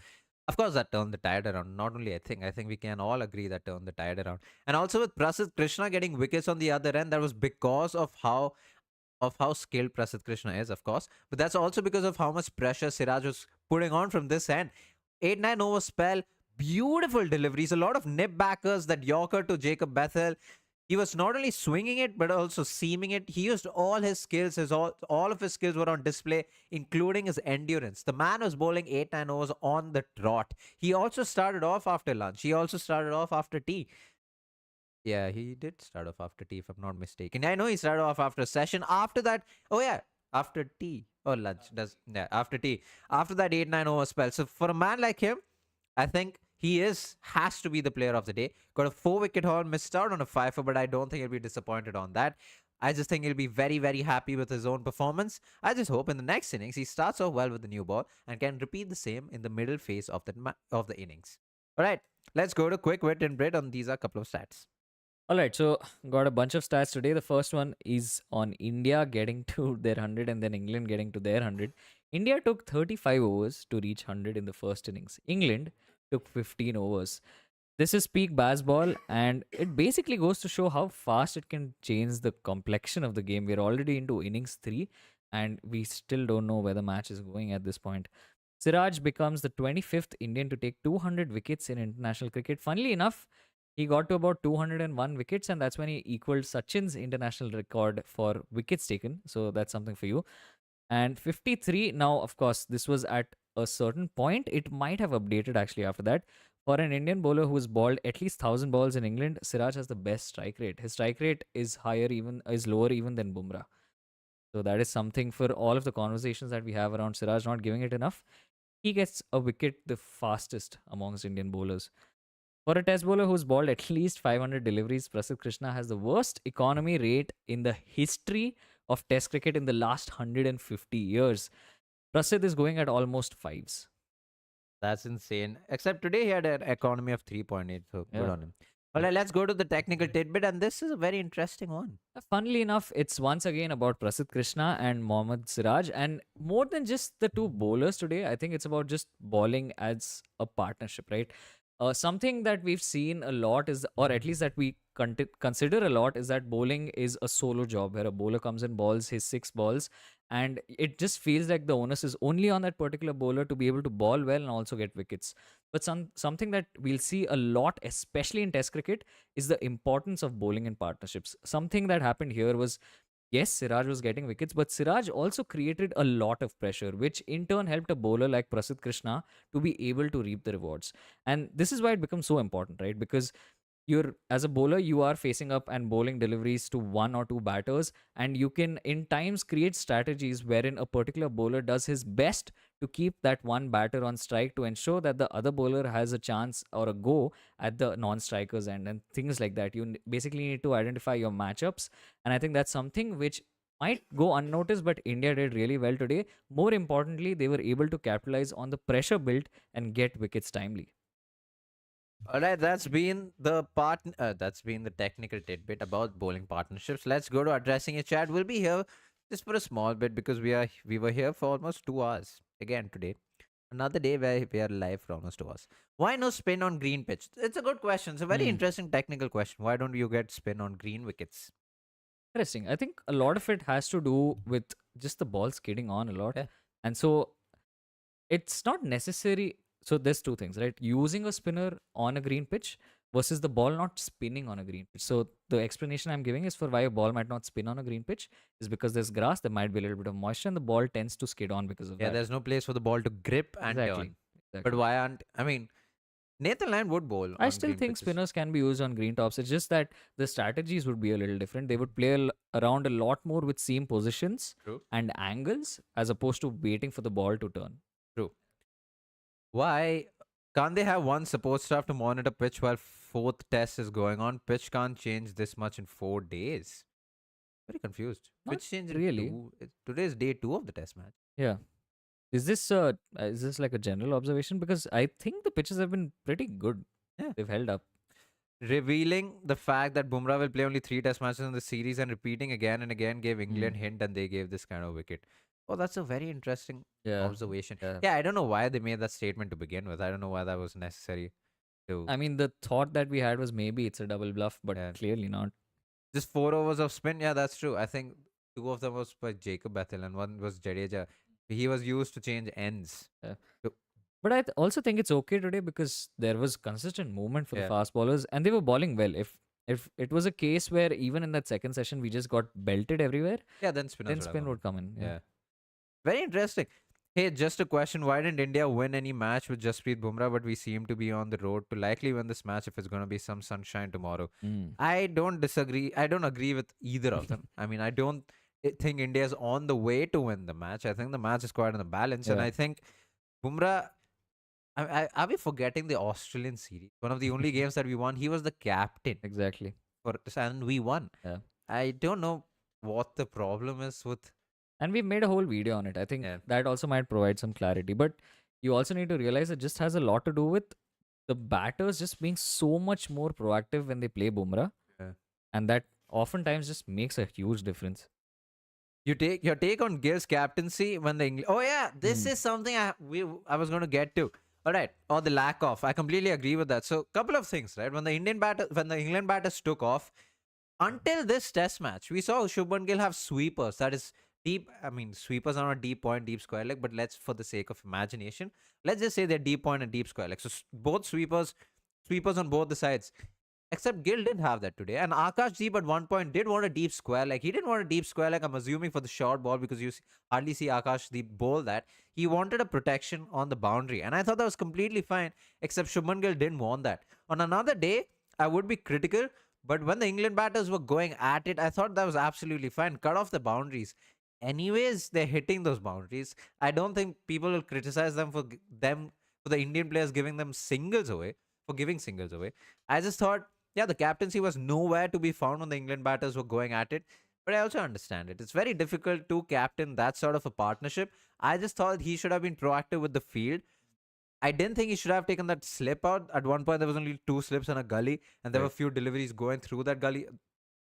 Of course, that turned the tide around. Not only I think we can all agree that turned the tide around. And also with Prasidh Krishna getting wickets on the other end, that was because of how skilled Prasidh Krishna is, of course. But that's also because of how much pressure Siraj was putting on from this end. 8-9 over spell, beautiful deliveries, a lot of nip backers, that Yorker to Jacob Bethel. He was not only swinging it but also seaming it. He used all his skills. All of his skills were on display, including his endurance. The man was bowling 8-9 overs on the trot. He also started off after lunch. He also started off after tea. Yeah, he did start off after tea, if I'm not mistaken. I know he started off after a session. After that, oh yeah, after tea or lunch. Does yeah, after tea. After that 8-9 over spell. So for a man like him, I think he has to be the player of the day. Got a 4 wicket haul, missed out on a 5-4, but I don't think he'll be disappointed on that. I just think he'll be very, very happy with his own performance. I just hope in the next innings he starts off well with the new ball and can repeat the same in the middle phase of the innings. All right, let's go to quick wit and Brit on these are a couple of stats. All right, so got a bunch of stats today. The first one is on India getting to their 100 and then England getting to their 100. India took 35 overs to reach 100 in the first innings. England took 15 overs. This is peak baseball, and it basically goes to show how fast it can change the complexion of the game. We're already into innings 3, and we still don't know where the match is going at this point. Siraj becomes the 25th Indian to take 200 wickets in international cricket. Funnily enough, he got to about 201 wickets, and that's when he equaled Sachin's international record for wickets taken. So that's something for you. And 53, now, of course, this was at a certain point. It might have updated actually after that. For an Indian bowler who has bowled at least 1,000 balls in England, Siraj has the best strike rate. His strike rate is lower even than Bumrah. So that is something for all of the conversations that we have around Siraj not giving it enough. He gets a wicket the fastest amongst Indian bowlers. For a test bowler who's bowled at least 500 deliveries, Prasidh Krishna has the worst economy rate in the history of test cricket in the last 150 years. Prasidh is going at almost fives. That's insane. Except today he had an economy of 3.8, so good Yeah. on him. All right, let's go to the technical tidbit, and this is a very interesting one. Funnily enough, it's once again about Prasidh Krishna and Mohammad Siraj. And more than just the two bowlers today, I think it's about just bowling as a partnership, right? Something that we've seen a lot is, or at least that we consider a lot, is that bowling is a solo job where a bowler comes and bowls his 6 balls. And it just feels like the onus is only on that particular bowler to be able to bowl well and also get wickets. But something that we'll see a lot, especially in Test cricket, is the importance of bowling in partnerships. Something that happened here was, yes, Siraj was getting wickets, but Siraj also created a lot of pressure, which in turn helped a bowler like Prasidh Krishna to be able to reap the rewards. And this is why it becomes so important, right? Because you're, as a bowler, you are facing up and bowling deliveries to one or two batters, and you can in times create strategies wherein a particular bowler does his best to keep that one batter on strike to ensure that the other bowler has a chance or a go at the non-strikers end, and things like that. Basically need to identify your matchups, and I think that's something which might go unnoticed, but India did really well today. More importantly, they were able to capitalize on the pressure built and get wickets timely. All right, that's been the technical tidbit about bowling partnerships. Let's go to addressing a chat. We'll be here just for a small bit because we were here for almost 2 hours again today. Another day where we are live for almost 2 hours. Why no spin on green pitch? It's a good question. It's a very Hmm. interesting technical question. Why don't you get spin on green wickets? Interesting. I think a lot of it has to do with just the ball skidding on a lot. Yeah. And so it's not necessary. So there's two things, right? Using a spinner on a green pitch versus the ball not spinning on a green pitch. So the explanation I'm giving is for why a ball might not spin on a green pitch is because there's grass, there might be a little bit of moisture, and the ball tends to skid on because of Yeah, that. there's no place for the ball to grip and Exactly. turn. But Exactly. why aren't I mean Nathan Land would bowl I on still green think pitches. spinners can be used on green tops. It's just that the strategies would be a little different. They would play around a lot more with seam positions True. and angles as opposed to waiting for the ball to turn. True. Why can't they have one support staff to monitor pitch while fourth test is going on? Pitch can't change this much in 4 days. Very confused. Not Pitch change in really. two. Today is day 2 of the test match. Yeah. Is this like a general observation? Because I think the pitches have been pretty good. Yeah. They've held up. Revealing the fact that Bumrah will play only 3 test matches in the series and repeating again and again gave England Mm. hint and they gave this kind of wicket. Oh, that's a very interesting Yeah. observation. Yeah. Yeah, I don't know why they made that statement to begin with. I don't know why that was necessary to. I mean, the thought that we had was maybe it's a double bluff, but Yeah. clearly not. Just 4 overs of spin. Yeah, that's true. I think 2 of them was by Jacob Bethel and one was Jadeja. He was used to change ends. Yeah. So, But I also think it's okay today because there was consistent movement for the yeah. fast bowlers and they were bowling well. If it was a case where even in that second session we just got belted everywhere, Yeah, then spinners then would have spin come would come in. in. Yeah. Very interesting. Hey, just a question. Why didn't India win any match with Jasprit Bumrah, but we seem to be on the road to likely win this match if it's going to be some sunshine tomorrow? Mm. I don't disagree. I don't agree with either of them. I mean, I don't think India's on the way to win the match. I think the match is quite in the balance. And Yeah. I think Bumrah, are we forgetting the Australian series? One of the only games that we won. He was the captain Exactly. for and we won. Yeah. I don't know what the problem is with. And we made a whole video on it. I think Yeah. that also might provide some clarity. But you also need to realize it just has a lot to do with the batters just being so much more proactive when they play Bumrah. Yeah. And that oftentimes just makes a huge difference. You take your take on Gill's captaincy when the English. Oh yeah, this Mm. is something I was going to get to. All right, or the lack of. I completely agree with that. So, couple of things, right? When the England batters took off, until this Test match, we saw Shubman Gill have sweepers. That is deep. I mean, sweepers are not deep point, deep square leg, but let's, for the sake of imagination, let's just say they're deep point and deep square leg. So both sweepers on both the sides. Except Gill didn't have that today. And Akash Deep at one point did want a deep square leg. He didn't want a deep square leg, I'm assuming, for the short ball because you hardly see Akash Deep bowl that. He wanted a protection on the boundary. And I thought that was completely fine. Except Shubman Gill didn't want that. On another day, I would be critical. But when the England batters were going at it, I thought that was absolutely fine. Cut off the boundaries. Anyways, they're hitting those boundaries. I don't think people will criticize them for for the Indian players giving them singles away, for giving singles away. I just thought, yeah, the captaincy was nowhere to be found when the England batters were going at it. But I also understand it. It's very difficult to captain that sort of a partnership. I just thought he should have been proactive with the field. I didn't think he should have taken that slip out. At one point, there was only two slips on a gully, and there were Right. a few deliveries going through that gully,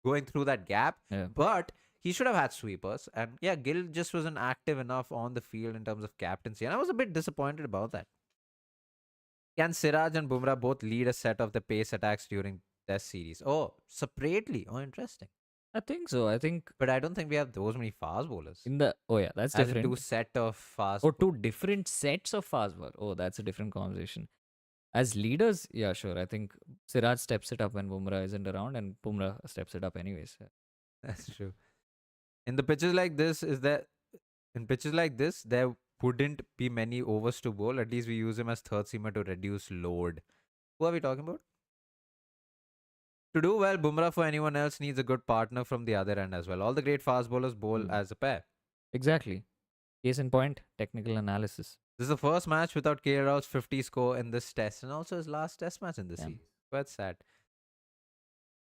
going through that gap. Yeah. But he should have had sweepers. And yeah, Gill just wasn't active enough on the field in terms of captaincy. And I was a bit disappointed about that. Can Siraj and Bumrah both lead a set of the pace attacks during Test series? Oh, separately. Oh, interesting. I think so. I think But I don't think we have those many fast bowlers. in the yeah, that's As in two different. set of fast. Or two different sets of fast bowler. Oh, that's a different conversation. As leaders, yeah, sure. I think Siraj steps it up when Bumrah isn't around, and Bumrah steps it up anyways. Yeah. That's true. In the pitches like this, in pitches like this, there wouldn't be many overs to bowl. At least we use him as third seamer to reduce load. Who are we talking about? To do well, Bumrah for anyone else needs a good partner from the other end as well. All the great fast bowlers bowl Hmm. as a pair. Exactly. Case in point, technical analysis. This is the first match without KL Rahul's 50 score in this test, and also his last test match in this Yeah. series. Quite sad.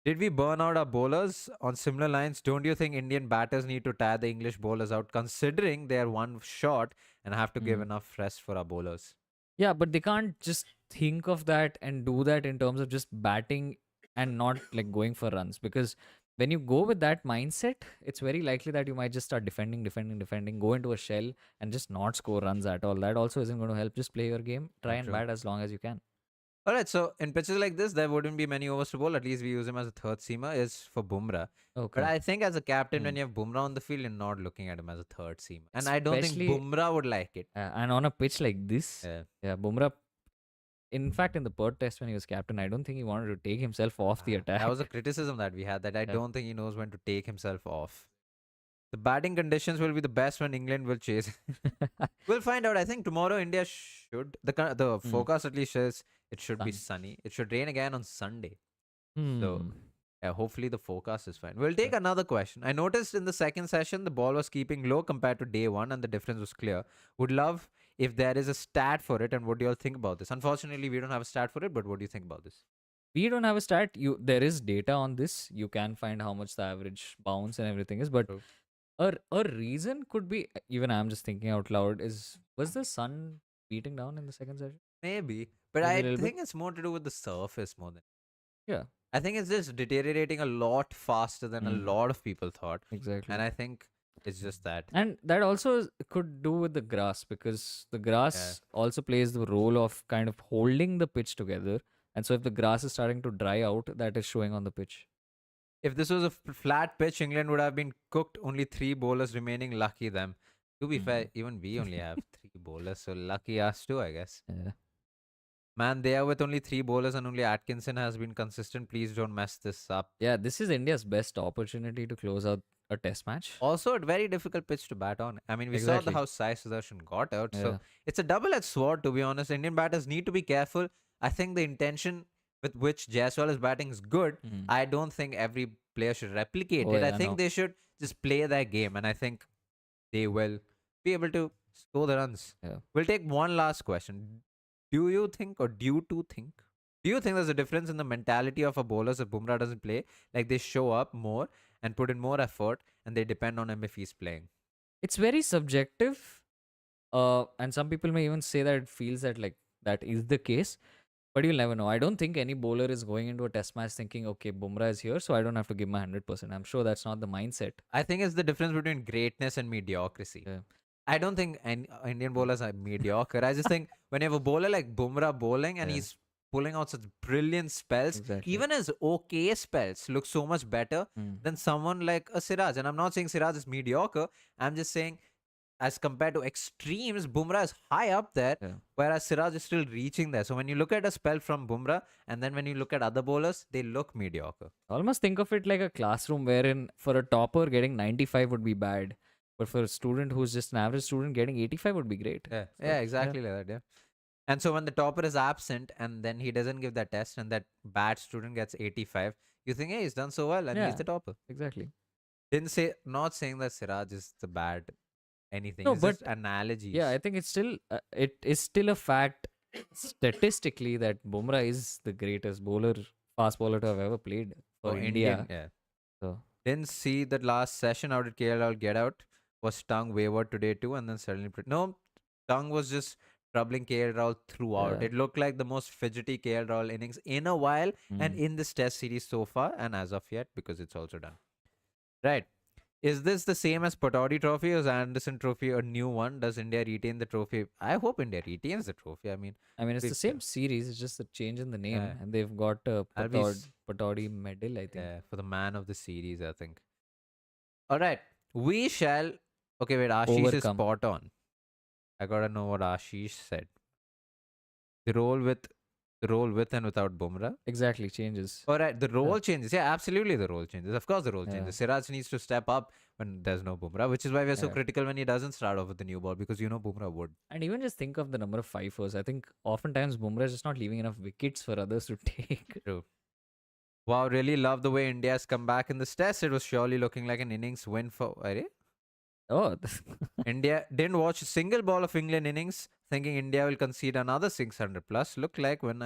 Did we burn out our bowlers? On similar lines, don't you think Indian batters need to tire the English bowlers out, considering they are one short and have to give Hmm. enough rest for our bowlers? Yeah, but they can't just think of that and do that in terms of just batting and not like going for runs, because when you go with that mindset, it's very likely that you might just start defending, go into a shell and just not score runs at all. That also isn't going to help. Just play your game, try and True. bat as long as you can. All right, so in pitches like this, there wouldn't be many overs to bowl. At least we use him as a third seamer. Is for Bumrah. But Okay. I think as a captain, when Hmm. you have Bumrah on the field, you're not looking at him as a third seamer. And I don't think Especially Bumrah would like it. and on a pitch like this, Yeah. yeah, Bumrah. In fact, in the Perth test when he was captain, I don't think he wanted to take himself off the attack. That was a criticism that we had, that I Yeah. don't think he knows when to take himself off. The batting conditions will be the best when England will chase. We'll find out. I think tomorrow India should. The Hmm. forecast at least says it should be Sun. sunny. It should rain again on Sunday. Hmm. So yeah, hopefully the forecast is fine. We'll take another question. I noticed in the second session the ball was keeping low compared to day one, and the difference was clear. Would love if there is a stat for it, and what do you all think about this? Unfortunately, we don't have a stat for it, but what do you think about this? We don't have a stat. There is data on this. You can find how much the average bounce and everything is, but True. a reason could be, even I'm just thinking out loud, is was the sun beating down in the second session? Maybe, but Maybe a I little bit. think it's more to do with the surface more than. Yeah. I think it's just deteriorating a lot faster than a Mm. lot of people thought, Exactly. and I think it's just that. And that also could do with the grass, because the grass also plays the role of kind of holding the pitch together. And so if the grass is starting to dry out, that is showing on the pitch. If this was a flat pitch, England would have been cooked. Only three bowlers remaining. Lucky them. To be fair, even we only have three bowlers, so lucky us too, I guess. Yeah. Man, they are with only three bowlers and only Atkinson has been consistent. Please don't mess this up. Yeah, this is India's best opportunity to close out a test match. Also, a very difficult pitch to bat on. I mean, we saw Exactly. how Sai Sudarshan got out. Yeah. So it's a double-edged sword, to be honest. Indian batters need to be careful. I think the intention with which Jaiswal is batting is good. Mm. I don't think every player should replicate Oh, it. I yeah, think no. they should just play their game, and I think they will be able to score the runs. Yeah. We'll take one last question. Do you think there's a difference in the mentality of a bowlers if Bumrah doesn't play? Like they show up more and put in more effort and they depend on him if he's playing. It's very subjective. And some people may even say that it feels that like that is the case. But you'll never know. I don't think any bowler is going into a test match thinking, okay, Bumrah is here, so I don't have to give my 100%. I'm sure that's not the mindset. I think it's the difference between greatness and mediocrity. Yeah. I don't think Indian bowlers are mediocre. I just think when you have a bowler like Bumrah bowling and Yeah. he's pulling out such brilliant spells, Exactly. even his okay spells look so much better Mm. than someone like a Siraj. And I'm not saying Siraj is mediocre. I'm just saying as compared to extremes, Bumrah is high up there, Yeah. whereas Siraj is still reaching there. So when you look at a spell from Bumrah and then when you look at other bowlers, they look mediocre. Almost think of it like a classroom wherein for a topper getting 95 would be bad. But for a student who's just an average student, getting 85 would be great. Yeah, So, yeah, exactly like that. Yeah. And so when the topper is absent and then he doesn't give that test and that bad student gets 85, you think, hey, he's done so well and Yeah. he's the topper. Exactly. Not saying that Siraj is the bad anything. No, it's but just analogies. Yeah, I think it's still it is still a fact statistically that Bumrah is the greatest bowler, fast bowler to have ever played for For India. Yeah. So Didn't see the last session. How did KL get out? Was Tongue wavered today too? And then suddenly, no, Tongue was just troubling KL Rahul throughout. Yeah. It looked like the most fidgety KL Rahul innings in a while and Mm. in this test series so far, and as of yet, because it's also done. Right. Is this the same as Patodi Trophy or is Anderson Trophy a new one? Does India retain the trophy? I hope India retains the trophy. I mean, I mean, it's the big, same series. It's just a change in the name, yeah, and they've got a I'll be Patodi medal, I think. yeah, for the man of the series, I think. All right. We shall. Okay, wait. Ashish is Overcome. spot on. I gotta know what Ashish said. The role with and without Bumrah. Exactly, changes. All right, the Yeah. role changes. Yeah, absolutely, the role changes. Of course, the role Yeah. changes. Siraj needs to step up when there's no Bumrah, which is why we're so Yeah. critical when he doesn't start off with the new ball because Bumrah would. And even just think of the number of fifers. I think oftentimes Bumrah is just not leaving enough wickets for others to take. True. Wow, really love the way India's come back in this test. It was surely looking like an innings win for. Arey? Oh, India didn't watch a single ball of England innings, thinking India will concede another 600 plus. Look like when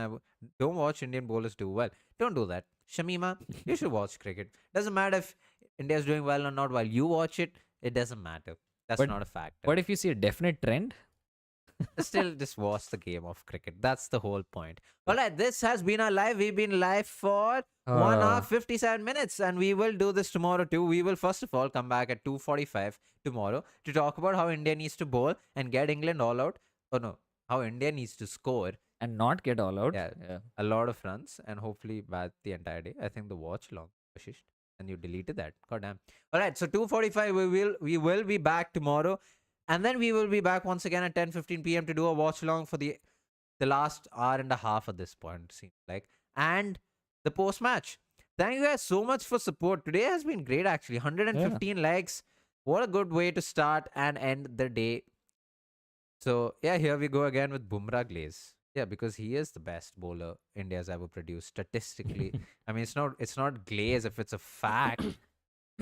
don't watch Indian bowlers do well. Don't do that. Shamima, you should watch cricket. Doesn't matter if India's doing well or not while you watch it. It doesn't matter. That's but not a factor. but if you see a definite trend, Still, just watch the game of cricket. That's the whole point. All right, this has been our live. We've been live for 1 hour 57 minutes, and we will do this tomorrow too. We will first of all come back at 2:45 tomorrow to talk about how India needs to bowl and get England all out. Oh no, how India needs to score. and not get all out. Yeah, Yeah. a lot of runs and hopefully bat the entire day. I think the watch long, Ashish, and you deleted that. God damn. All right, so 2:45 we will be back tomorrow. And then we will be back once again at 10:15 p.m. to do a watch along for the last hour and a half at this point, it seems like. And the post match. Thank you guys so much for support. Today has been great actually. 115 likes. What a good way to start and end the day. So yeah, here we go again with Bumrah Glaze. Yeah, because he is the best bowler India's ever produced statistically. I mean, it's not Glaze if it's a fact.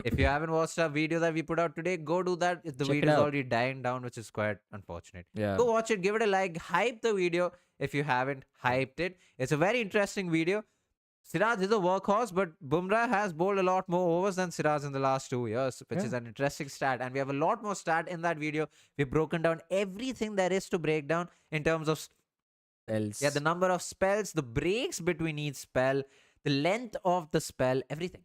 If you haven't watched our video that we put out today, go do that. The Check it video is out. already dying down, which is quite unfortunate. Yeah. Go watch it, give it a like, hype the video if you haven't hyped it. It's a very interesting video. Siraj is a workhorse, but Bumrah has bowled a lot more overs than Siraj in the last 2 years, which is an interesting stat. And we have a lot more stat in that video. We've broken down everything there is to break down in terms of Else. the number of spells, the breaks between each spell, the length of the spell, everything.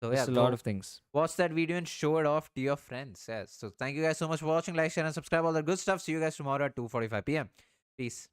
So Just a lot of things. watch that video and show it off to your friends. Yes. So thank you guys so much for watching. Like, share, and subscribe. All the good stuff. See you guys tomorrow at 2:45 p.m. Peace.